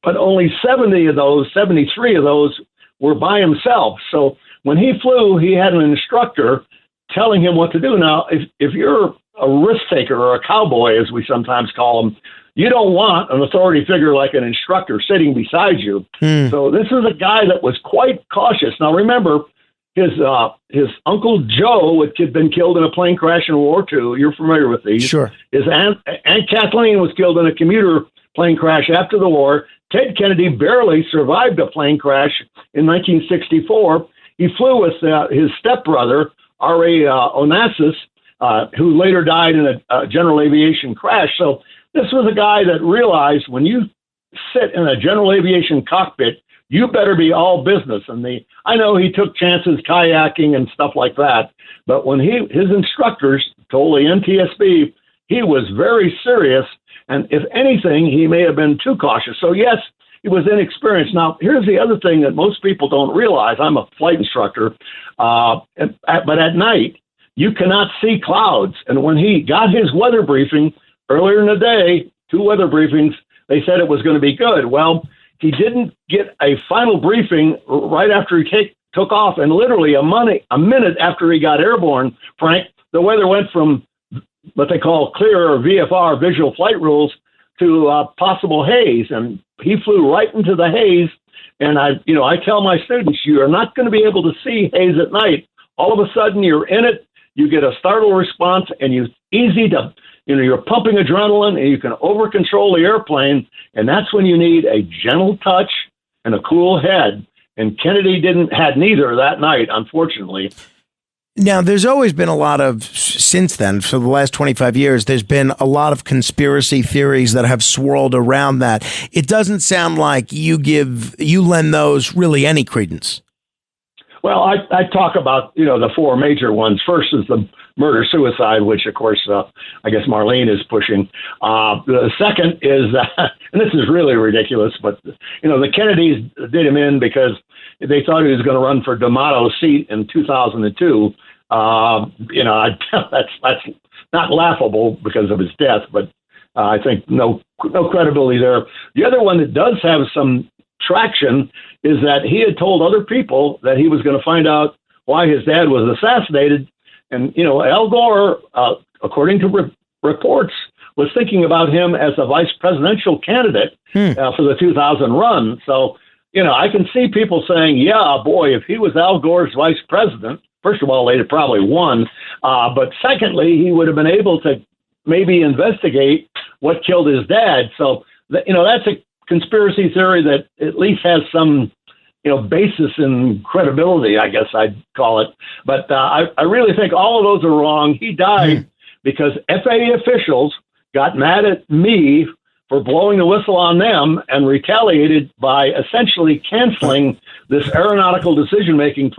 but only 73 of those were by himself. So when he flew, he had an instructor telling him what to do. Now, if you're a risk taker or a cowboy, as we sometimes call them, you don't want an authority figure like an instructor sitting beside you. So this is a guy that was quite cautious. Now, remember, his Uncle Joe had been killed in a plane crash in World War II. You're familiar with these. Sure. His Aunt Kathleen was killed in a commuter plane crash after the war. Ted Kennedy barely survived a plane crash in 1964. He flew with his stepbrother, R.A. Onassis, who later died in a general aviation crash. So this was a guy that realized when you sit in a general aviation cockpit, you better be all business. And I know he took chances kayaking and stuff like that, but when his instructors told the NTSB, he was very serious. And if anything, he may have been too cautious. So yes, he was inexperienced. Now, here's the other thing that most people don't realize. I'm a flight instructor, but at night, you cannot see clouds. And when he got his weather briefing earlier in the day, 2 weather briefings, they said it was going to be good. Well, he didn't get a final briefing right after he took off. And literally a minute after he got airborne, Frank, the weather went from what they call clear or VFR, visual flight rules, to possible haze. And he flew right into the haze. And I tell my students, you are not going to be able to see haze at night. All of a sudden, you're in it. You get a startle response, and you're pumping adrenaline, and you can over control the airplane. And that's when you need a gentle touch and a cool head. And Kennedy had neither that night, unfortunately. Now, there's always been a lot of, since then, for the last 25 years, there's been a lot of conspiracy theories that have swirled around that. It doesn't sound like you lend those really any credence. Well, I talk about, the four major ones. First is the murder-suicide, which, of course, I guess Marlene is pushing. The second is, and this is really ridiculous, but, the Kennedys did him in because they thought he was going to run for D'Amato's seat in 2002. That's not laughable because of his death, but I think no credibility there. The other one that does have some traction is that he had told other people that he was going to find out why his dad was assassinated. And, Al Gore, according to reports, was thinking about him as a vice presidential candidate for the 2000 run. So, I can see people saying, yeah, boy, if he was Al Gore's vice president, first of all, they'd have probably won. But secondly, he would have been able to maybe investigate what killed his dad. So, that's a conspiracy theory that at least has some, basis in credibility, I guess I'd call it. But I really think all of those are wrong. He died because FAA officials got mad at me for blowing the whistle on them and retaliated by essentially canceling this aeronautical decision-making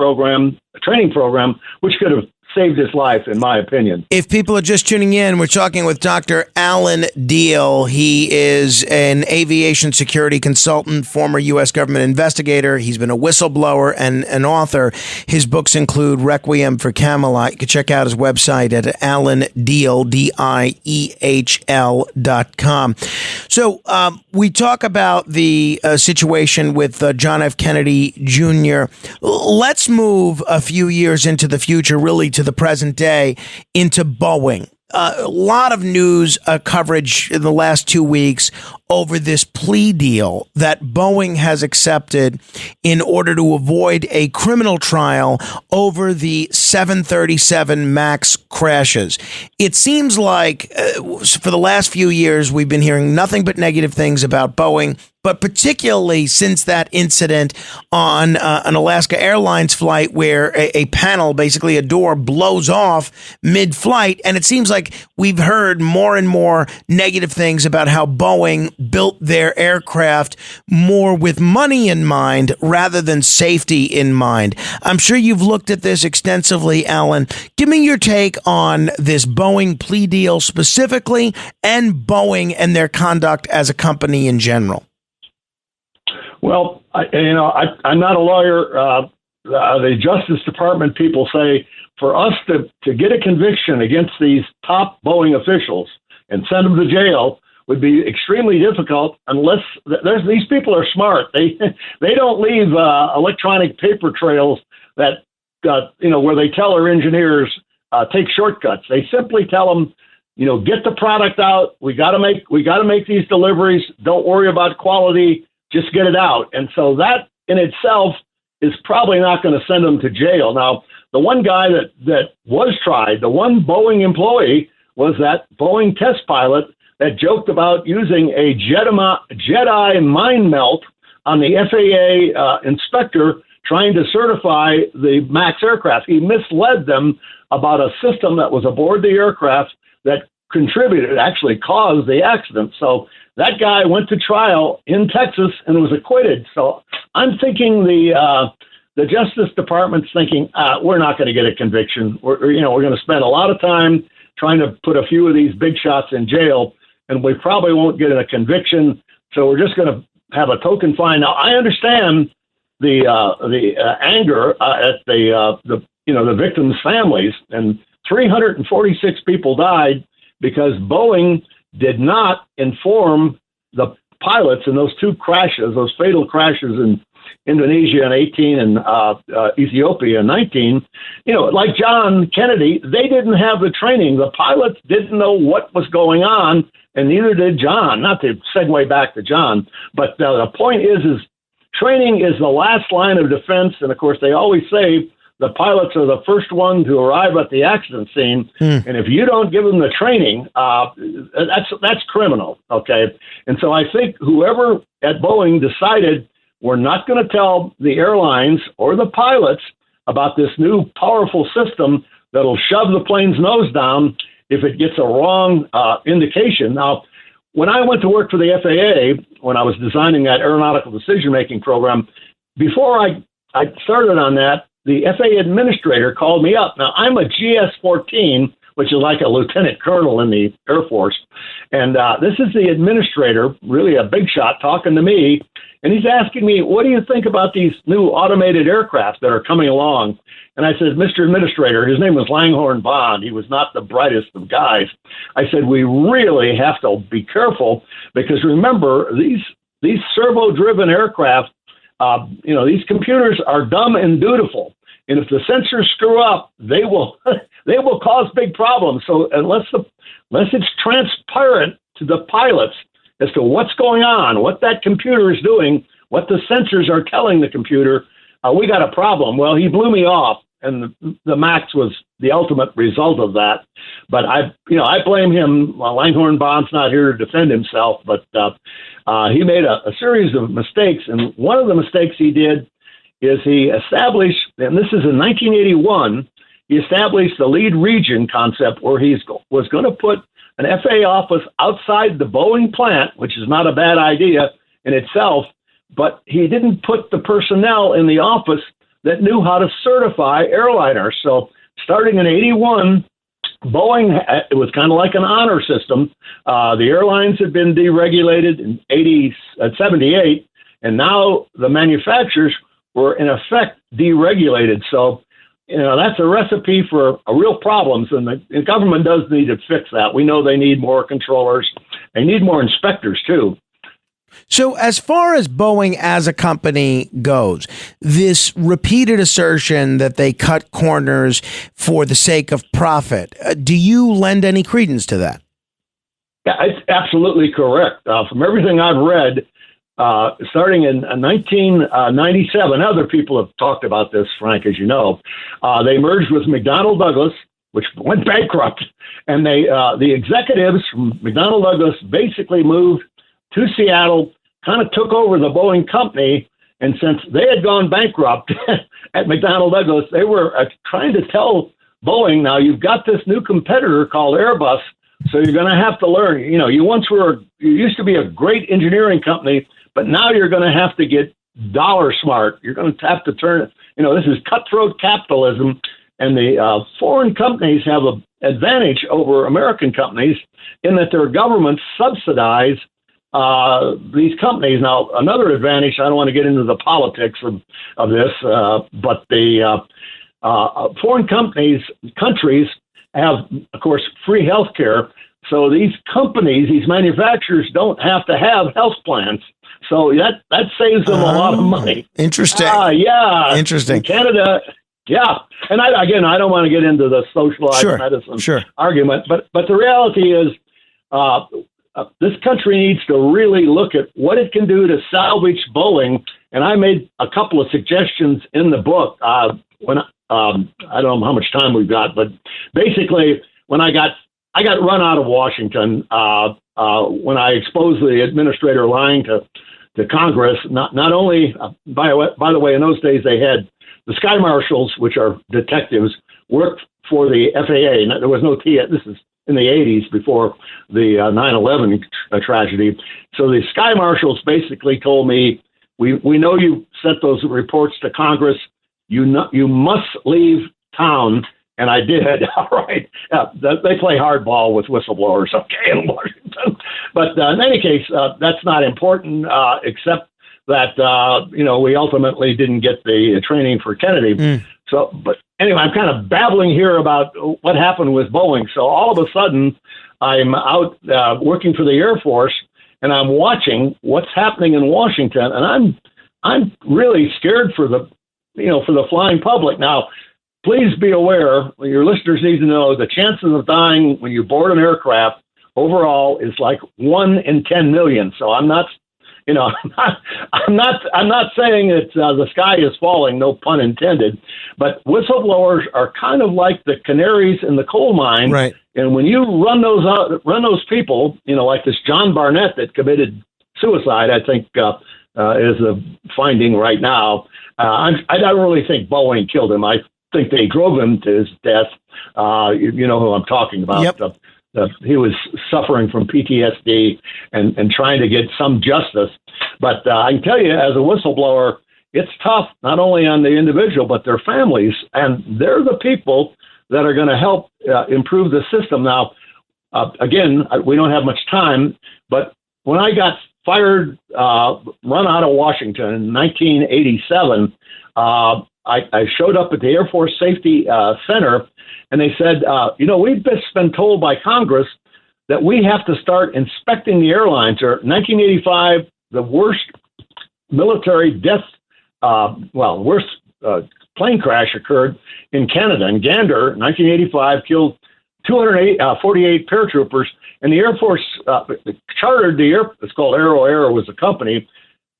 training program, which could have saved his life, in my opinion. If people are just tuning in, we're talking with Dr. Alan Diehl. He is an aviation security consultant, former U.S. government investigator. He's been a whistleblower and an author. His books include Requiem for Camelot. You can check out his website at alandiehl, DIEHL.com. So we talk about the situation with John F. Kennedy Jr. Let's move a few years into the future, really to the present day, into Boeing. A lot of news coverage in the last 2 weeks over this plea deal that Boeing has accepted in order to avoid a criminal trial over the 737 MAX crashes. It seems like for the last few years, we've been hearing nothing but negative things about Boeing, but particularly since that incident on an Alaska Airlines flight where a panel, basically a door, blows off mid-flight. And it seems like we've heard more and more negative things about how Boeing built their aircraft more with money in mind rather than safety in mind. I'm sure you've looked at this extensively, Alan. Give me your take on this Boeing plea deal specifically and Boeing and their conduct as a company in general. Well, I'm not a lawyer. The Justice Department people say for us to get a conviction against these top Boeing officials and send them to jail would be extremely difficult unless these people are smart. They don't leave electronic paper trails that where they tell their engineers take shortcuts. They simply tell them, get the product out. We got to make these deliveries. Don't worry about quality. Just get it out. And so that in itself is probably not going to send them to jail. Now, the one guy that was tried, the one Boeing employee, was that Boeing test pilot that joked about using a Jedi mind melt on the FAA inspector trying to certify the MAX aircraft. He misled them about a system that was aboard the aircraft that actually caused the accident. So that guy went to trial in Texas and was acquitted. So I'm thinking the Justice Department's thinking we're not going to get a conviction. We're going to spend a lot of time trying to put a few of these big shots in jail, and we probably won't get a conviction. So we're just going to have a token fine. Now I understand the anger at the victims' families, and 346 people died because Boeing did not inform the pilots in those two crashes, those fatal crashes in Indonesia in 18 and Ethiopia in 19. Like John Kennedy, they didn't have the training. The pilots didn't know what was going on, and neither did John. Not to segue back to John, but the point is training is the last line of defense, and of course they always say the pilots are the first one to arrive at the accident scene, and if you don't give them the training, that's criminal, okay? And so I think whoever at Boeing decided we're not going to tell the airlines or the pilots about this new powerful system that'll shove the plane's nose down if it gets a wrong indication. Now, when I went to work for the FAA, when I was designing that aeronautical decision-making program, before I started on that, the FAA administrator called me up. Now, I'm a GS-14, which is like a lieutenant colonel in the Air Force. And this is the administrator, really a big shot, talking to me. And he's asking me, what do you think about these new automated aircraft that are coming along? And I said, Mr. Administrator, his name was Langhorne Bond. He was not the brightest of guys. I said, we really have to be careful because remember, these servo-driven aircraft, these computers are dumb and dutiful. And if the sensors screw up, they will cause big problems. So unless it's transparent to the pilots as to what's going on, what that computer is doing, what the sensors are telling the computer, we got a problem. Well, he blew me off, and the MAX was the ultimate result of that. But I blame him. Well, Langhorne Bond's not here to defend himself, but he made a series of mistakes, and one of the mistakes he did is he established, and this is in 1981, he established the lead region concept where he was going to put an FAA office outside the Boeing plant, which is not a bad idea in itself, but he didn't put the personnel in the office that knew how to certify airliners. So starting in 81, Boeing, it was kind of like an honor system. The airlines had been deregulated in 78, and now the manufacturers were in effect deregulated. So, that's a recipe for real problems, and the government does need to fix that. We know they need more controllers. They need more inspectors, too. So as far as Boeing as a company goes, this repeated assertion that they cut corners for the sake of profit, do you lend any credence to that? Yeah, it's absolutely correct. From everything I've read, starting in 1997, other people have talked about this, Frank, as you know. They merged with McDonnell Douglas, which went bankrupt, and the executives from McDonnell Douglas basically moved to Seattle, kind of took over the Boeing company, and since they had gone bankrupt at McDonnell Douglas, they were trying to tell Boeing, now you've got this new competitor called Airbus, so you're going to have to learn. You used to be a great engineering company, but now you're going to have to get dollar smart. You're going to have to turn, this is cutthroat capitalism, and the foreign companies have an advantage over American companies in that their governments subsidize these companies. Now, another advantage, I don't want to get into the politics of this, but the foreign countries have, of course, free health care. So these companies, these manufacturers don't have to have health plans. So that saves them a lot of money. Interesting. Yeah. Interesting. In Canada, yeah. And I don't want to get into the socialized medicine argument, but the reality is this country needs to really look at what it can do to salvage Boeing. And I made a couple of suggestions in the book. I don't know how much time we've got, but basically when I got run out of Washington when I exposed the administrator lying to Congress. Not only, by the way, in those days they had the sky marshals, which are detectives, worked for the FAA. There was no this is in the 80s before the 9/11 tragedy. So the sky marshals basically told me, we know you sent those reports to Congress. You must leave town. And I did. All right. They play hardball with whistleblowers, okay, in Washington. But in any case, that's not important, except that, we ultimately didn't get the training for Kennedy. So, but anyway, I'm kind of babbling here about what happened with Boeing. So all of a sudden, I'm out working for the Air Force, and I'm watching what's happening in Washington, and I'm really scared for the flying public. Now, please be aware, your listeners need to know the chances of dying when you board an aircraft overall is like 1 in 10 million. So I'm not saying that the sky is falling, no pun intended, but whistleblowers are kind of like the canaries in the coal mine. Right. And when you run those people, like this John Barnett that committed suicide, I think is a finding right now. I don't really think Boeing killed him. I think they drove him to his death. You know who I'm talking about. Yep. He was suffering from PTSD and trying to get some justice. But I can tell you, as a whistleblower, it's tough, not only on the individual, but their families. And they're the people that are going to help improve the system. Now, again, we don't have much time, but when I got fired, run out of Washington in 1987, I showed up at the Air Force Safety Center, and they said, we've just been told by Congress that we have to start inspecting the airlines. Or 1985, the worst military death, worst plane crash occurred in Canada. In Gander, 1985, killed 248 paratroopers, and the Air Force chartered it's called Aero was the company.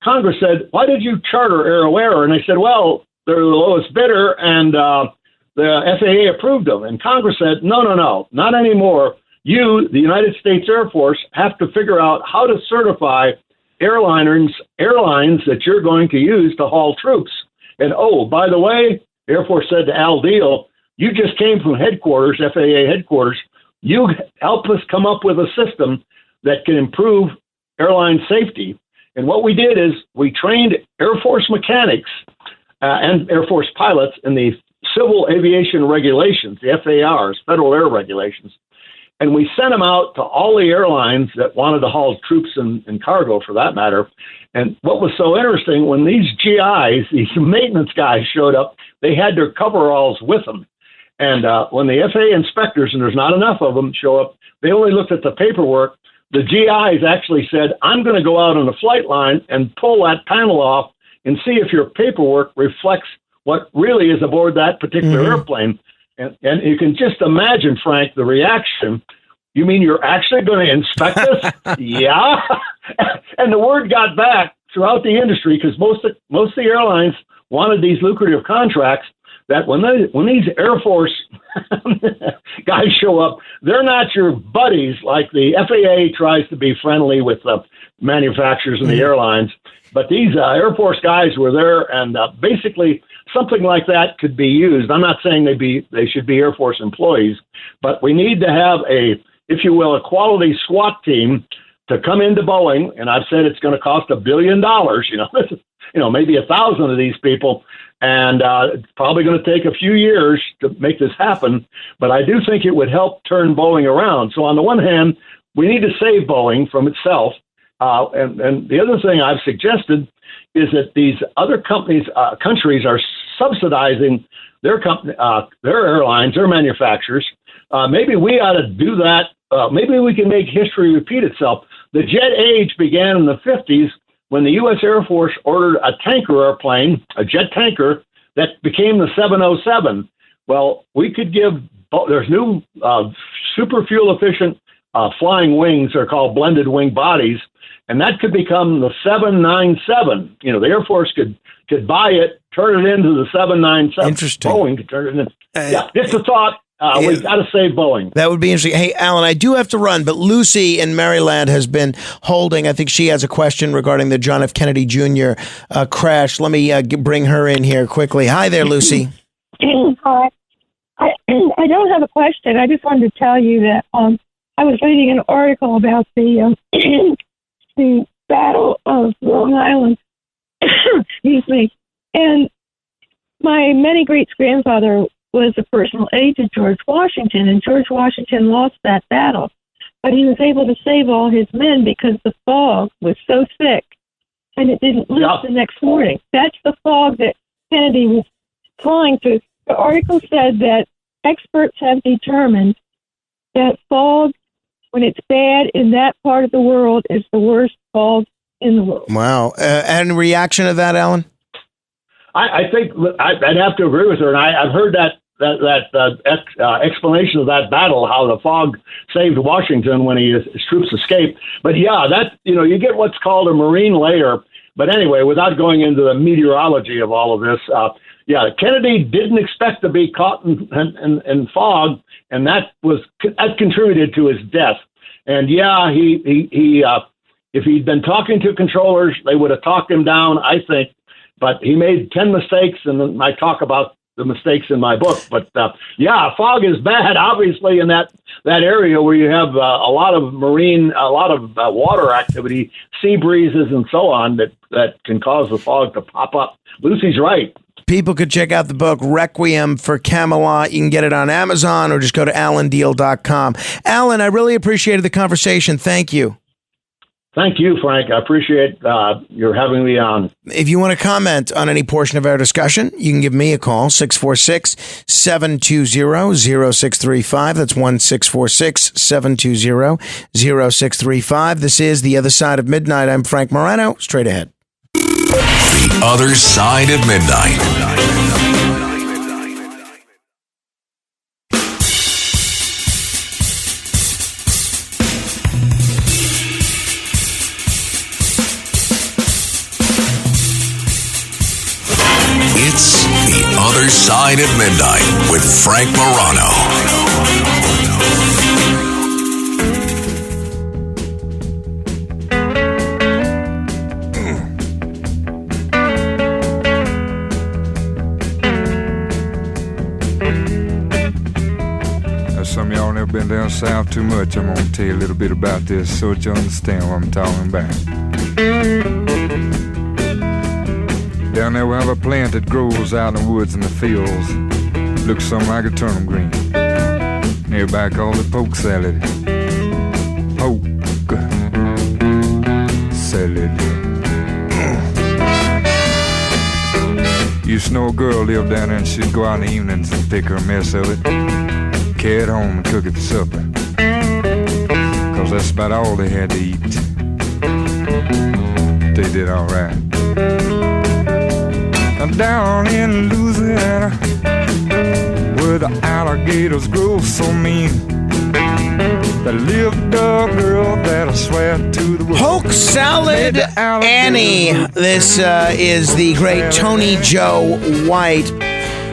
Congress said, why did you charter Aero? And they said, well, they're the lowest bidder, and the FAA approved them. And Congress said, no, not anymore. You, the United States Air Force, have to figure out how to certify airlines that you're going to use to haul troops. And, by the way, the Air Force said to Al Diehl, you just came from headquarters, FAA headquarters. You help us come up with a system that can improve airline safety. And what we did is we trained Air Force mechanics and Air Force pilots in the civil aviation regulations, the FARs, Federal Air Regulations. And we sent them out to all the airlines that wanted to haul troops and cargo, for that matter. And what was so interesting, when these GIs, these maintenance guys showed up, they had their coveralls with them. And when the FAA inspectors, and there's not enough of them, show up, they only looked at the paperwork. The GIs actually said, I'm going to go out on the flight line and pull that panel off and see if your paperwork reflects what really is aboard that particular airplane. And you can just imagine, Frank, the reaction. You mean you're actually going to inspect this? Yeah. And the word got back throughout the industry, because most of the airlines wanted these lucrative contracts, that when these Air Force guys show up, they're not your buddies. Like the FAA tries to be friendly with the manufacturers and the airlines, but these Air Force guys were there, and basically something like that could be used. I'm not saying they should be Air Force employees, but we need to have if you will, a quality SWAT team to come into Boeing. And I've said it's going to cost $1 billion. Maybe 1,000 of these people. And it's probably going to take a few years to make this happen. But I do think it would help turn Boeing around. So on the one hand, we need to save Boeing from itself. And the other thing I've suggested is that these other countries are subsidizing their airlines, their manufacturers. Maybe we ought to do that. Maybe we can make history repeat itself. The jet age began in the 50s when the U.S. Air Force ordered a tanker airplane, a jet tanker, that became the 707. Well, we could there's new super fuel efficient flying wings. They're called blended wing bodies, and that could become the 797. The Air Force could buy it, turn it into the 797. Interesting. Boeing could turn it in. Just a thought. We've got to save Boeing. That would be interesting. Hey, Alan, I do have to run, but Lucy in Maryland has been holding. I think she has a question regarding the John F. Kennedy Jr. Crash. Let me bring her in here quickly. Hi there, Lucy. Hi. I don't have a question. I just wanted to tell you that I was reading an article about the the Battle of Long Island. Excuse me. And my many great-grandfather was a personal aide to George Washington, and George Washington lost that battle. But he was able to save all his men because the fog was so thick, and it didn't lift the next morning. That's the fog that Kennedy was flying through. The article said that experts have determined that fog, when it's bad in that part of the world, is the worst fog in the world. Wow. And reaction to that, Alan? I think I'd have to agree with her, and I've heard that explanation of that battle, how the fog saved Washington when his troops escaped. But you get what's called a marine layer. But anyway, without going into the meteorology of all of this, Kennedy didn't expect to be caught in fog, and that contributed to his death. And he If he'd been talking to controllers, they would have talked him down, I think. But he made 10 mistakes, and I talk about the mistakes in my book. But fog is bad, obviously, in that area where you have a lot of water activity, sea breezes, and so on that can cause the fog to pop up. Lucy's right. People could check out the book Requiem for Camelot. You can get it on Amazon or just go to alandiehl.com. Alan, I really appreciated the conversation. Thank you. Thank you, Frank. I appreciate your having me on. If you want to comment on any portion of our discussion, you can give me a call, 646-720-0635. That's 1-646-720-0635. This is The Other Side of Midnight. I'm Frank Morano. Straight ahead. The Other Side of Midnight. It's The Other Side of Midnight with Frank Morano. Some of y'all never been down south too much. I'm gonna tell you a little bit about this so that you understand what I'm talking about. Down there we have a plant that grows out in the woods and the fields. Looks something like a turnip green. Everybody calls it poke salad. Poke salad. Used to know a girl lived down there and she'd go out in the evenings and pick her a mess of it, carry it home and cook it for supper. 'Cause that's about all they had to eat. They did all right. Down in Louisiana, where the alligators grow so mean, there lived a girl that I swear to the world. Poke Salad Annie. This is the great Tony Joe White,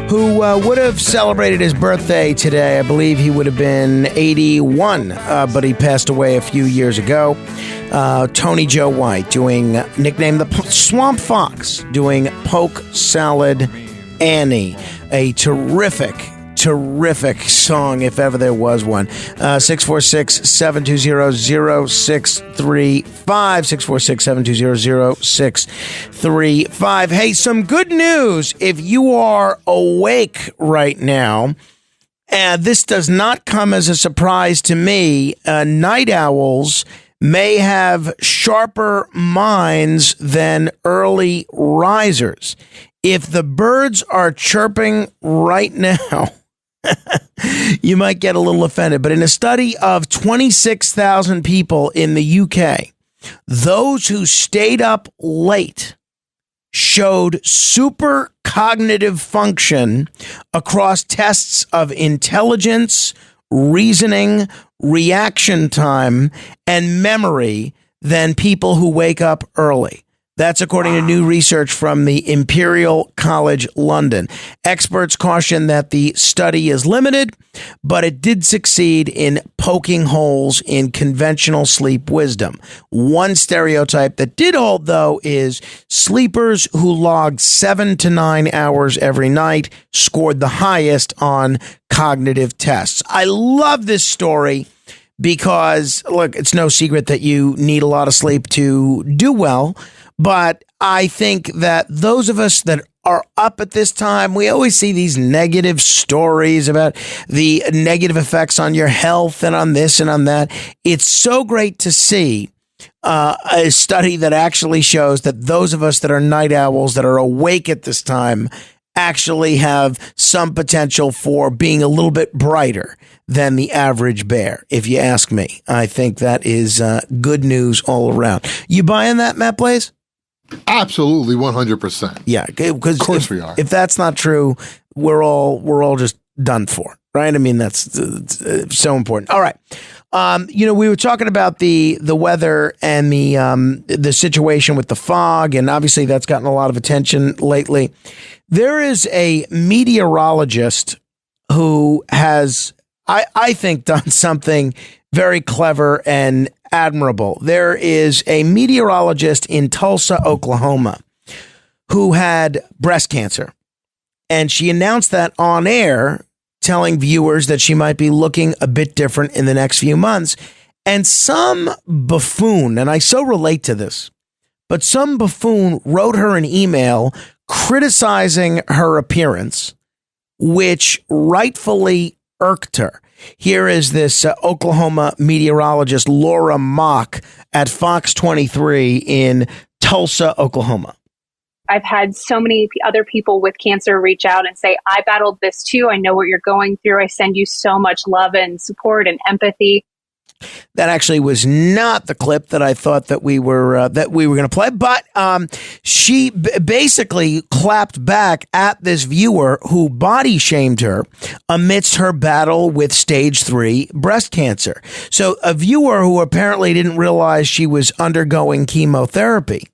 who would have celebrated his birthday today. I believe he would have been 81, but he passed away a few years ago. Tony Joe White, nicknamed the Swamp Fox, doing Poke Salad Annie. A terrific song, if ever there was one. 646-720-0635. 646-720-0635. Hey, some good news if you are awake right now. And this does not come as a surprise to me. Night owls may have sharper minds than early risers. If the birds are chirping right now, you might get a little offended. But in a study of 26,000 people in the UK, those who stayed up late showed super cognitive function across tests of intelligence, reasoning, reaction time, and memory than people who wake up early. That's according to new research from the Imperial College London. Experts caution that the study is limited, but it did succeed in poking holes in conventional sleep wisdom. One stereotype that did hold, though, is sleepers who logged 7 to 9 hours every night scored the highest on cognitive tests. I love this story because, look, it's no secret that you need a lot of sleep to do well. But I think that those of us that are up at this time, we always see these negative stories about the negative effects on your health and on this and on that. It's so great to see a study that actually shows that those of us that are night owls that are awake at this time actually have some potential for being a little bit brighter than the average bear, if you ask me. I think that is good news all around. You buying that, Matt Blaze? Absolutely, 100%. Yeah, because of course we are. If that's not true, we're all just done for, right? I mean, that's so important. All right, we were talking about the weather and the situation with the fog, and obviously that's gotten a lot of attention lately. There is a meteorologist who has, I think, done something very clever and admirable. There is a meteorologist in Tulsa, Oklahoma, who had breast cancer. And she announced that on air, telling viewers that she might be looking a bit different in the next few months. And some buffoon, and I so relate to this, but some buffoon wrote her an email criticizing her appearance, which rightfully irked her. Here is this Oklahoma meteorologist, Laura Mock, at Fox 23 in Tulsa, Oklahoma. I've had so many other people with cancer reach out and say, I battled this too. I know what you're going through. I send you so much love and support and empathy. That actually was not the clip that I thought that we were going to play, but she basically clapped back at this viewer who body shamed her amidst her battle with stage 3 breast cancer. So a viewer who apparently didn't realize she was undergoing chemotherapy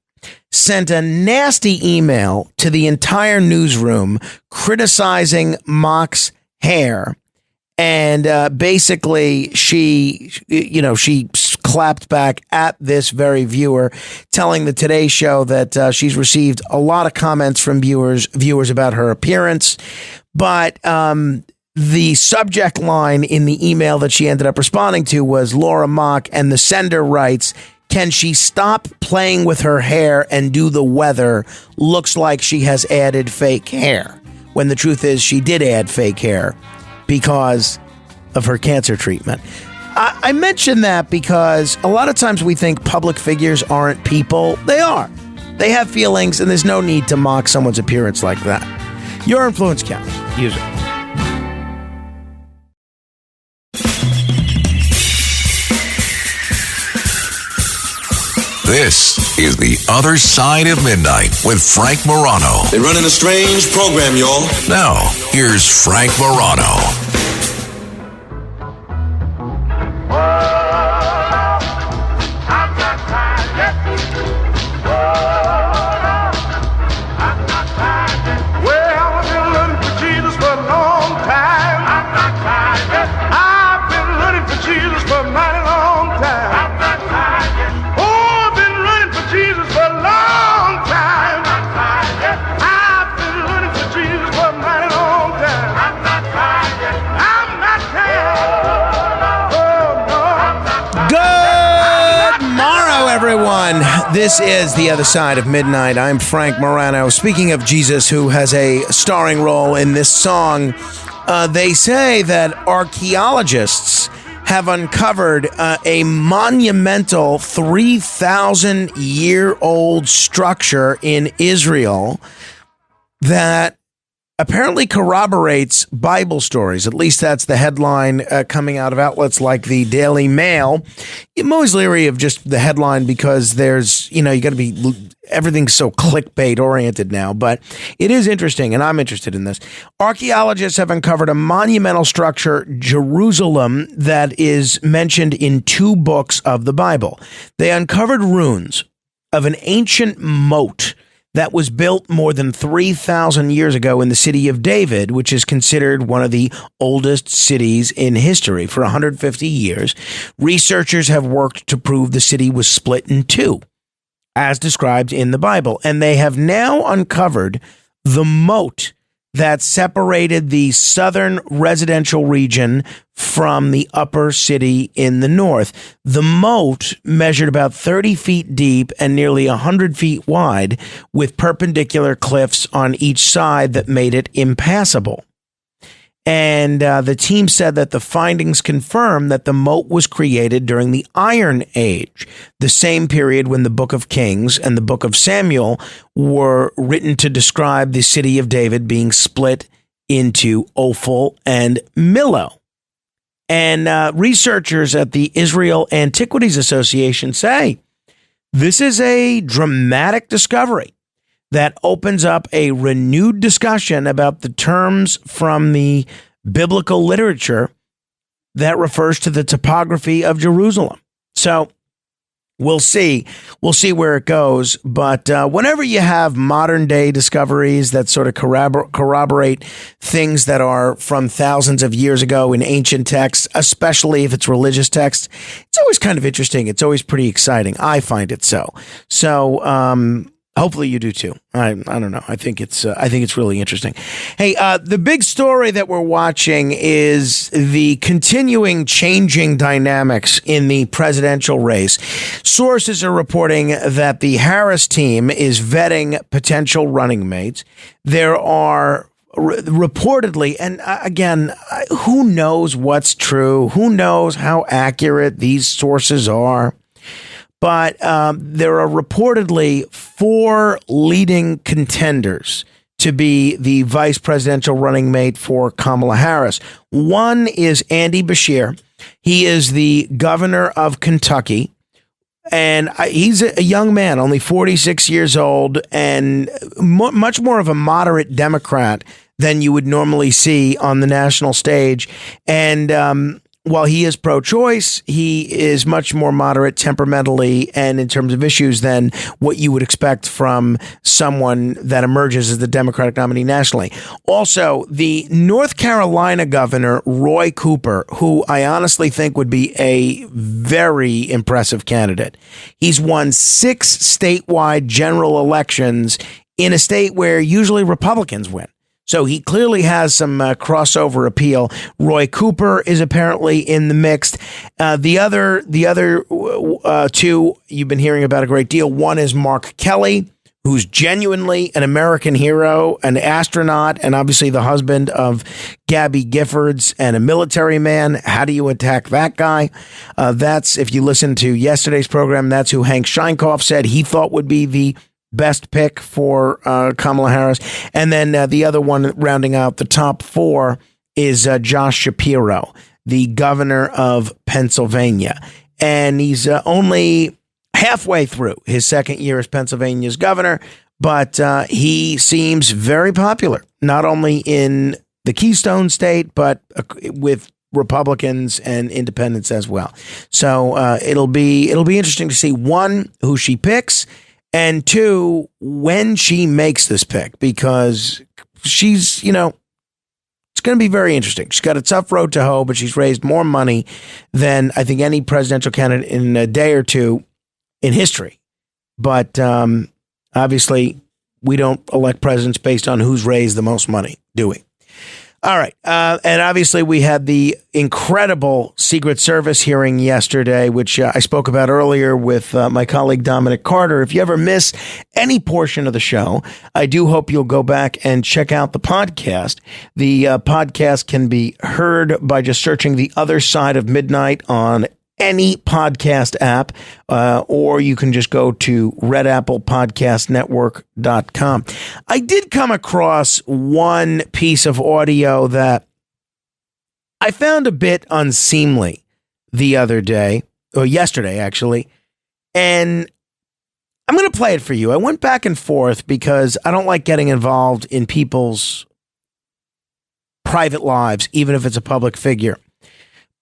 sent a nasty email to the entire newsroom criticizing Mock's hair. And basically, she clapped back at this very viewer, telling the Today Show that she's received a lot of comments from viewers about her appearance. But the subject line in the email that she ended up responding to was Laura Mock, and the sender writes, "Can she stop playing with her hair and do the weather? Looks like she has added fake hair." When the truth is she did add fake hair because of her cancer treatment. I mention that because a lot of times we think public figures aren't people. They are. They have feelings, and there's no need to mock someone's appearance like that. Your influence counts. Use it. This is The Other Side of Midnight with Frank Morano. They're running a strange program, y'all. Now, here's Frank Morano. This is The Other Side of Midnight. I'm Frank Morano. Speaking of Jesus, who has a starring role in this song, they say that archaeologists have uncovered a monumental 3,000-year-old structure in Israel that apparently corroborates Bible stories. At least that's the headline coming out of outlets like the Daily Mail. I'm always leery of just the headline because there's, you got to be, everything's so clickbait oriented now, but it is interesting, and I'm interested in this. Archaeologists have uncovered a monumental structure, Jerusalem, that is mentioned in 2 books of the Bible. They uncovered ruins of an ancient moat that was built more than 3,000 years ago in the city of David, which is considered one of the oldest cities in history. For 150 years, researchers have worked to prove the city was split in 2, as described in the Bible. And they have now uncovered the moat that separated the southern residential region from the upper city in the north. The moat measured about 30 feet deep and nearly 100 feet wide, with perpendicular cliffs on each side that made it impassable. And the team said that the findings confirm that the moat was created during the Iron Age, the same period when the Book of Kings and the Book of Samuel were written to describe the city of David being split into Ophel and Millo. And researchers at the Israel Antiquities Association say this is a dramatic discovery that opens up a renewed discussion about the terms from the biblical literature that refers to the topography of Jerusalem. So We'll see. We'll see where it goes. But whenever you have modern day discoveries that sort of corroborate things that are from thousands of years ago in ancient texts, especially if it's religious text, it's always kind of interesting. It's always pretty exciting. I find it so. So, hopefully you do too. I don't know. I think it's really interesting. Hey, the big story that we're watching is the continuing changing dynamics in the presidential race. Sources are reporting that the Harris team is vetting potential running mates. There are reportedly, and again, who knows what's true? Who knows how accurate these sources are? But there are reportedly 4 leading contenders to be the vice presidential running mate for Kamala Harris. One is Andy Beshear. He is the governor of Kentucky. And he's a young man, only 46 years old, and much more of a moderate Democrat than you would normally see on the national stage. And while he is pro-choice, he is much more moderate temperamentally and in terms of issues than what you would expect from someone that emerges as the Democratic nominee nationally. Also, the North Carolina governor, Roy Cooper, who I honestly think would be a very impressive candidate. He's won 6 statewide general elections in a state where usually Republicans win. So he clearly has some crossover appeal. Roy Cooper is apparently in the mix. The other 2 you've been hearing about a great deal. One is Mark Kelly, who's genuinely an American hero, an astronaut, and obviously the husband of Gabby Giffords and a military man. How do you attack that guy? That's, if you listen to yesterday's program, that's who Hank Scheinkoff said he thought would be the best pick for Kamala Harris. And then the other one rounding out the top 4 is Josh Shapiro, the governor of Pennsylvania. And he's only halfway through his second year as Pennsylvania's governor, but he seems very popular, not only in the Keystone State, but with Republicans and independents as well. So it'll be interesting to see, 1, who she picks, and 2, when she makes this pick, because she's, it's going to be very interesting. She's got a tough road to hoe, but she's raised more money than I think any presidential candidate in a day or two in history. But obviously, we don't elect presidents based on who's raised the most money, do we? All right. And obviously, we had the incredible Secret Service hearing yesterday, which I spoke about earlier with my colleague Dominic Carter. If you ever miss any portion of the show, I do hope you'll go back and check out the podcast. The podcast can be heard by just searching The Other Side of Midnight on any podcast app, or you can just go to redapplepodcastnetwork.com. I did come across one piece of audio that I found a bit unseemly the other day, or yesterday actually, and I'm going to play it for you. I went back and forth because I don't like getting involved in people's private lives, even if it's a public figure.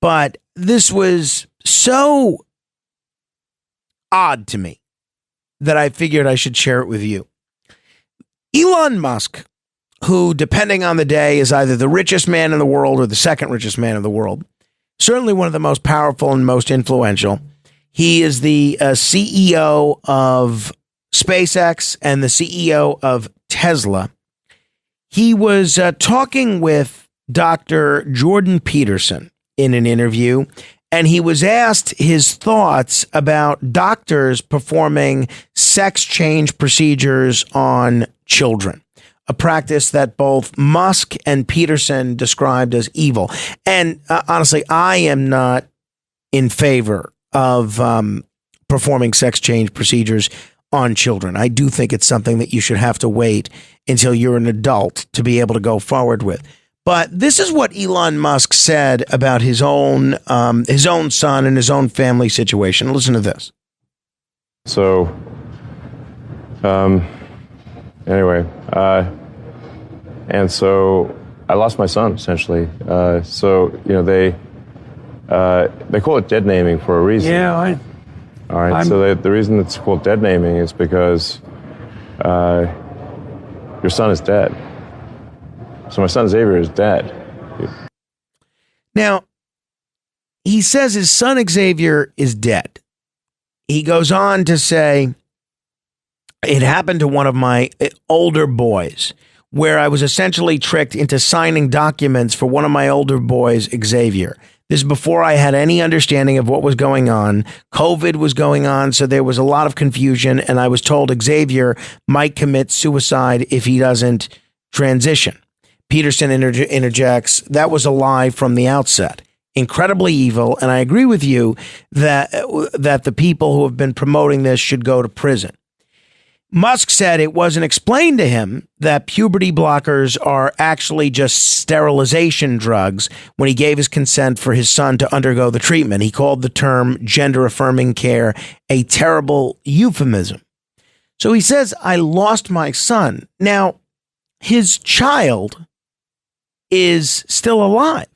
But this was so odd to me that I figured I should share it with you. Elon Musk, who, depending on the day, is either the richest man in the world or the second richest man in the world, certainly one of the most powerful and most influential. He is the CEO of SpaceX and the CEO of Tesla. He was talking with Dr. Jordan Peterson in an interview, and he was asked his thoughts about doctors performing sex change procedures on children, a practice that both Musk and Peterson described as evil. And honestly, I am not in favor of performing sex change procedures on children. I do think it's something that you should have to wait until you're an adult to be able to go forward with. But this is what Elon Musk said about his own son and his own family situation. Listen to this. So, anyway, and so I lost my son essentially. So they call it dead naming for a reason. Yeah, All right. So the reason it's called dead naming is because your son is dead. So my son Xavier is dead. Now, he says his son Xavier is dead. He goes on to say, it happened to one of my older boys, where I was essentially tricked into signing documents for one of my older boys, Xavier. This is before I had any understanding of what was going on. COVID was going on, so there was a lot of confusion, and I was told Xavier might commit suicide if he doesn't transition. Peterson interjects, that was a lie from the outset. Incredibly evil, and I agree with you that the people who have been promoting this should go to prison. Musk said it wasn't explained to him that puberty blockers are actually just sterilization drugs when he gave his consent for his son to undergo the treatment. He called the term gender-affirming care a terrible euphemism. So he says, I lost my son. Now, his child is still alive.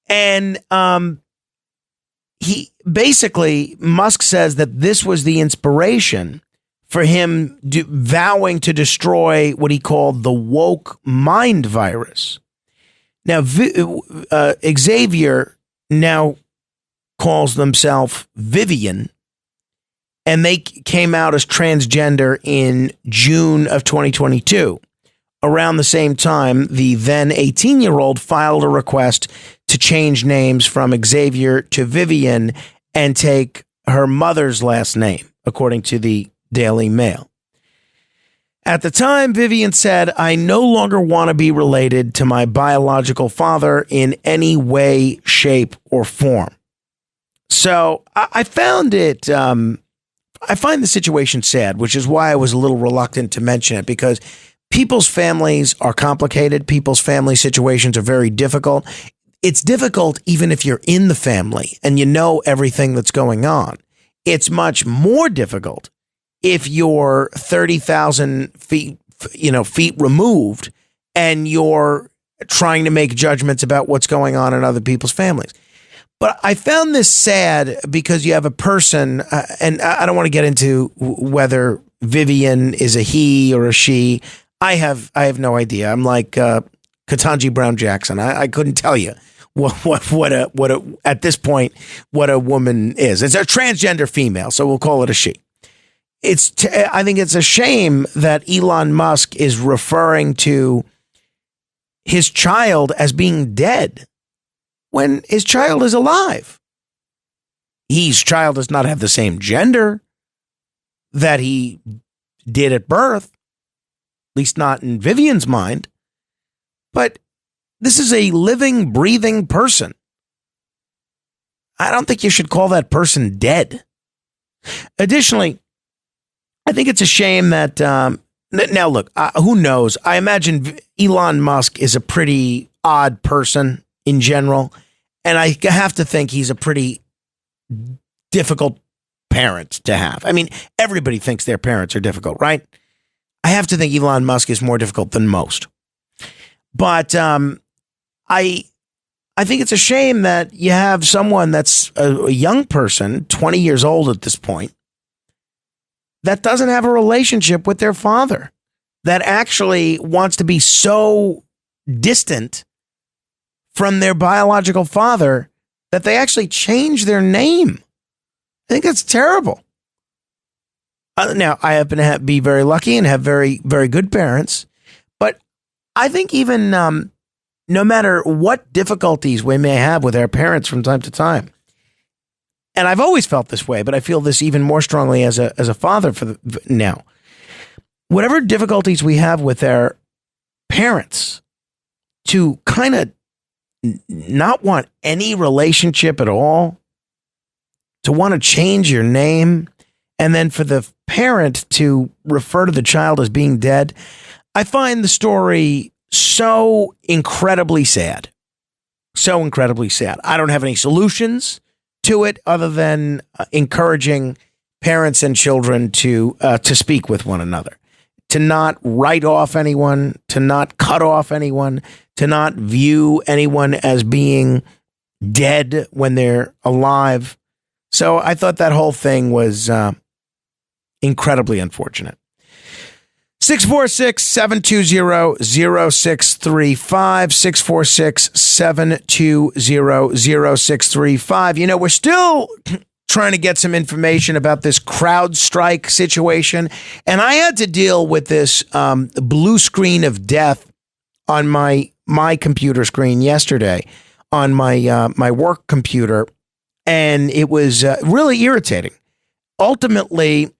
And he basically, Musk says that this was the inspiration for him vowing to destroy what he called the woke mind virus. Now, Xavier now calls themselves Vivian, and they came out as transgender in June of 2022. Around the same time, the then 18-year-old filed a request to change names from Xavier to Vivian and take her mother's last name, according to the Daily Mail. At the time, Vivian said, I no longer want to be related to my biological father in any way, shape, or form. So I found it, I find the situation sad, which is why I was a little reluctant to mention it, because people's families are complicated. People's family situations are very difficult. It's difficult even if you're in the family and you know everything that's going on. It's much more difficult if you're 30,000 feet removed and you're trying to make judgments about what's going on in other people's families. But I found this sad because you have a person, and I don't want to get into whether Vivian is a he or a she. I have no idea. I'm like Ketanji Brown Jackson. I couldn't tell you what at this point what a woman is. It's a transgender female, so we'll call it a she. I think it's a shame that Elon Musk is referring to his child as being dead when his child is alive. His child does not have the same gender that he did at birth, at least not in Vivian's mind. But this is a living, breathing person. I don't think you should call that person dead. Additionally, I think it's a shame that, now look, who knows? I imagine Elon Musk is a pretty odd person in general, and I have to think he's a pretty difficult parent to have. I mean, everybody thinks their parents are difficult, right? I have to think Elon Musk is more difficult than most. But I think it's a shame that you have someone that's a young person, 20 years old at this point, that doesn't have a relationship with their father, that actually wants to be so distant from their biological father that they actually change their name. I think that's terrible. Now, I happen to be very lucky and have very, very good parents, but I think even no matter what difficulties we may have with our parents from time to time, and I've always felt this way, but I feel this even more strongly as a father now. Whatever difficulties we have with our parents, to kind of not want any relationship at all, to want to change your name, and then for the parent to refer to the child as being dead, I find the story so incredibly sad. So incredibly sad. I don't have any solutions to it other than encouraging parents and children to speak with one another, to not write off anyone, to not cut off anyone, to not view anyone as being dead when they're alive. So I thought that whole thing was incredibly unfortunate. 646-720-0635, 646-720-0635. You know, we're still trying to get some information about this CrowdStrike situation, and I had to deal with this blue screen of death on my computer screen yesterday, on my work computer, and it was really irritating. Ultimately,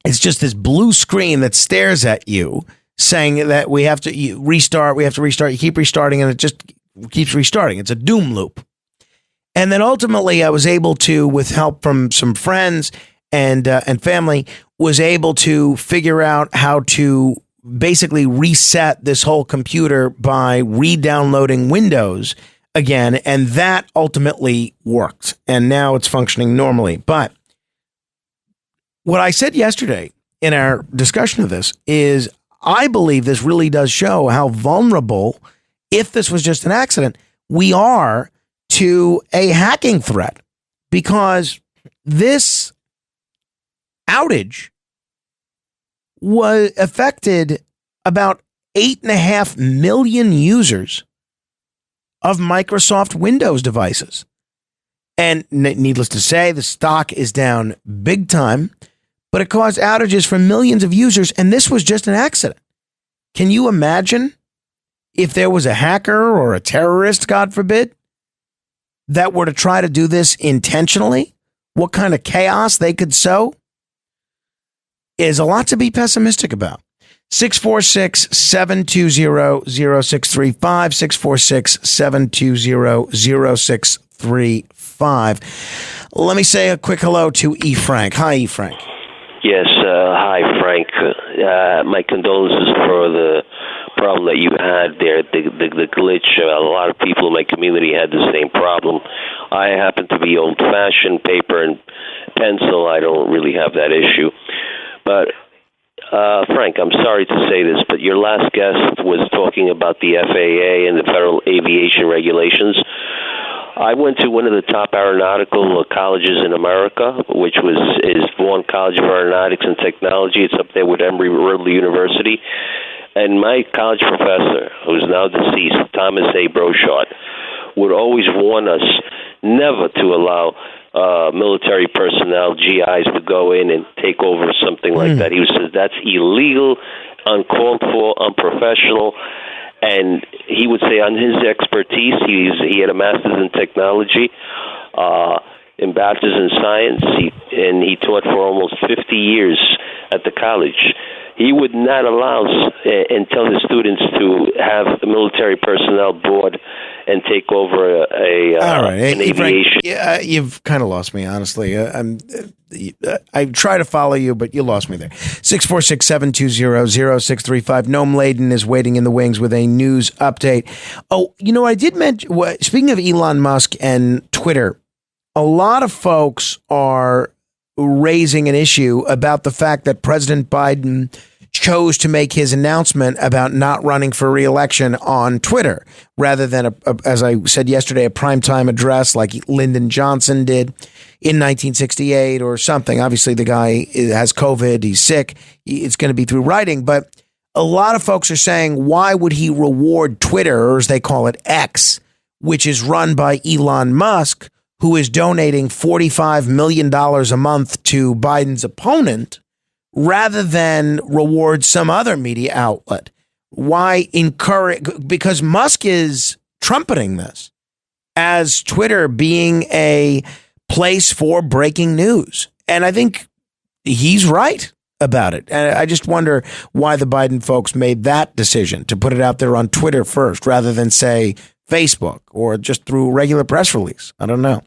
it's just this blue screen that stares at you saying that we have to restart. You keep restarting and it just keeps restarting. It's a doom loop. And then ultimately I was able to, with help from some friends and family, was able to figure out how to basically reset this whole computer by re-downloading Windows again. And that ultimately worked. And now it's functioning normally. But what I said yesterday in our discussion of this is I believe this really does show how vulnerable, if this was just an accident, we are to a hacking threat, because this outage affected about 8.5 million users of Microsoft Windows devices. And needless to say, the stock is down big time. But it caused outages for millions of users, and this was just an accident. Can you imagine if there was a hacker or a terrorist, God forbid, that were to try to do this intentionally? What kind of chaos they could sow? Is a lot to be pessimistic about. 646-720-0635, 646-720-0635. Let me say a quick hello to E. Frank. Hi, E. Frank. Yes, hi, Frank. My condolences for the problem that you had there, the glitch. A lot of people in my community had the same problem. I happen to be old-fashioned, paper and pencil. I don't really have that issue. But, Frank, I'm sorry to say this, but your last guest was talking about the FAA and the federal aviation regulations. I went to one of the top aeronautical colleges in America, which is Vaughan College of Aeronautics and Technology. It's up there with Embry-Riddle University. And my college professor, who's now deceased, Thomas A. Brochard, would always warn us never to allow military personnel, GIs, to go in and take over something like that. He says that's illegal, uncalled for, unprofessional. And he would say on his expertise, he had a master's in technology, in bachelor's in science, and he taught for almost 50 years at the college. He would not allow and tell his students to have the military personnel board and take over an aviation. Frank, you've kind of lost me, honestly. I try to follow you, but you lost me there. 646-720-0635. Noam Laden is waiting in the wings with a news update. Oh, you know, I did mention, speaking of Elon Musk and Twitter, a lot of folks are raising an issue about the fact that President Biden chose to make his announcement about not running for re-election on Twitter rather than, as I said yesterday, a primetime address like Lyndon Johnson did in 1968 or something. Obviously, the guy has COVID. He's sick. It's going to be through writing. But a lot of folks are saying, why would he reward Twitter, or as they call it, X, which is run by Elon Musk, who is donating $45 million a month to Biden's opponent, rather than reward some other media outlet? Why encourage? Because Musk is trumpeting this as Twitter being a place for breaking news. And I think he's right about it. And I just wonder why the Biden folks made that decision to put it out there on Twitter first, rather than, say, Facebook or just through regular press release. I don't know.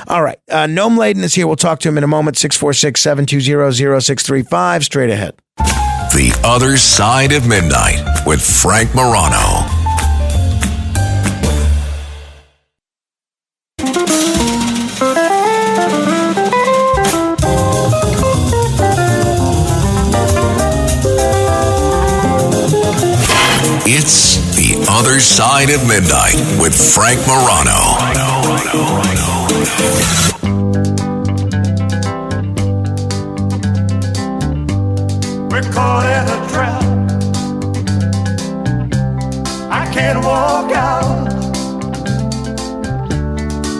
All right. Noam Laden is here. We'll talk to him in a moment. 646-720-0635. Straight ahead. The Other Side of Midnight with Frank Morano. It's The Other Side of Midnight with Frank Morano. We're caught in a trap. I can't walk out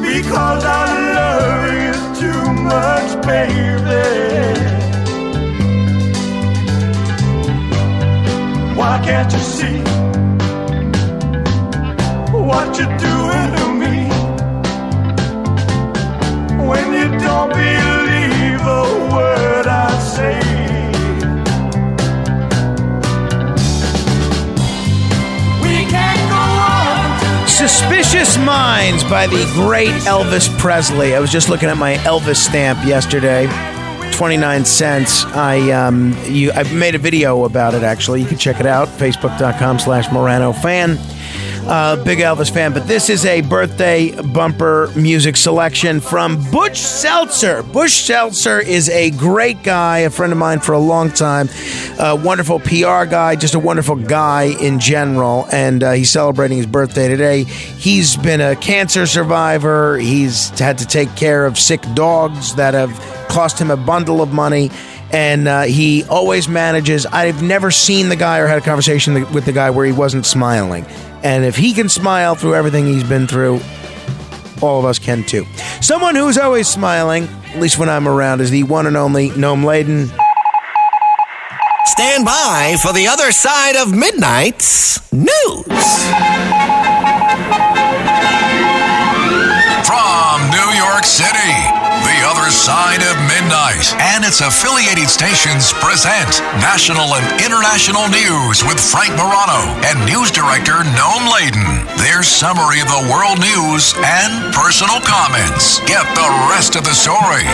because I love you too much, baby. Why can't you see what you're doing to me? When you don't believe a word I say. We can't go on. Suspicious Minds by the great Elvis Presley. I was just looking at my Elvis stamp yesterday. 29 cents. I made a video about it, actually. You can check it out. Facebook.com/Morano fan. Big Elvis fan. But this is a birthday bumper music selection from Butch Seltzer. Butch Seltzer is a great guy, a friend of mine for a long time. A wonderful PR guy, just a wonderful guy in general. And he's celebrating his birthday today. He's been a cancer survivor. He's had to take care of sick dogs that have cost him a bundle of money. And he always manages. I've never seen the guy or had a conversation with the guy where he wasn't smiling. And if he can smile through everything he's been through, all of us can too. Someone who's always smiling, at least when I'm around, is the one and only Noam Laden. Stand by for the other side of midnight's news. From New York City, the other side of midnight and its affiliated stations present national and international news with Frank Morano and news director Noam Laden. Their summary of the world news and personal comments. Get the rest of the story.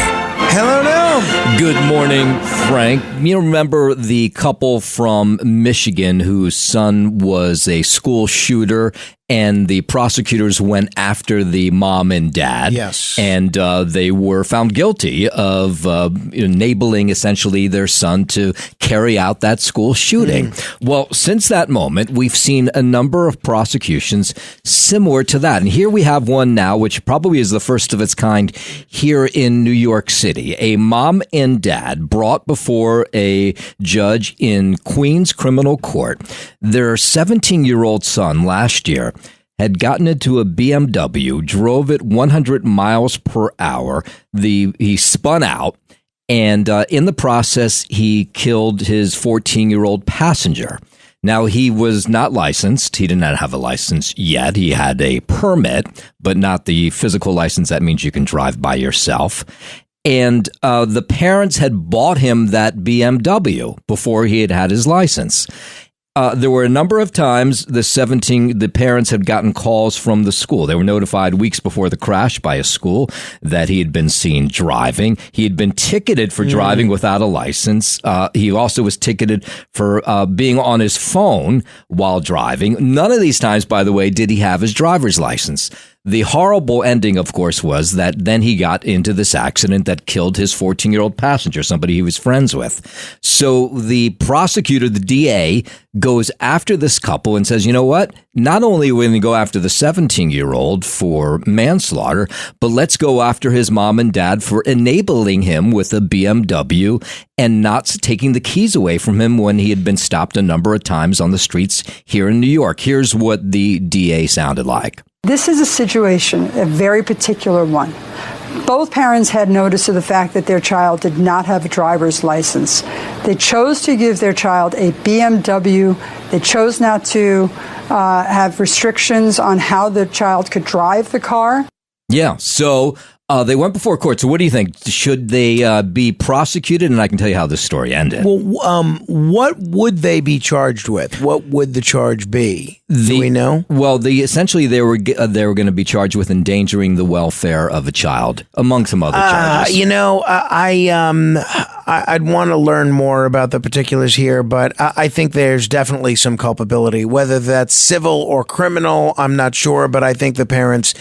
Hello, Noam. Good morning, Frank. You remember the couple from Michigan whose son was a school shooter, and the prosecutors went after the mom and dad. Yes. And they were found guilty of enabling essentially their son to carry out that school shooting. Well, since that moment, we've seen a number of prosecutions similar to that. And here we have one now, which probably is the first of its kind here in New York City. A mom and dad brought before a judge in Queens Criminal Court. Their 17-year-old son last year had gotten into a BMW, drove it 100 miles per hour. He spun out, and in the process, he killed his 14-year-old passenger. Now, he was not licensed. He did not have a license yet. He had a permit, but not the physical license. That means you can drive by yourself. And the parents had bought him that BMW before he had had his license. There were a number of times the parents had gotten calls from the school. They were notified weeks before the crash by a school that he had been seen driving. He had been ticketed for driving without a license. He also was ticketed for being on his phone while driving. None of these times, by the way, did he have his driver's license. The horrible ending, of course, was that then he got into this accident that killed his 14-year-old passenger, somebody he was friends with. So the prosecutor, the DA, goes after this couple and says, you know what? Not only are we going to go after the 17-year-old for manslaughter, but let's go after his mom and dad for enabling him with a BMW and not taking the keys away from him when he had been stopped a number of times on the streets here in New York. Here's what the DA sounded like. This is a situation, a very particular one. Both parents had notice of the fact that their child did not have a driver's license. They chose to give their child a BMW. They chose not to have restrictions on how the child could drive the car. Yeah, so they went before court. So what do you think? Should they be prosecuted? And I can tell you how this story ended. Well, what would they be charged with? What would the charge be? Do we know? Well, essentially they were going to be charged with endangering the welfare of a child, among some other charges. I'd want to learn more about the particulars here, but I think there's definitely some culpability. Whether that's civil or criminal, I'm not sure, but I think the parents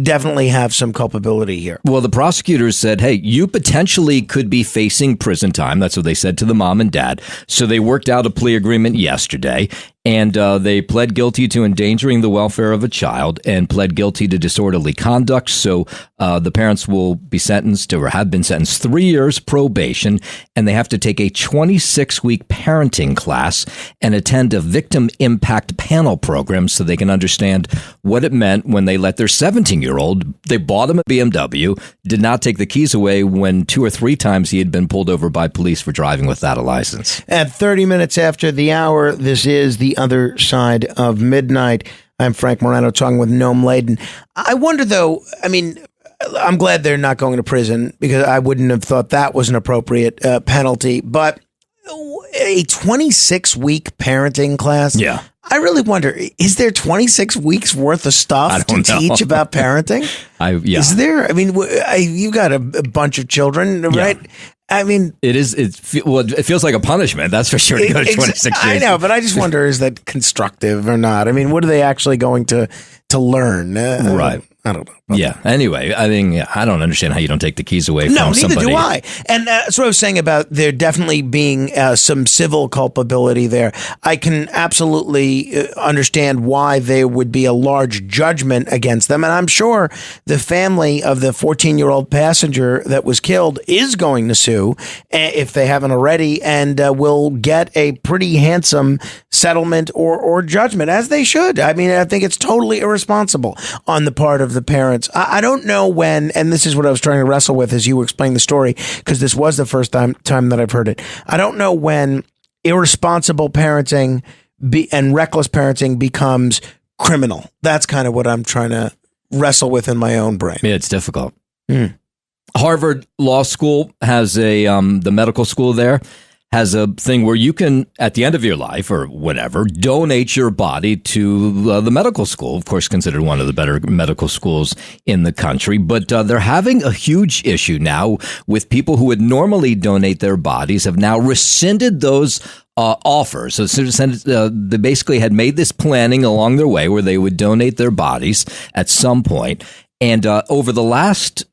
definitely have some culpability here. Well, the prosecutors said, hey, you potentially could be facing prison time. That's what they said to the mom and dad. So they worked out a plea agreement yesterday. And they pled guilty to endangering the welfare of a child and pled guilty to disorderly conduct. So the parents will be sentenced or have been sentenced 3 years probation, and they have to take a 26-week parenting class and attend a victim impact panel program so they can understand what it meant when they let their 17-year-old, they bought him a BMW, did not take the keys away when 2 or 3 times he had been pulled over by police for driving without a license. At 30 minutes after the hour, this is The Other Side of Midnight. I'm Frank Morano talking with Noam Laden. I wonder, though, I mean, I'm glad they're not going to prison because I wouldn't have thought that was an appropriate penalty. But a 26-week parenting class? Yeah. I really wonder, is there 26 weeks worth of stuff to teach about parenting? Yeah. Is there? I mean, you got a bunch of children, right? Yeah. I mean, it feels like a punishment. That's for sure to go to 26 years. I know, but I just wonder, is that constructive or not? I mean, what are they actually going to learn? Right. I don't know. Yeah. Anyway, I mean, I don't understand how you don't take the keys away from somebody. No, neither do I. And that's what I was saying about there definitely being some civil culpability there. I can absolutely understand why there would be a large judgment against them. And I'm sure the family of the 14-year-old passenger that was killed is going to sue, if they haven't already, and will get a pretty handsome settlement or judgment, as they should. I mean, I think it's totally irresponsible on the part of the parents. I don't know when, and this is what I was trying to wrestle with as you were explaining the story, because this was the first time that I've heard it. I don't know when irresponsible parenting and reckless parenting becomes criminal. That's kind of what I'm trying to wrestle with in my own brain. Yeah, it's difficult. Harvard Law School has the medical school there has a thing where you can, at the end of your life or whatever, donate your body to the medical school, of course, considered one of the better medical schools in the country. But they're having a huge issue now with people who would normally donate their bodies have now rescinded those offers. So they basically had made this planning along their way where they would donate their bodies at some point. And over the last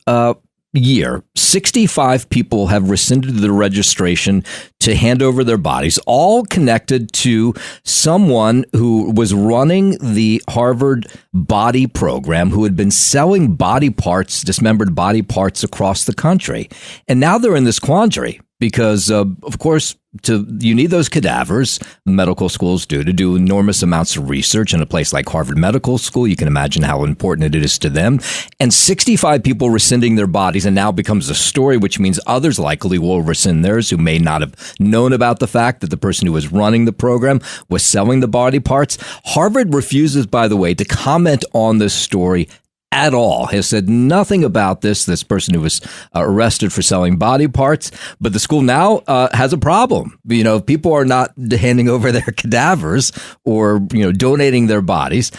year, 65 people have rescinded their registration to hand over their bodies, all connected to someone who was running the Harvard body program, who had been selling body parts, dismembered body parts across the country. And now they're in this quandary because, of course, you need those cadavers, medical schools do, to do enormous amounts of research in a place like Harvard Medical School. You can imagine how important it is to them. And 65 people rescinding their bodies, and now becomes a story, which means others likely will rescind theirs who may not have known about the fact that the person who was running the program was selling the body parts. Harvard refuses, by the way, to comment on this story at all, has said nothing about this person who was arrested for selling body parts. But the school now has a problem. You know, if people are not handing over their cadavers or, donating their bodies,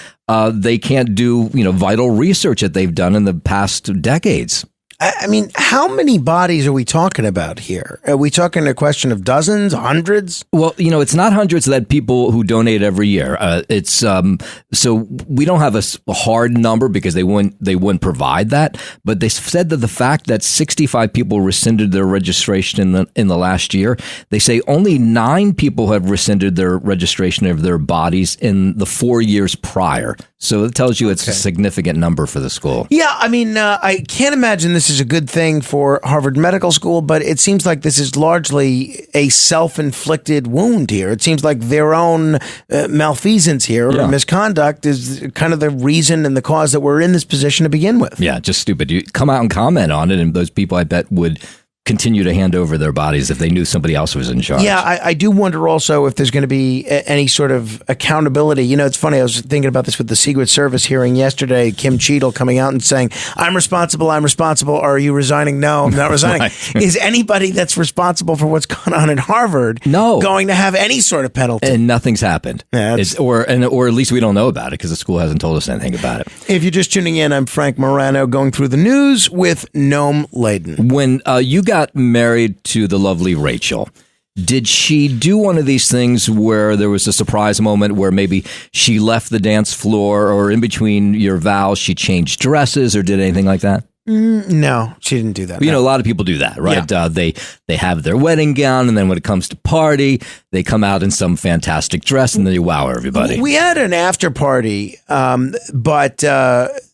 they can't do, vital research that they've done in the past decades. I mean, how many bodies are we talking about here? Are we talking a question of dozens, hundreds? Well, it's not hundreds that people who donate every year. It's so we don't have a hard number because they wouldn't provide that. But they said that the fact that 65 people rescinded their registration in the last year, they say only 9 people have rescinded their registration of their bodies in the 4 years prior. So it tells you it's a significant number for the school. Yeah, I mean, I can't imagine this is a good thing for Harvard Medical School, but it seems like this is largely a self-inflicted wound here. It seems like their own malfeasance here or misconduct is kind of the reason and the cause that we're in this position to begin with. Yeah, just stupid. You come out and comment on it, and those people, I bet, would continue to hand over their bodies if they knew somebody else was in charge. Yeah, I do wonder also if there's going to be any sort of accountability. It's funny, I was thinking about this with the Secret Service hearing yesterday, Kim Cheatle coming out and saying, I'm responsible. Are you resigning? No, I'm not resigning. Right. Is anybody that's responsible for what's going on at Harvard going to have any sort of penalty? And nothing's happened. Yeah, or at least we don't know about it because the school hasn't told us anything about it. If you're just tuning in, I'm Frank Morano going through the news with Noam Laden. When you got married to the lovely Rachel, did she do one of these things where there was a surprise moment where maybe she left the dance floor, or in between your vows she changed dresses or did anything like that? No, she didn't do that. But, a lot of people do that, right? Yeah. They have their wedding gown, and then when it comes to party, they come out in some fantastic dress, and then you wow everybody. We had an after party, but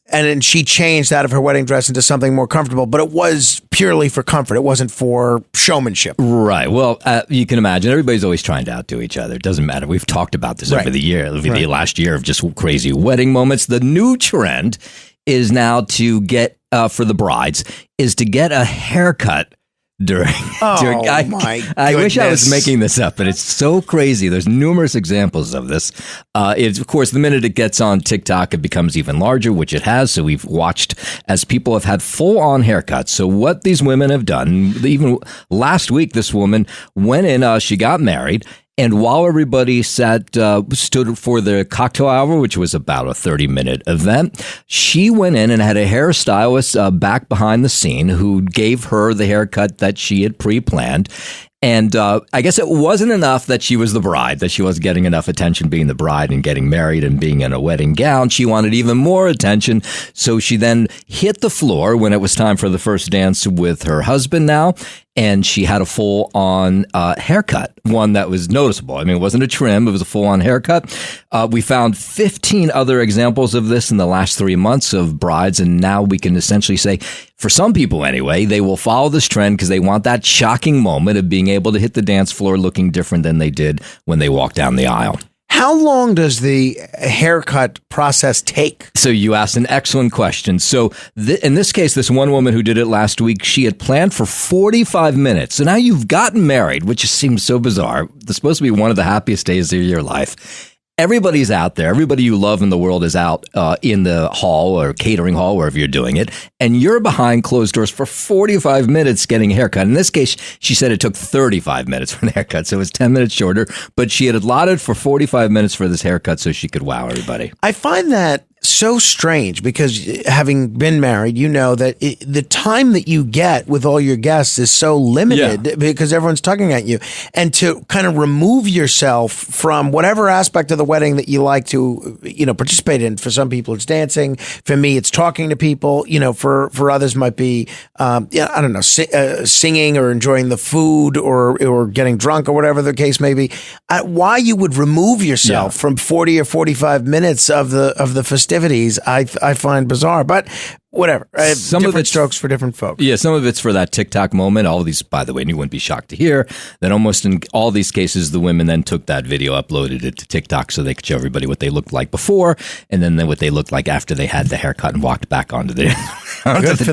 and then she changed out of her wedding dress into something more comfortable, but it was purely for comfort. It wasn't for showmanship. Right. Well, you can imagine everybody's always trying to outdo each other. It doesn't matter. We've talked about this over the last year of just crazy wedding moments. The new trend is now to get, for the brides, is to get a haircut during I wish I was making this up, but it's so crazy. There's numerous examples of this. It's, of course, the minute it gets on TikTok, it becomes even larger, which it has. So we've watched as people have had full-on haircuts. So what these women have done, even last week, this woman went in, she got married, and while everybody stood for the cocktail hour, which was about a 30-minute event, she went in and had a hairstylist back behind the scene who gave her the haircut that she had pre-planned. And I guess it wasn't enough that she was the bride, that she wasn't getting enough attention being the bride and getting married and being in a wedding gown. She wanted even more attention. So she then hit the floor when it was time for the first dance with her husband now. And she had a full-on haircut, one that was noticeable. I mean, it wasn't a trim. It was a full-on haircut. We found 15 other examples of this in the last 3 months of brides. And now we can essentially say, for some people anyway, they will follow this trend because they want that shocking moment of being able to hit the dance floor looking different than they did when they walked down the aisle. How long does the haircut process take? So you asked an excellent question. So in this case, this one woman who did it last week, she had planned for 45 minutes. So now you've gotten married, which just seems so bizarre. It's supposed to be one of the happiest days of your life. Everybody's out there. Everybody you love in the world is out in the hall or catering hall, wherever you're doing it. And you're behind closed doors for 45 minutes getting a haircut. In this case, she said it took 35 minutes for the haircut. So it was 10 minutes shorter. But she had allotted for 45 minutes for this haircut so she could wow everybody. I find that so strange because having been married, you know that the time that you get with all your guests is so limited because everyone's tugging at you. And to kind of remove yourself from whatever aspect of the wedding that you like to, participate in. For some people, it's dancing. For me, it's talking to people. For others might be, I don't know, singing or enjoying the food or getting drunk or whatever the case may be. Why you would remove yourself from 40 or 45 minutes of the festivities, I find bizarre, but whatever. Some different strokes for different folks. Yeah, some of it's for that TikTok moment. All of these, by the way, and you wouldn't be shocked to hear that almost in all these cases, the women then took that video, uploaded it to TikTok so they could show everybody what they looked like before, and then what they looked like after they had the haircut and walked back onto the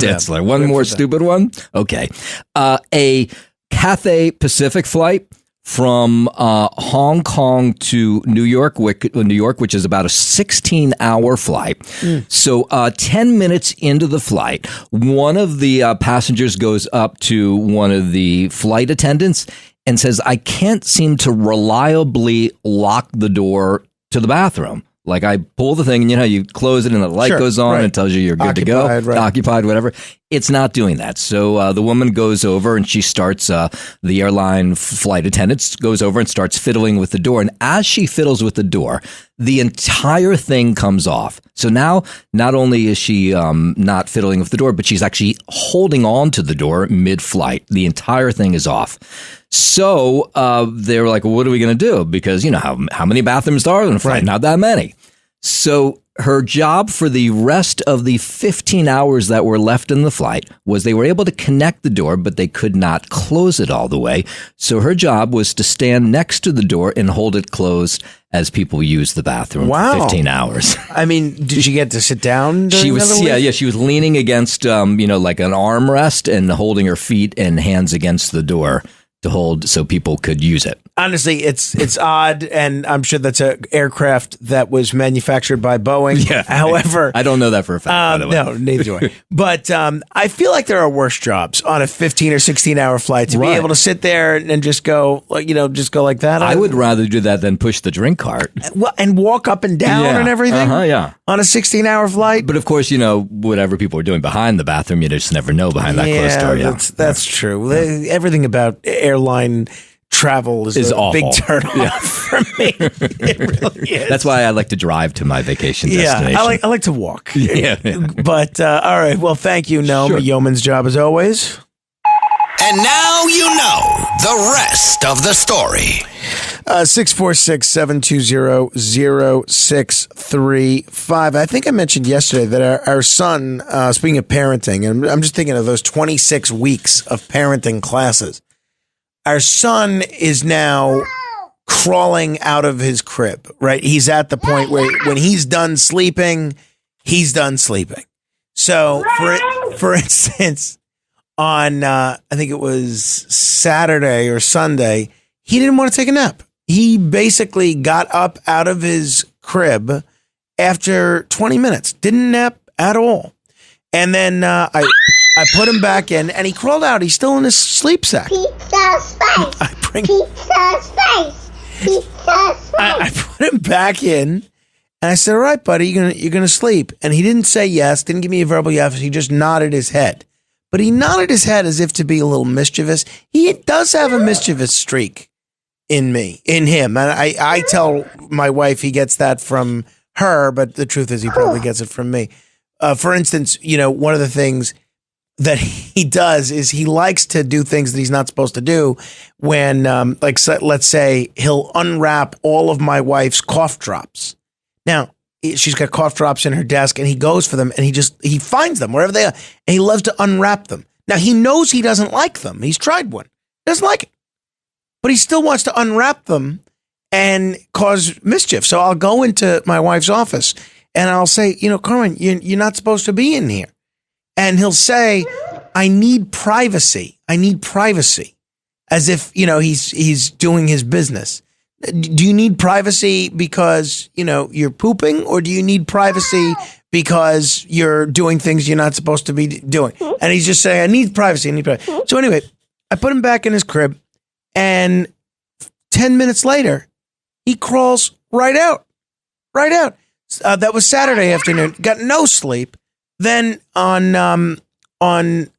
dance floor. One more stupid one. Okay, a Cathay Pacific flight from Hong Kong to New York, which is about a 16-hour flight. So 10 minutes into the flight, one of the passengers goes up to one of the flight attendants and says, I can't seem to reliably lock the door to the bathroom. Like I pull the thing and you close it and the light goes on and tells you you're good to go, occupied, whatever. It's not doing that. So the woman goes over and she starts, the airline flight attendant goes over and starts fiddling with the door. And as she fiddles with the door, the entire thing comes off. So now not only is she not fiddling with the door, but she's actually holding on to the door mid-flight. The entire thing is off. So they're like, well, what are we going to do? Because how many bathrooms are there in a flight? Not that many. So her job for the rest of the 15 hours that were left in the flight was they were able to connect the door, but they could not close it all the way. So her job was to stand next to the door and hold it closed as people used the bathroom for 15 hours. I mean, did she get to sit down? She was, she was leaning against, like an armrest and holding her feet and hands against the door to hold so people could use it. Honestly, it's odd, and I'm sure that's an aircraft that was manufactured by Boeing. Yeah. However, I don't know that for a fact, by the way. No, neither do I. But I feel like there are worse jobs on a 15 or 16-hour flight to be able to sit there and just go, like that. I would rather do that than push the drink cart. Well, and walk up and down and everything. On a 16-hour flight. But of course, whatever people are doing behind the bathroom, you just never know behind that closed door. That's true. Everything about airline travel is a awful. big turnoff for me. It really is. That's why I like to drive to my vacation destination. I like to walk. Yeah. But all right. Well, thank you, Noam. Sure. A yeoman's job as always. And now you know the rest of the story. 646-720-0635. I think I mentioned yesterday that our son, speaking of parenting, and I'm just thinking of those 26 weeks of parenting classes. Our son is now crawling out of his crib, right? He's at the point where when he's done sleeping, he's done sleeping. So for instance, on, I think it was Saturday or Sunday, he didn't want to take a nap. He basically got up out of his crib after 20 minutes, didn't nap at all. And then I put him back in, and he crawled out. He's still in his sleep sack. Pizza space. Pizza space. Pizza space. I put him back in, and I said, "All right, buddy, you're gonna sleep." And he didn't say yes, didn't give me a verbal yes. He just nodded his head. But he nodded his head as if to be a little mischievous. He does have a mischievous streak in him. And I tell my wife he gets that from her, but the truth is he probably gets it from me. For instance, one of the things that he does is he likes to do things that he's not supposed to do when, let's say he'll unwrap all of my wife's cough drops. Now, she's got cough drops in her desk, and he goes for them, and he finds them wherever they are, and he loves to unwrap them. Now, he knows he doesn't like them. He's tried one. He doesn't like it. But he still wants to unwrap them and cause mischief. So I'll go into my wife's office, and I'll say, Carmen, you're not supposed to be in here. And he'll say, I need privacy. I need privacy. As if, he's doing his business. Do you need privacy because, you're pooping, or do you need privacy because you're doing things you're not supposed to be doing? And he's just saying, I need privacy. So anyway, I put him back in his crib, and 10 minutes later, he crawls right out. That was Saturday afternoon. Got no sleep. Then on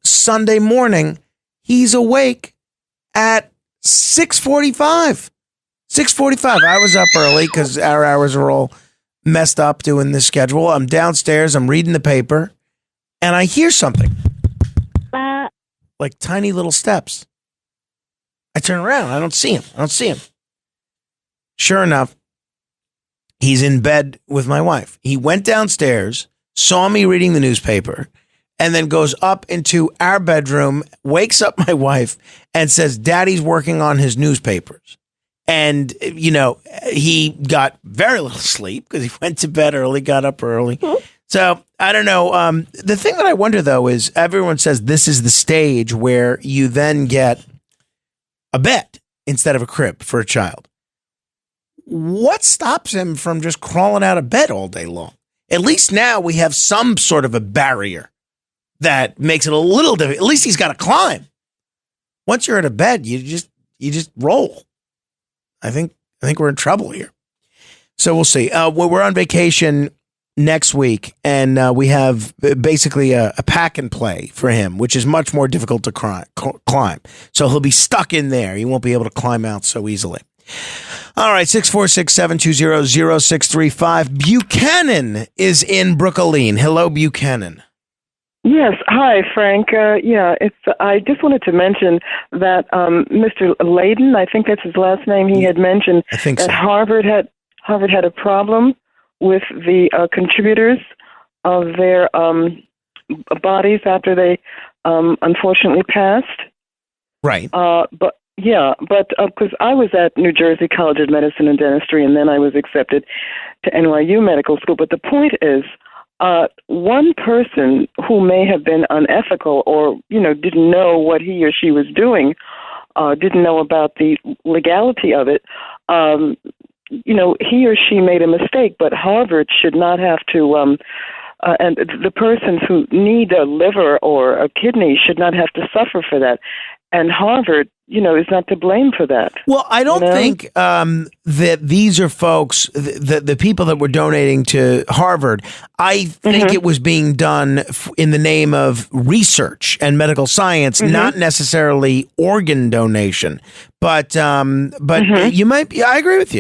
Sunday morning, he's awake at 6:45. 6:45. I was up early because our hours are all messed up doing this schedule. I'm downstairs. I'm reading the paper, and I hear something like tiny little steps. I turn around. I don't see him. Sure enough, he's in bed with my wife. He went downstairs, saw me reading the newspaper, and then goes up into our bedroom, wakes up my wife, and says, Daddy's working on his newspapers. And, he got very little sleep because he went to bed early, got up early. So I don't know. The thing that I wonder, though, is everyone says this is the stage where you then get a bed instead of a crib for a child. What stops him from just crawling out of bed all day long? At least now we have some sort of a barrier that makes it a little difficult. At least he's got to climb. Once you're at a bed, you just roll. I think we're in trouble here. So we'll see. We're on vacation next week, and we have basically a pack and play for him, which is much more difficult to climb. So he'll be stuck in there. He won't be able to climb out so easily. All right, 646-720-0635. Buchanan is in Brooklyn. Hello, Buchanan. Yes. Hi, Frank. I just wanted to mention that Mr. Laden, I think that's his last name, he had mentioned that Harvard had a problem with the contributors of their bodies after they unfortunately passed. Right. But because I was at New Jersey College of Medicine and Dentistry, and then I was accepted to NYU Medical School. But the point is, one person who may have been unethical or, didn't know what he or she was doing, didn't know about the legality of it, he or she made a mistake, but Harvard should not have to, and the persons who need a liver or a kidney should not have to suffer for that. and Harvard, is not to blame for that. Well, I don't think that these are folks, the people that were donating to Harvard. I think it was being done in the name of research and medical science, not necessarily organ donation. But you might be. I agree with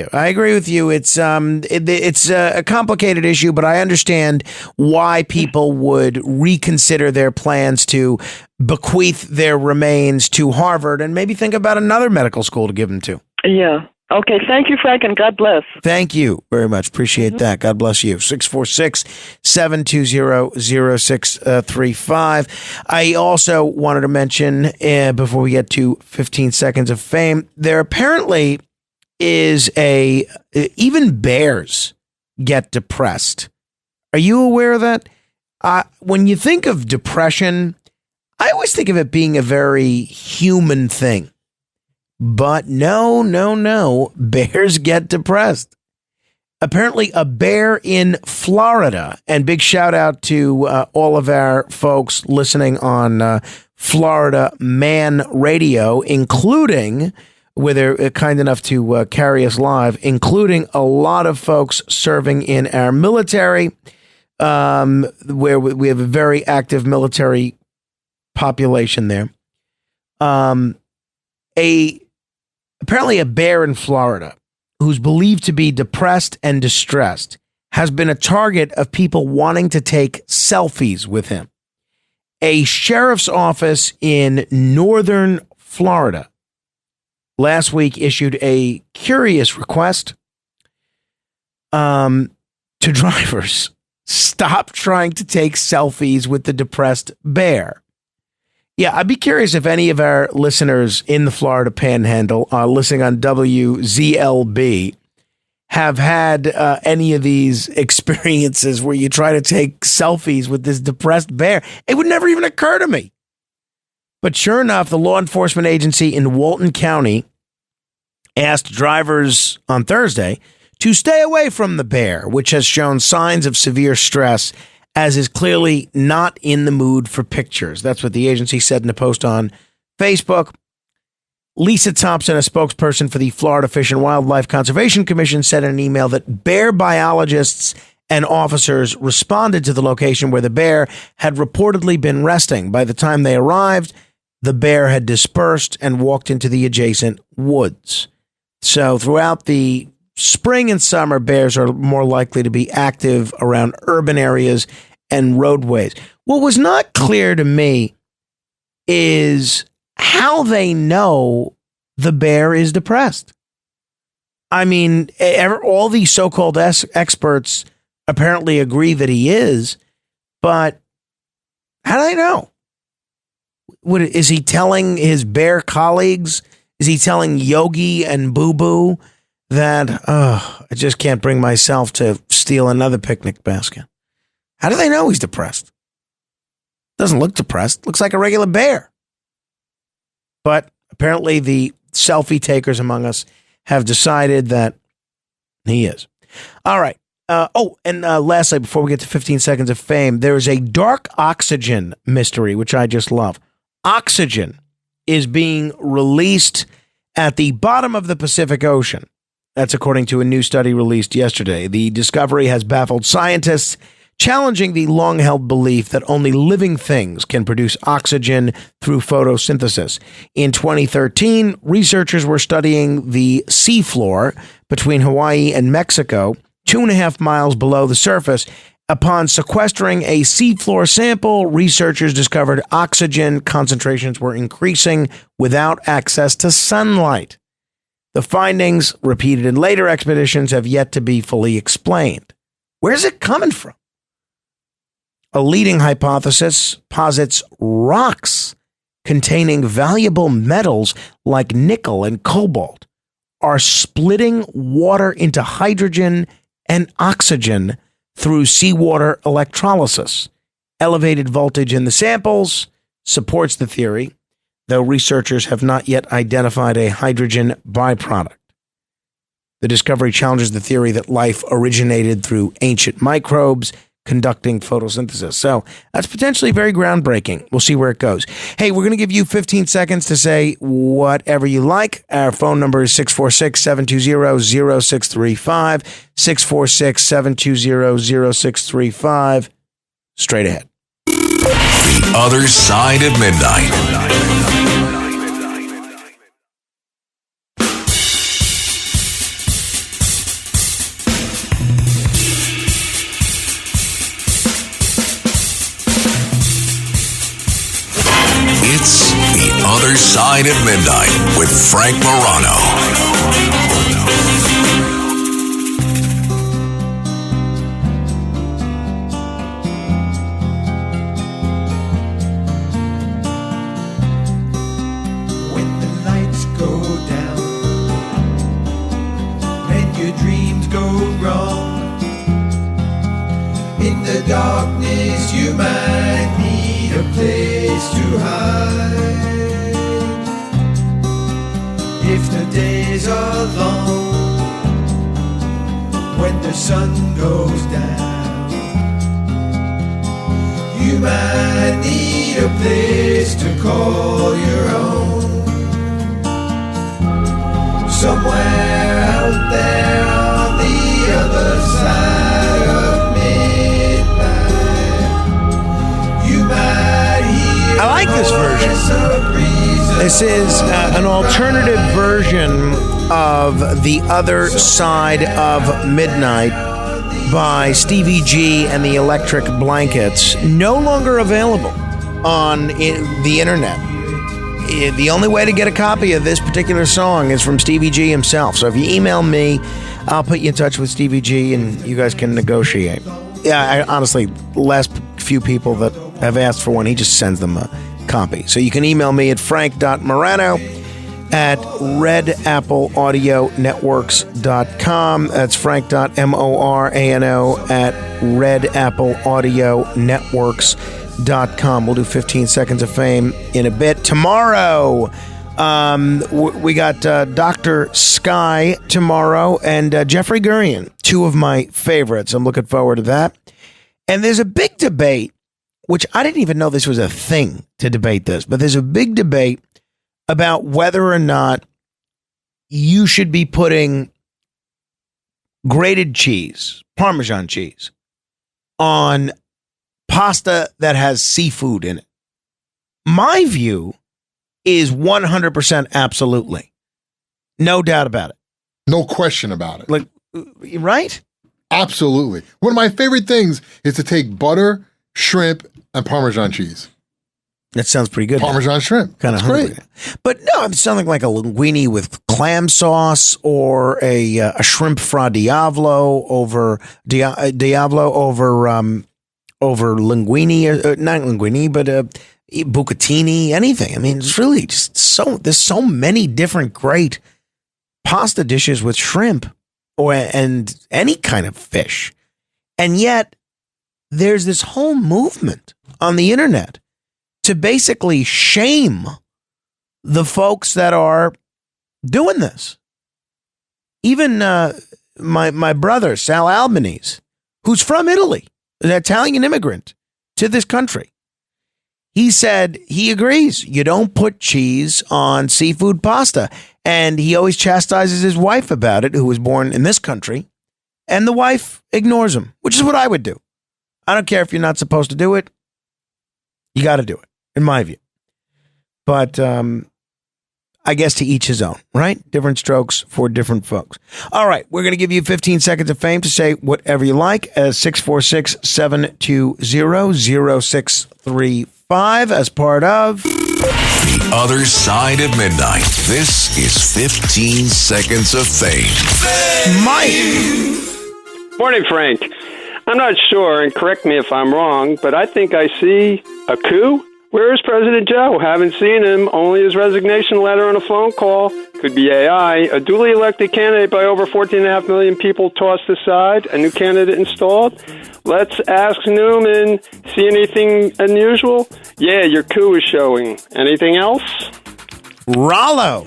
you. It's a complicated issue, but I understand why people would reconsider their plans to bequeath their remains to Harvard and maybe think about another medical school to give them to. Yeah. Okay. Thank you, Frank, and God bless. Thank you very much. Appreciate that. God bless you. 646-720-0635. I also wanted to mention, before we get to 15 seconds of fame, there apparently is even bears get depressed. Are you aware of that? When you think of depression, I always think of it being a very human thing. But no, bears get depressed. Apparently, a bear in Florida, and big shout out to all of our folks listening on Florida Man Radio, including, where they're kind enough to carry us live, including a lot of folks serving in our military, where we have a very active military population there. Apparently a bear in Florida who's believed to be depressed and distressed has been a target of people wanting to take selfies with him. A sheriff's office in northern Florida last week issued a curious request to drivers. Stop trying to take selfies with the depressed bear. Yeah, I'd be curious if any of our listeners in the Florida Panhandle listening on WZLB have had any of these experiences where you try to take selfies with this depressed bear. It would never even occur to me. But sure enough, the law enforcement agency in Walton County asked drivers on Thursday to stay away from the bear, which has shown signs of severe stress, as is clearly not in the mood for pictures. That's what the agency said in a post on Facebook. Lisa Thompson, a spokesperson for the Florida Fish and Wildlife Conservation Commission, said in an email that bear biologists and officers responded to the location where the bear had reportedly been resting. By the time they arrived, the bear had dispersed and walked into the adjacent woods. So throughout the spring and summer, bears are more likely to be active around urban areas and roadways. What was not clear to me is how they know the bear is depressed. I mean, all these so-called experts apparently agree that he is, but how do they know? Is he telling his bear colleagues? Is he telling Yogi and Boo Boo that, I just can't bring myself to steal another picnic basket? How do they know he's depressed? Doesn't look depressed. Looks like a regular bear. But apparently the selfie takers among us have decided that he is. All right. Lastly, before we get to 15 seconds of fame, there is a dark oxygen mystery, which I just love. Oxygen is being released at the bottom of the Pacific Ocean. That's according to a new study released yesterday. The discovery has baffled scientists, challenging the long-held belief that only living things can produce oxygen through photosynthesis. In 2013, researchers were studying the seafloor between Hawaii and Mexico, 2.5 miles below the surface. Upon sequestering a seafloor sample, researchers discovered oxygen concentrations were increasing without access to sunlight. The findings, repeated in later expeditions, have yet to be fully explained. Where's it coming from? A leading hypothesis posits rocks containing valuable metals like nickel and cobalt are splitting water into hydrogen and oxygen through seawater electrolysis. Elevated voltage in the samples supports the theory, though researchers have not yet identified a hydrogen byproduct. The discovery challenges the theory that life originated through ancient microbes conducting photosynthesis. So that's potentially very groundbreaking. We'll see where it goes. Hey, we're going to give you 15 seconds to say whatever you like. Our phone number is 646-720-0635. 646-720-0635. Straight ahead. The Other Side of Midnight. It's The Other Side of Midnight with Frank Morano. When the lights go down and your dreams go wrong, in the darkness you might need a place to hide. If the days are long, when the sun goes down, you might need a place to call your own. Somewhere out there on the other side of midnight, you might hear. I like this version. This is an alternative version of The Other Side of Midnight by Stevie G and the Electric Blankets. No longer available on the internet. The only way to get a copy of this particular song is from Stevie G himself. So if you email me, I'll put you in touch with Stevie G and you guys can negotiate. Yeah, honestly, the last few people that have asked for one, he just sends them a copy. So you can email me at frank.morano@redappleaudionetworks.com. That's frank.morano@redappleaudionetworks.com. We'll do 15 seconds of fame in a bit. Tomorrow, we got Dr. Sky tomorrow and Jeffrey Gurian, two of my favorites. I'm looking forward to that. And there's a big debate, which I didn't even know this was a thing to debate this, but there's a big debate about whether or not you should be putting grated cheese, Parmesan cheese, on pasta that has seafood in it. My view is 100% absolutely. No doubt about it. No question about it. Like, right? Absolutely. One of my favorite things is to take butter, shrimp, and Parmesan cheese. That sounds pretty good. Parmesan shrimp. Kind of hungry. Great. But no, I'm sounding like a linguine with clam sauce or a shrimp fra diavolo over over linguine, not linguine, but bucatini, anything. I mean, it's really just there's so many different great pasta dishes with shrimp and any kind of fish. And yet there's this whole movement on the internet to basically shame the folks that are doing this. Even my brother, Sal Albanese, who's from Italy, an Italian immigrant to this country, he said he agrees. You don't put cheese on seafood pasta. And he always chastises his wife about it, who was born in this country. And the wife ignores him, which is what I would do. I don't care if you're not supposed to do it. You got to do it, in my view. But I guess to each his own, right? Different strokes for different folks. All right, we're going to give you 15 seconds of fame to say whatever you like. 646-720-0635 as part of The Other Side of Midnight. This is 15 seconds of fame. Mike. Morning, Frank. I'm not sure, and correct me if I'm wrong, but I think I see a coup. Where is President Joe? Haven't seen him. Only his resignation letter and a phone call. Could be AI. A duly elected candidate by over 14.5 million people tossed aside. A new candidate installed. Let's ask Newman. See anything unusual? Yeah, your coup is showing. Anything else? Rollo.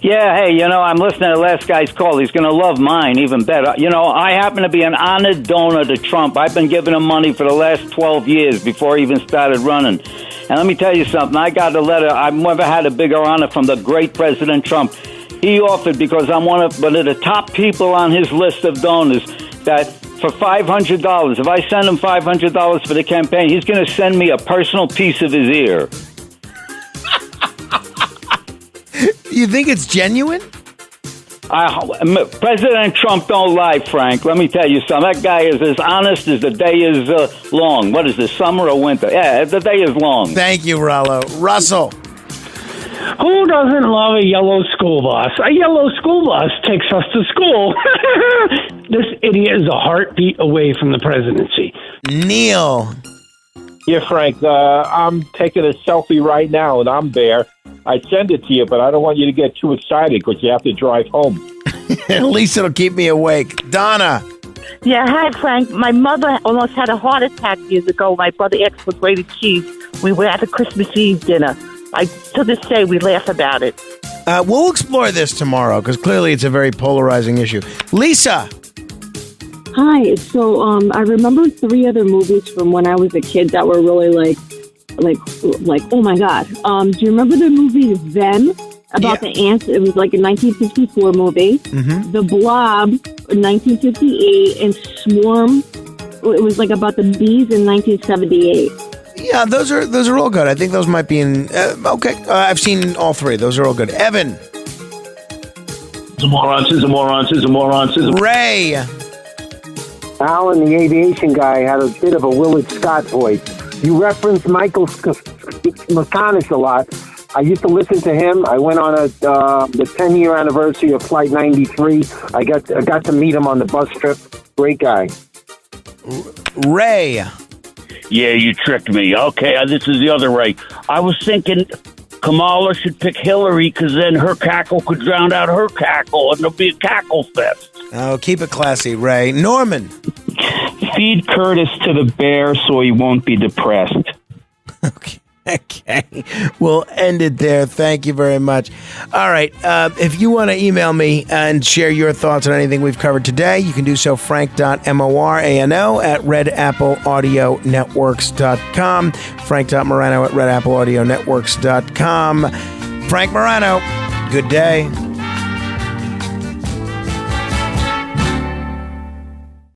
Yeah, hey, I'm listening to the last guy's call. He's going to love mine even better. I happen to be an honored donor to Trump. I've been giving him money for the last 12 years before he even started running. And let me tell you something. I got a letter. I've never had a bigger honor from the great President Trump. He offered, because I'm one of the top people on his list of donors, that for $500, if I send him $500 for the campaign, he's going to send me a personal piece of his ear. You think it's genuine? President Trump don't lie, Frank. Let me tell you something. That guy is as honest as the day is long. What is this, summer or winter? Yeah, the day is long. Thank you, Rollo. Russell. Who doesn't love a yellow school bus? A yellow school bus takes us to school. This idiot is a heartbeat away from the presidency. Neil. Yeah, Frank, I'm taking a selfie right now, and I'm there. I'd send it to you, but I don't want you to get too excited because you have to drive home. At least it'll keep me awake. Donna. Yeah, hi, Frank. My mother almost had a heart attack years ago. My brother asked for grated cheese. We were at a Christmas Eve dinner. To this day, we laugh about it. We'll explore this tomorrow because clearly it's a very polarizing issue. Lisa. Hi. So I remember 3 other movies from when I was a kid that were really like oh my god. Do you remember the movie Them about the ants? It was like a 1954 movie. Mm-hmm. The Blob in 1958 and Swarm. It was like about the bees in 1978. Yeah, those are all good. I think those might be in. Okay, I've seen all 3. Those are all good. Evan. Ray. Alan, the aviation guy, had a bit of a Willard Scott voice. You referenced Michael McConish a lot. I used to listen to him. I went on the 10-year anniversary of Flight 93. I got to meet him on the bus trip. Great guy. Ray. Yeah, you tricked me. Okay, this is the other Ray. I was thinking Kamala should pick Hillary because then her cackle could drown out her cackle, and there'll be a cackle fest. Oh, keep it classy, Ray. Norman. Feed Curtis to the bear so he won't be depressed. Okay, we'll end it there. Thank you very much. All right, if you want to email me and share your thoughts on anything we've covered today, you can do so, frank.morano@redappleaudionetworks.com, frank.morano@redappleaudionetworks.com. Frank Morano, good day.